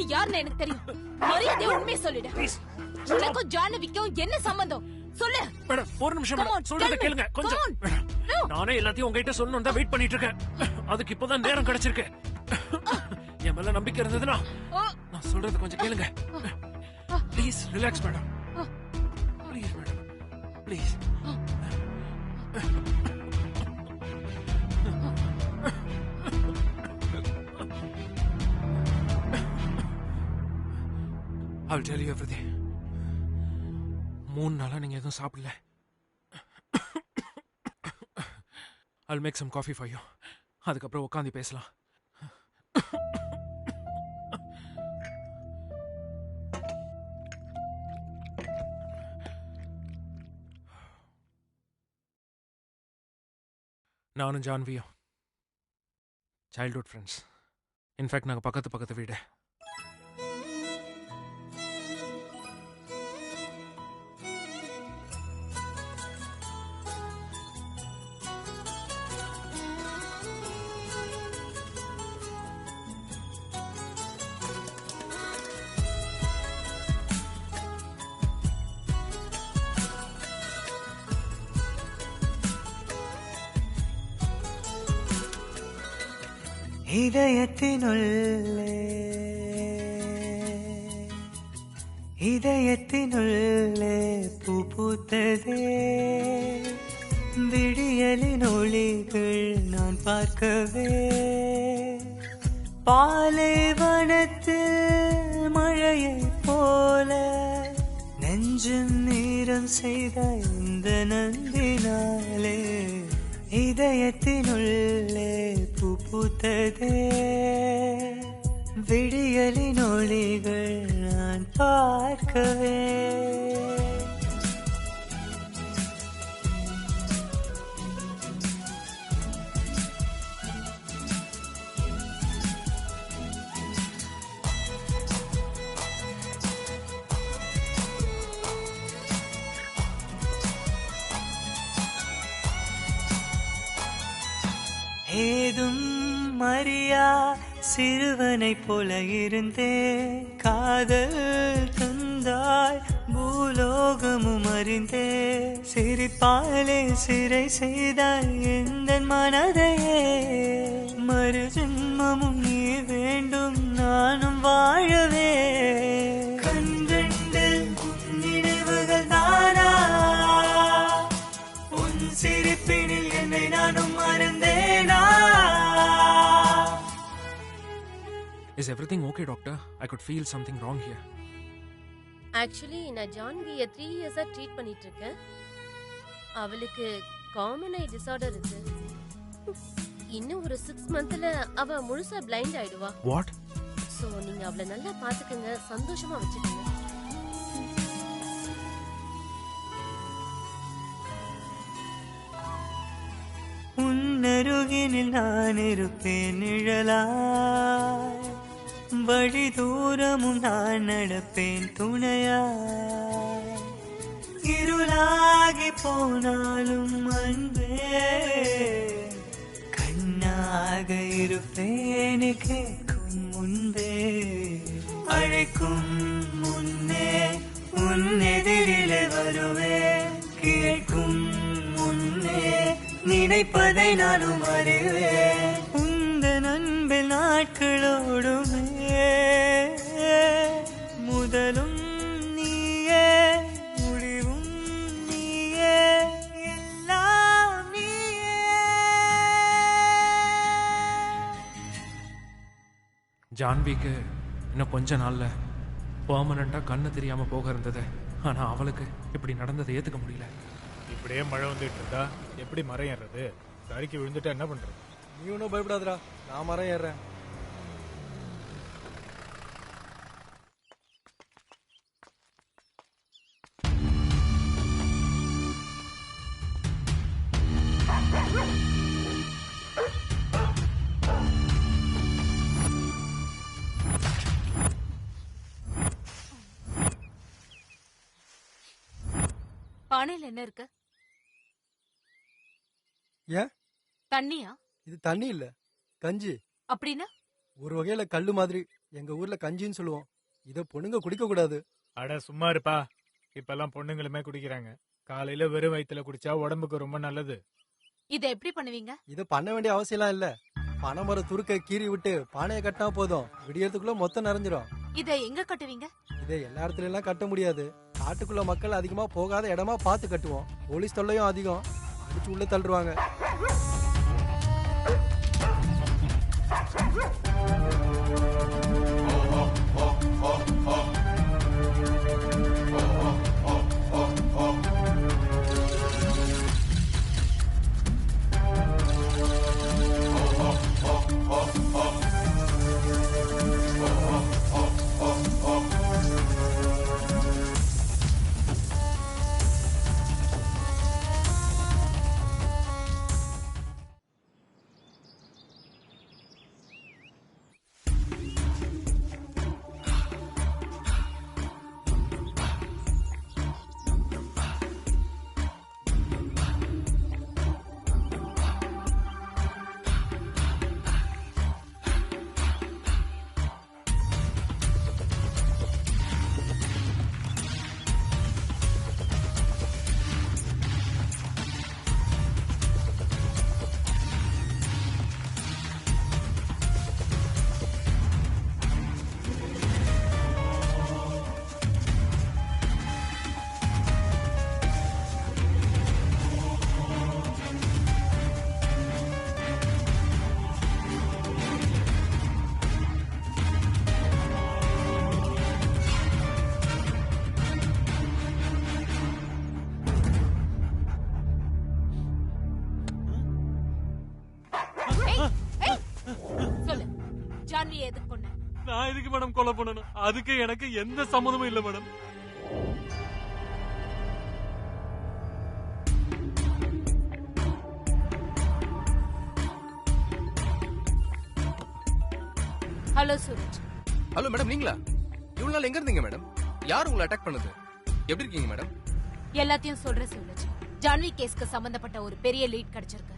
நீ யாருன்னு எனக்கு தெரியும். மரியாதையா உண்மையை சொல்லிடு. உனக்கும் ஜானவிக்கும் என்ன சம்பந்தம் சொல்லு. மேடம் ஒரு நிமிஷம் மேடம், சொல்றத கேளுங்க கொஞ்சம். நானே எல்லாத்தையும் உங்ககிட்ட சொல்லணும் தான் வெயிட் பண்ணிட்டு இருக்கேன். அதுக்கு இப்போதான் நேரம் கிடைச்சிருக்கு. என் மேல நம்பிக்கை இருந்ததுன்னா நான் சொல்றத கொஞ்சம் கேளுங்க. Please relax madam. Please madam please. I'll tell you everything. 3 நாளா நீங்க எதுவும் சாப்பிடல. I'll make some coffee for you. அதுக்கப்புறம் உட்காந்து பேசலாம். நானும் ஜான்வியும் சைல்ட்ஹுட் ஃப்ரெண்ட்ஸ். இன்ஃபேக்ட் நாங்கள் பக்கத்து வீடு. இதயத்தினுள்ளே பூ பூத்ததே, விடியலின் ஒளிகள் நான் பார்க்கவே, பாலைவனத்தில் மழையை போல நெஞ்சம் நீரம் செய்த இந்த நந்தினாலே, இதயத்தினுள்ளே பூ பூத்ததே, விடியலின் ஒளிகள் நான் பார்க்கவே. ஏதும் மரியா சிறுவனைப் போல இருந்தே, காதல் தந்தாய் பூலோகமும் அறிந்தே, சிரிப்பாலே சிறை செய்தாய் எந்த மனதையே, மறு ஜென்மமும் நீ வேண்டும் நானும் வாழவே, கண்கண்டு நினைவுகள் தானா, உன் சிரிப்பினில் என்னை நானும் மறந்தேனா. Is everything okay, doctor? I could feel something wrong here. Actually நான் ஜான்வியை 3 இயர்ஸா ட்ரீட் பண்ணிட்டு இருக்கேன். அவளுக்கு காமன் ஐ டிசார்டர் இருக்கு. இன்னும் ஒரு 6 மந்த்ல அவ முழுசா பிளைண்ட் ஆயிடுவா. What? சோ நீங்க அவளை நல்லா பாத்துக்கங்க, சந்தோஷமா வச்சுக்கங்க. உன்னருகினில் நான் இருப்பேன் நிழலாய், வழி தூரமும் நான் நடப்பேன் துணையாய், இருளாகி போனாலும் அன்பே கண்ணாக இருப்பேன் கேட்கும் முன்பே, அழைக்கும் முன்னே உன் எதிரிலே வருவேன், கேட்கும் முன்னே நினைப்பதை நானும் அறிவேன், உந்த அன்பில் நாட்களோடுமே முதலும் நீயே முடிவும் நீயே எல்லாம் நீயே. ஜான்விக்கு இன்னும் கொஞ்ச நாள்ல பெர்மனண்டா கண்ணு தெரியாம போக இருந்தது. ஆனா அவளுக்கு இப்படி நடந்ததை ஏத்துக்க முடியல. இப்படியே மழை வந்துட்டு இருந்தா எப்படி மரம் ஏறுறது? தடுக்கி விழுந்துட்டா என்ன பண்றது? நீ ஒன்றும் பயப்படாதடா, நான் மரம் ஏறுறேன். பானையில என்ன இருக்கு? ஏன்? தண்ணியா? இது தண்ணி இல்ல, கஞ்சி. அப்படின்னா? ஒரு வகையில கல்லு மாதிரி. எங்க ஊர்ல கஞ்சின்னு சொல்லுவோம். இத பொண்ணுங்க குடிக்க கூடாது. அட சும்மா இருப்பா. இப்பெல்லாம் பொண்ணுங்களுமே குடிக்கிறாங்க. காலையில வெறும் வயித்துல குடிச்சா உடம்புக்கு ரொம்ப நல்லது. இத எப்படி பண்ணுவீங்க? இத பண்ண வேண்டிய அவசியம் இல்ல. பனைமர துருக்க கீறி விட்டு பானையை கட்டினா போதும், விடியறதுக்குள்ள மொத்தம் நிறைஞ்சிரும். இத எங்க கட்டுவீங்க? இதை எல்லா இடத்துல எல்லாம் கட்ட முடியாது. காட்டுக்குள்ள மக்கள் அதிகமா போகாத இடமா பார்த்து கட்டுவோம். போலீஸ் தொல்லையும் அதிகம், அடிச்சு உள்ள தள்ளுவாங்க. சொல்லு, ஜான்வியை எதுக்கு கொன்ன? நான் எதுக்கு மேடம் கொலை பண்ணணும்? அதுக்கு எனக்கு எந்த சம்மதமும் இல்ல madam. Hello Suraj. Hello madam, நீங்களா? இவ்வளவு நாள் எங்க இருந்தீங்க மேடம்? யார் உங்களை அட்டாக் பண்ணது? எப்படி இருக்கீங்க மேடம்? எல்லாத்தையும் சொல்ற சூரஜ். ஜான்வி கேஸ்க்கு சம்பந்தப்பட்ட ஒரு பெரிய லீட் கிடைச்சிருக்கு.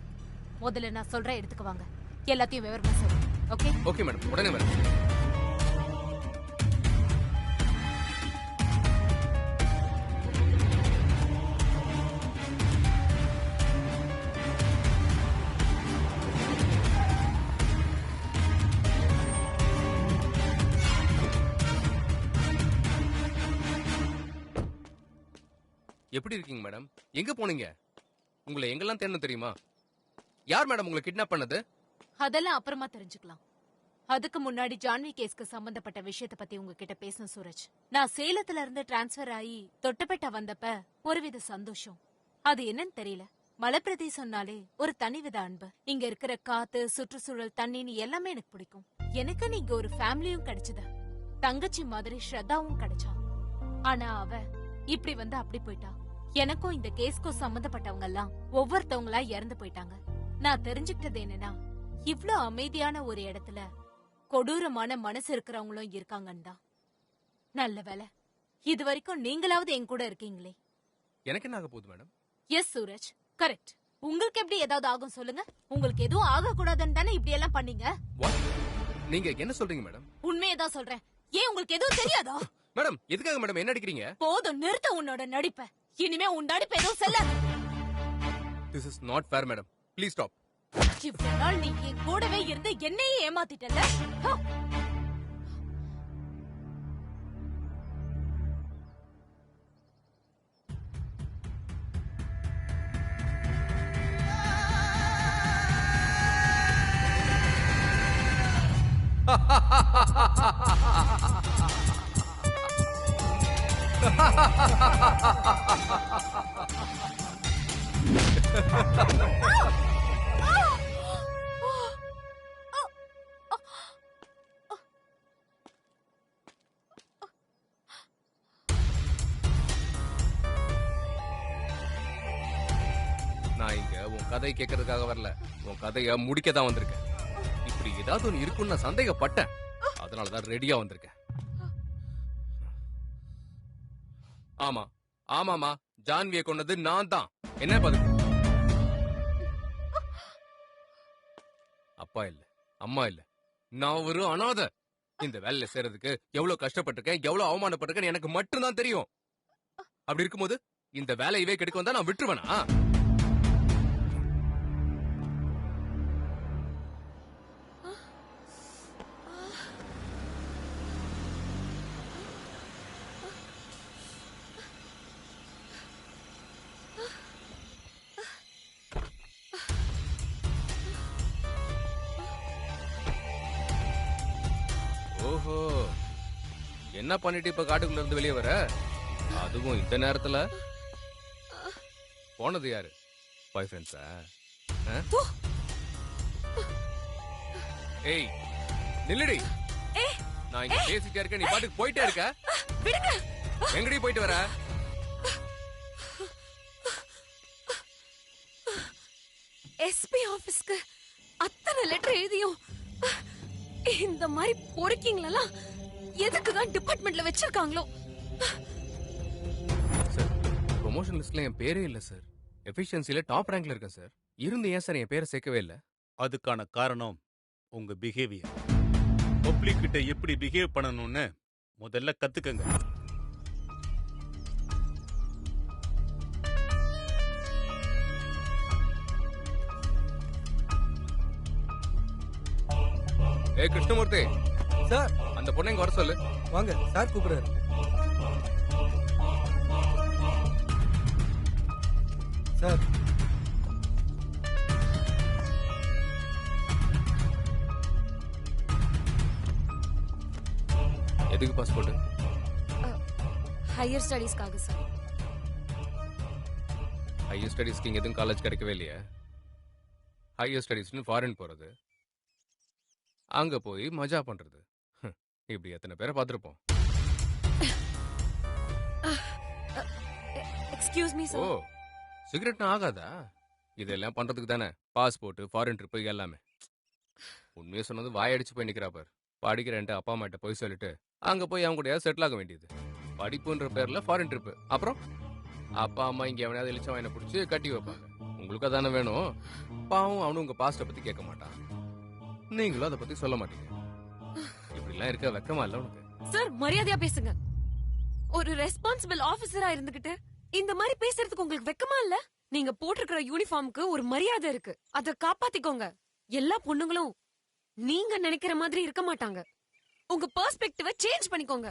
முதல்ல நான் சொல்ற இடத்துக்கு வாங்க. எல்லாத்தையும் விவரமா சொல்லு. ஓகே? ஓகே மேடம், உடனே மேடம். எப்படி இருக்கீங்க மேடம்? எங்க போனீங்க? உங்களை எங்கெல்லாம் தேடணும் தெரியுமா? யார் மேடம் உங்களை கிட்னாப் பண்ணது? அதெல்லாம் அப்புறமா தெரிஞ்சுக்கலாம். அதுக்கு முன்னாடி ஜான்வி கேஸ்க்கு சம்பந்தப்பட்ட விஷயத்தை பத்தி உங்ககிட்ட பேசணும் சூரஜ். நான் சேலத்துல இருந்து டிரான்ஸ்பர் ஆகி தொட்டபெட்டா வந்தப்ப ஒருவித சந்தோஷம். அது என்னன்னு தெரியல. மலை பிரதேசம்னாலே ஒரு தனிவித அன்பு. இங்க இருக்கிற காத்து, சுற்றுச்சூழல், தண்ணின்னு எல்லாமே எனக்கு பிடிக்கும். எனக்கு நீங்க ஒரு ஃபேமிலியும் கிடைச்சது. தங்கச்சி மாதிரி ஸ்ரத்தாவும் கிடைச்சா. ஆனா அவ இப்படி வந்து அப்படி போயிட்டா. எனக்கும் இந்த கேஸ்க்கும் சம்பந்தப்பட்டவங்க எல்லாம் ஒவ்வொருத்தவங்களா இறந்து போயிட்டாங்க. நான் தெரிஞ்சுக்கிட்டது என்னன்னா, இவ்ளோ அமைதியான ஒரு இடத்துல கொடூரமான மனசு இருக்கிறவங்களும் இருக்காங்கன்னு தான். நல்ல வேலை, இது வரைக்கும் நீங்களாவது என் கூட இருக்கீங்களே. எனக்கு என்ன ஆக போகுது மேடம்? S Suraj, correct. உங்களுக்கு எப்படி ஏதாவது ஆகும் சொல்லுங்க. உங்களுக்கு எதுவும் ஆக கூடாதுன்னு தானே இப்படி எல்லாம் பண்ணீங்க. நீங்க என்ன சொல்றீங்க மேடம்? உண்மையை தான் சொல்றேன். ஏன் உங்களுக்கு எதுவும் தெரியாதா? மேடம், எதுக்காக மேடம் என்ன அடிக்கிறீங்க? போதும், நிறுத்த உன்னோட நடிப்ப. இனிமே உன் நடிப்பு எதுவும் செல்லாது. This is not fair madam. Please stop. இவ்வளவு நாள் நீ என் கூடவே இருந்து என்னையே ஏமாத்திட்டல. நான் இங்க உன் கதை கேட்கறதுக்காக வரல, உன் கதைய முடிக்க தான் வந்திருக்கேன். இப்படி ஏதாவது ஒன்று இருக்குன்னு நான் சந்தேகப்பட்டேன். அதனாலதான் ரெடியா வந்திருக்கேன். ஆமா, ஆமாமா, ஜான்வியை கொண்டது நான் தான். என்ன பதில்? அப்பா இல்ல, அம்மா இல்ல, நான் ஒரு அனாதை. இந்த வேலையில சேர்றதுக்கு எவ்வளவு கஷ்டப்பட்டிருக்கேன், எவ்வளவு அவமானப்பட்டிருக்கேன் எனக்கு மட்டும்தான் தெரியும். அப்படி இருக்கும்போது இந்த வேலையவே கெடுக்க வந்தா நான் விட்டுருவேனா? ஓஹோ, என்ன பண்ணிட்டு இப்ப காட்டுக்குள்ள இருந்து வெளியே வர? அதுவும் இந்த நேரத்துல? போனது யாரு? பாய் ஃப்ரெண்ட்ஸா? ஏய் நில்லுடி. நான் இங்க பேசிட்டே இருக்கேன், நீ பாட்டுக்கு போயிட்டே இருக்க. எங்கடி போயிட்டு வர? எஸ்பி ஆபீஸ்க்கு அத்தனை லெட்டர் எழுதியும் இந்த மாதிரி பொறுக்கீங்களா? எதுக்குதான் டிபார்ட்மெண்ட்ல வச்சிருக்காங்களோ? சார், ப்ரொமோஷன் லிஸ்ட்ல என் பேரே இல்ல சார். எஃபிஷியன்சில டாப் ரேங்க்ல இருக்கேன் சார். இருந்து ஏன் சார் என் பேரை சேர்க்கவே இல்ல? அதுக்கான காரணம் உங்க பிஹேவியர். பப்ளிக் கிட்ட எப்படி பிஹேவ் பண்ணணும்னு முதல்ல கத்துக்கங்க. ஏய் கிருஷ்ணமூர்த்தி சார், அந்த பொண்ணை இங்க வர சொல்லு. வாங்க சார் கூப்பிடுறாரு. சார், எதுக்கு பாஸ்போர்ட்? ஹையர் ஸ்டடீஸ்க்காக சார். ஹையர் ஸ்டடீஸ்க்கு இங்க எதுவும் காலேஜ் கிடைக்கவே இல்லையா? ஹையர் ஸ்டடீஸ்னு ஃபாரின் போறது, அங்க போய் மஜா பண்றது, இப்படி எத்தனை பேரை பார்த்திருப்போம். எக்ஸ்கியூஸ் மீ ஓ, சார். சிகரெட்னா ஆகாதா? இதெல்லாம் பண்றதுக்கு தானே பாஸ்போர்ட், ஃபாரின் ட்ரிப்பு எல்லாமே. உண்மையை சொன்னது வாயடிச்சு போய் நிக்கிறா பார். படிக்கிறேன்ட்டு அப்பா அம்மாட்ட போய் சொல்லிட்டு அங்க போய் அவங்க கூட செட்டில் ஆக வேண்டியது. படிப்புன்ற பேர்ல ஃபாரின் ட்ரிப்பு. அப்புறம் அப்பா அம்மா இங்க எவனையாவது இழிச்சவன் என்ன பிடிச்சி கட்டி வைப்பாங்க. உங்களுக்கு அதானே வேணும். பாவம் அவனு உங்க பாஸ்ட பத்தி கேட்க மாட்டான், நீங்களும் அதை பத்தி சொல்ல மாட்டீங்க. இப்படி எல்லாம் இருக்க வெக்கமா இல்ல உனக்கு? சார், மரியாதையா பேசுங்க. ஒரு ரெஸ்பான்சிபிள் ஆபீசரா இருந்துகிட்டு இந்த மாதிரி பேசுறதுக்கு உங்களுக்கு வெக்கமா இல்ல? நீங்க போட்டிருக்கிற யூனிஃபார்முக்கு ஒரு மரியாதை இருக்கு, அத காப்பாத்திக்கோங்க. எல்லா பொண்ணுங்களும் நீங்க நினைக்கிற மாதிரி இருக்க மாட்டாங்க. உங்க பெர்ஸ்பெக்டிவ சேஞ்ச் பண்ணிக்கோங்க.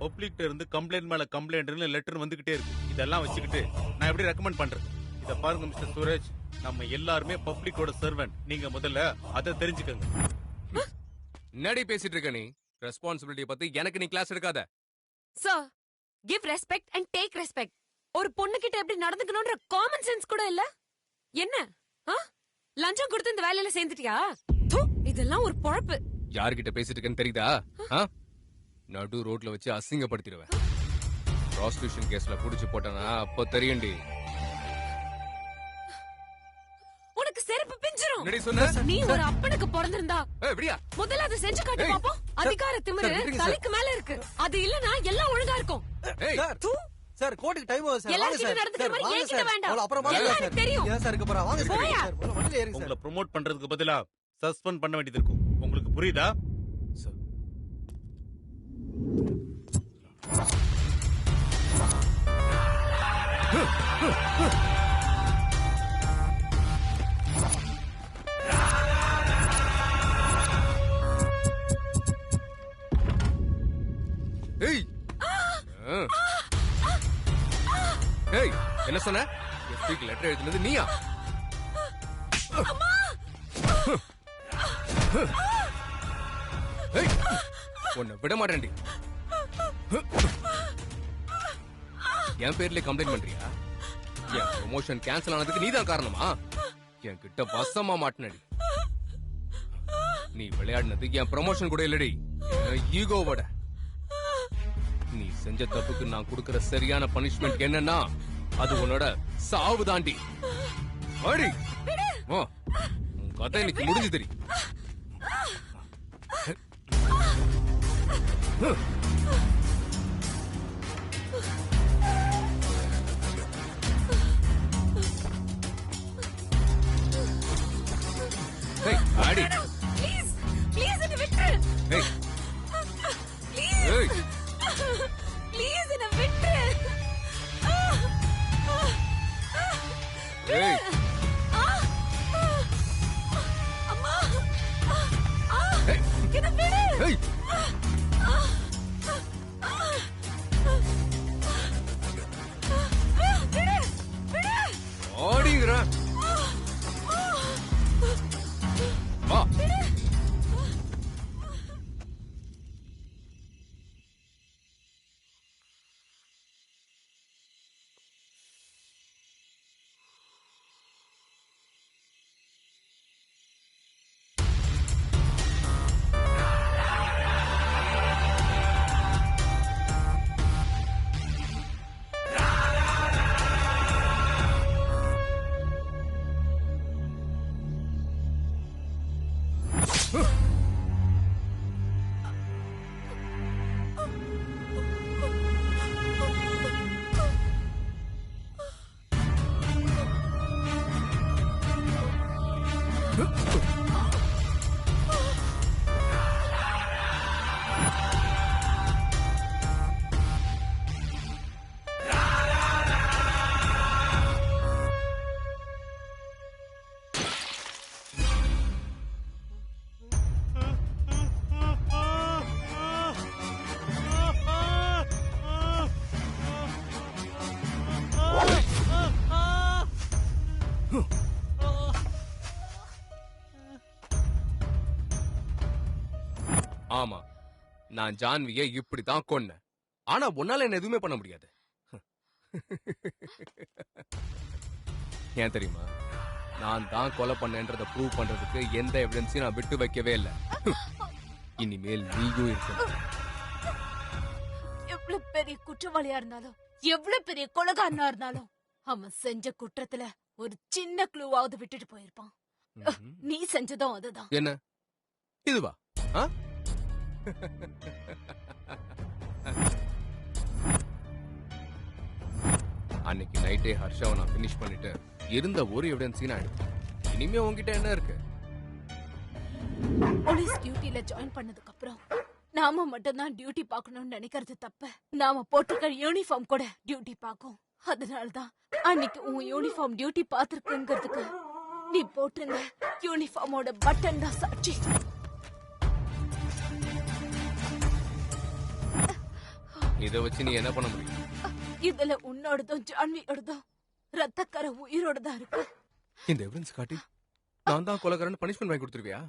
பப்ளிக்ட்ட இருந்து கம்ப்ளைண்ட் மேல கம்ப்ளைண்ட்னு லெட்டர் வந்துகிட்டே இருக்கு. இதெல்லாம் வச்சுக்கிட்டு நான் எப்படி ரெக்கமெண்ட் பண்றது? இத பாருங்க மிஸ்டர் சூரஜ், நம்ம எல்லாருமே பப்ளிக்கோட சர்வெண்ட். நீங்க முதல்ல அதை தெரிஞ்சுக்கங்க. என்னடி பேசிட்டு இருக்க நீ? ரெஸ்பான்சிபிலிட்டி பத்தி எனக்கு நீ கிளாஸ் எடுக்காத. Sir, give respect and take respect. ஒரு பொண்ணு கிட்ட எப்படி நடந்துக்கணும்ன்ற காமன் சென்ஸ் கூட இல்ல. என்ன லஞ்சம் கொடுத்து இந்த வேலையில சேர்ந்துட்டியா? இதெல்லாம் ஒரு பொழப்பு. யார்கிட்ட பேசிட்டு இருக்கேன்னு தெரியுதா? நடு ரோட்ல வச்சு அசிங்கப்படுத்திடுவேன். ப்ராஸ்டியூஷன் கேஸ்ல புடிச்சு போட்டனா அப்ப தெரியும்டி. உனக்கு செருப்பு பிஞ்சிரும். என்னடி சொன்ன? நீ ஒரு அப்பனுக்கு பிறந்திருந்தா எப்படியா முதல்ல அதை செஞ்சு காட்டு பாப்போம். அதிகார திமிரு தலைக்கு மேல இருக்கு. அது இல்லனா எல்லாம் ஒழுங்கா இருக்கும். சார், கோர்ட்டுக்கு டைம் ஆகுது சார். வாங்க சார். நடந்துக்கிற மாதிரி என்கிட்ட வேண்டாம். அப்புறம் வாங்க சார். தெரியும். ஏன் சார் இருக்க போறா? வாங்க சார். வண்டியில ஏறுங்க சார். உங்களை ப்ரோமோட் பண்றதுக்கு பதிலா சஸ்பெண்ட் பண்ண வேண்டியது இருக்கும். உங்களுக்கு புரியுதா? ஏய், என்ன சொன்ன? எஸ்பிக்கு லெட்டர் எழுதினது நீயா? உன்னை விட மாட்டேன்டி. என் பேர்ல கம்ப்ளைண்ட் பண்றியா? என் ப்ரொமோஷன் கேன்சல் ஆனதுக்கு நீதான் காரணமா? என் கிட்ட வசமா மாட்டினடி. நீ விளையாடினது என் ப்ரொமோஷன் கூட இல்லடி, ஈகோவோட. நீ செஞ்ச தப்புக்கு நான் கொடுக்கிற சரியான பனிஷ்மெண்ட் என்னன்னா அது உன்னோட சாவு தாண்டி. அடி உன் கதை இன்னைக்கு முடிஞ்சு தெரியும். ப்ளீஸ் ப்ளீஸ் என்ன விட்டுரு. ஆமா, நான் ஜான்வியை இப்படிதான் கொன்னேன். ஆனா உன்னால என்ன எதுவுமே பண்ண முடியாது. ஏன் தெரியுமா? நான் தான் கொலை பண்ணேன்றத ப்ரூவ் பண்றதுக்கு எந்த எவிடன்ஸையும் நான் விட்டு வைக்கவே இல்லை. இனிமேல் நீயும் இருக்க. எவ்வளவு பெரிய குற்றவாளியா இருந்தாலும், எவ்வளவு பெரிய கொலைகாரனா இருந்தாலும், அவன் செஞ்ச குற்றத்துல ஒரு சின்ன க்ளூவாவது விட்டுட்டு போயிருப்பான். நீ செஞ்சதும் அதுதான். என்ன இதுவா? அன்னைக்கு நைட்டே ஹர்ஷாவை நான் பினிஷ் பண்ணிட்டு இருந்த ஒரு எவிடன்ஸையும் நான் எடுத்தேன். இனிமே உன்கிட்ட என்ன இருக்கு? போலீஸ் டியூட்டில ஜாயின் பண்ணதுக்கு அப்புறம் நாம மட்டும்தான் டியூட்டி பார்க்கணும்னு நினைக்கிறது தப்பு. நாம போட்டுக்கிற யூனிஃபார்ம் கூட டியூட்டி பார்க்கும். அதனாலதான் அன்னைக்கு உன் யூனிஃபார்ம் டியூட்டி பார்த்திருக்குங்கிறதுக்கு நீ போட்டிருந்த யூனிஃபார்மோட பட்டன் தான் சாட்சி. இதை வச்சு நீ என்ன பண்ண முடியும்? இதுல உன்னோடதும் ஜான்வியோடதும் ரத்தக்கரை உயிரோட தான் இருக்கு. இந்த எவிடன்ஸ் காட்டி நான் தான் கொலைகாரன் பனிஷ்மெண்ட் வாங்கி கொடுத்துருவியா?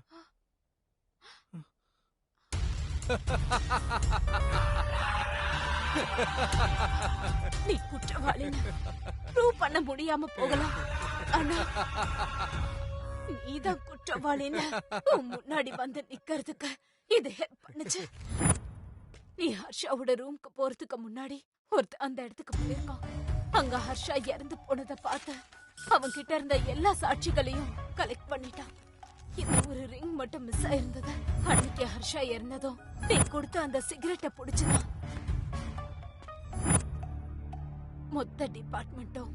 நீ குற்றவாளின்னு ப்ரூவ் பண்ண முடியாம போகலாம், ஆனா நீதான் குற்றவாளின்னு உன் முன்னாடி வந்து நிக்கிறதுக்கு இது ஹெல்ப் பண்ணுச்சு. நீ ஹர்ஷாவோட ரூம்க்கு போறதுக்கு முன்னாடி ஒருத்தர் அந்த இடத்துக்கு போயிருக்கான். அங்க ஹர்ஷா இறந்து போனதை பார்த்து அவன் கிட்ட இருந்த எல்லா சாட்சிகளையும் கலெக்ட் பண்ணிட்டான். இந்த ஒரு ரிங் மட்டும் மிஸ் ஆயிருந்தது. அன்னைக்கு ஹர்ஷா இறந்ததும் நீ கொடுத்த அந்த சிகரெட்டை புடிச்சுதான் மொத்த டிபார்ட்மெண்ட்டும்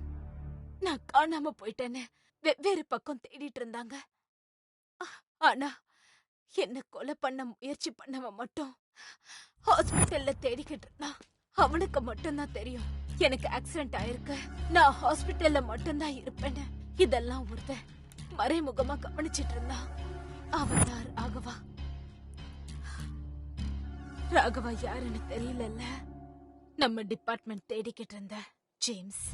நான் காணாம போயிட்டேன்னு வெவ்வேறு பக்கம் தேடிட்டு இருந்தாங்க. ஆனா என்ன கொலை பண்ண முயற்சி பண்ணவன் மட்டும் ஹாஸ்பிட்டல்ல தேடிக்கிட்டு இருந்தான். அவனுக்கு மட்டும்தான் தெரியும் எனக்கு ஆக்சிடென்ட் ஆயிருக்கு, நான் ஹாஸ்பிட்டல்ல மட்டும்தான் இருப்பேன்னு. இதெல்லாம் ஒருத்தன் மறைமுகமா கவனிச்சிட்டு இருந்தான். அவன் தான் ராகவா. ராகவா யாருன்னு தெரியல. நம்ம டிபார்ட்மெண்ட் தேடிக்கிட்டு இருந்த ஜேம்ஸ்.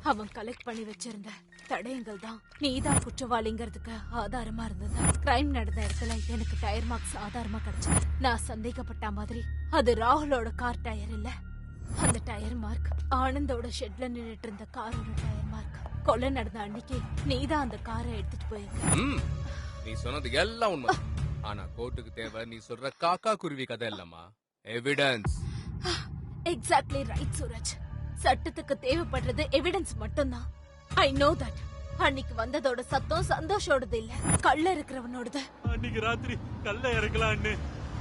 அவன் கலெக்ட் பண்ணி வச்சிருந்த தடயங்கள் தான் நீதான் குற்றவாளிங்கிறதுக்கு ஆதாரமா இருந்தது. கிரைம் நடந்த இடத்துல எனக்கு டயர் மார்க்ஸ் ஆதாரமா கிடைச்சது. நான் சந்தேகப்பட்ட மாதிரி அது ராகுலோட கார் டயர் இல்ல. அந்த டயர் மார்க் ஆனந்தோட ஷெட்ல நின்னுட்டு இருந்த காரோட டயர் மார்க். கொலை நடந்த அன்னைக்கு நீதான் அந்த காரை எடுத்துட்டு போயிருக்க. நீ சொன்னது எல்லாம் உண்மை. ஆனா கோர்ட்டுக்கு தேவை நீ சொல்ற காக்கா குருவி கதை இல்லம்மா, எவிடன்ஸ். Exactly right Suraj. சட்டத்துக்கு தேவைப்படுறது எவிடன்ஸ் மட்டும்தான். I know that. அன்னைக்கு வந்ததோட சத்தம் சந்தோஷோடது இல்ல, கள்ள இருக்கிறவனோடது. அன்னைக்கு ராத்திரி கல்ல இறக்கலான்னு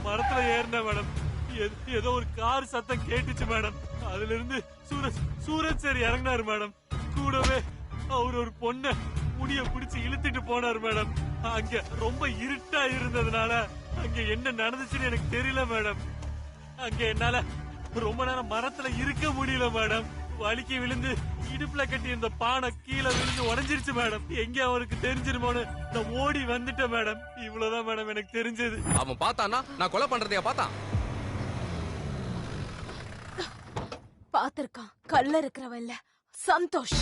மரத்துல ஏறின மேடம். ஏதோ ஒரு கார் சத்தம் கேட்டுச்சு மேடம். அதுல இருந்து சூரஜ் சார் இறங்கினாரு மேடம். கூடவே அவர் ஒரு பொண்ண முடிய பிடிச்சு இழுத்துட்டு போனாரு மேடம். அங்க ரொம்ப இருட்டா இருந்ததுனால அங்க என்ன நடந்துச்சுன்னு எனக்கு தெரியல மேடம். அங்க என்னால ரொம்ப நேரம் மரத்துல இருக்க முடியல மேடம். வலிக்கு விழுந்து இடுப்புல கட்டி இருந்த பானை கீழே விழுந்து உடஞ்சிருச்சு மேடம். எங்க அவருக்கு தெரிஞ்சிருமோன்னு நான் ஓடி வந்துட்டேன் மேடம். இவ்வளவுதான் மேடம் எனக்கு தெரிஞ்சது. அவன் பார்த்தானா நான் கொலை பண்றதையா பார்த்தான்? பாத்திருக்கான். கள்ள இருக்கிறவன் இல்ல, சந்தோஷ்.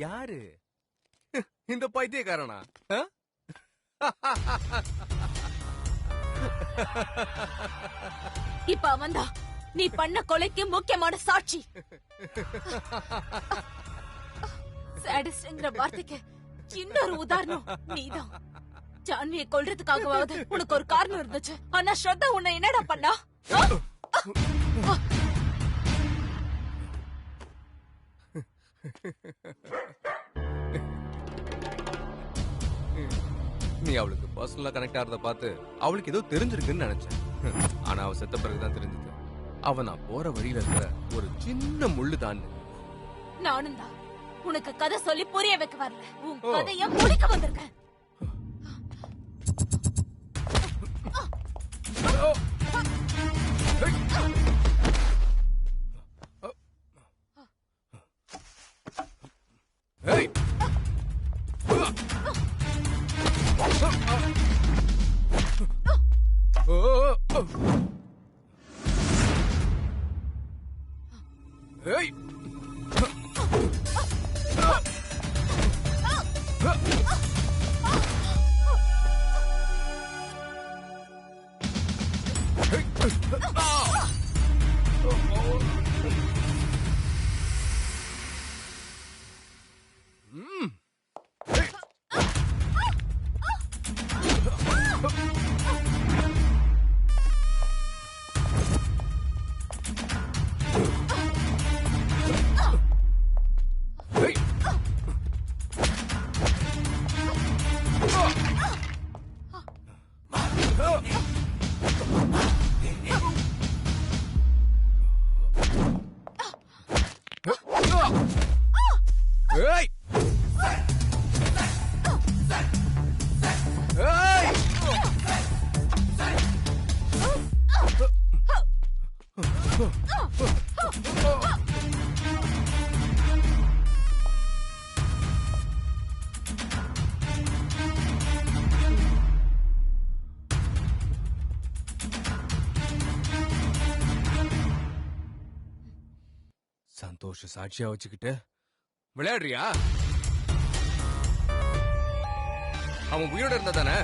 யாரு இந்த பைத்தியக்காரனா? இப்ப அவன்தான் நீ பண்ண கொலைக்கு முக்கியமான சாட்சி. சாடிஸ்ட்ங்கிற வார்த்தைக்கு இன்னொரு உதாரணம் நீதான். ஜான்வியை கொல்றதுக்காகவாவது உனக்கு ஒரு காரணம் இருந்துச்சு. ஆனா ஸ்ரத்தா உன்னை என்னடா பண்ணா? நீ அவளுக்கு பர்சனலா கனெக்ட் ஆறத பார்த்து அவளுக்கு ஏதோ தெரிஞ்சிருக்குன்னு நினைச்சேன். ஆனா அவ செத்த பிறகுதான் தெரிஞ்சது அவன் நான் போற வழியில இருக்கிற ஒரு சின்ன முள்ளு தான். நானும் தான் உனக்கு கதை சொல்லி புரிய வைக்க வரல, உன் கதைய முடிக்க வந்திருக்கேன். சந்தோஷ சாட்சியா வச்சுக்கிட்டு விளையாடுறியா? அவன் உயிரோட இருந்தா தானே?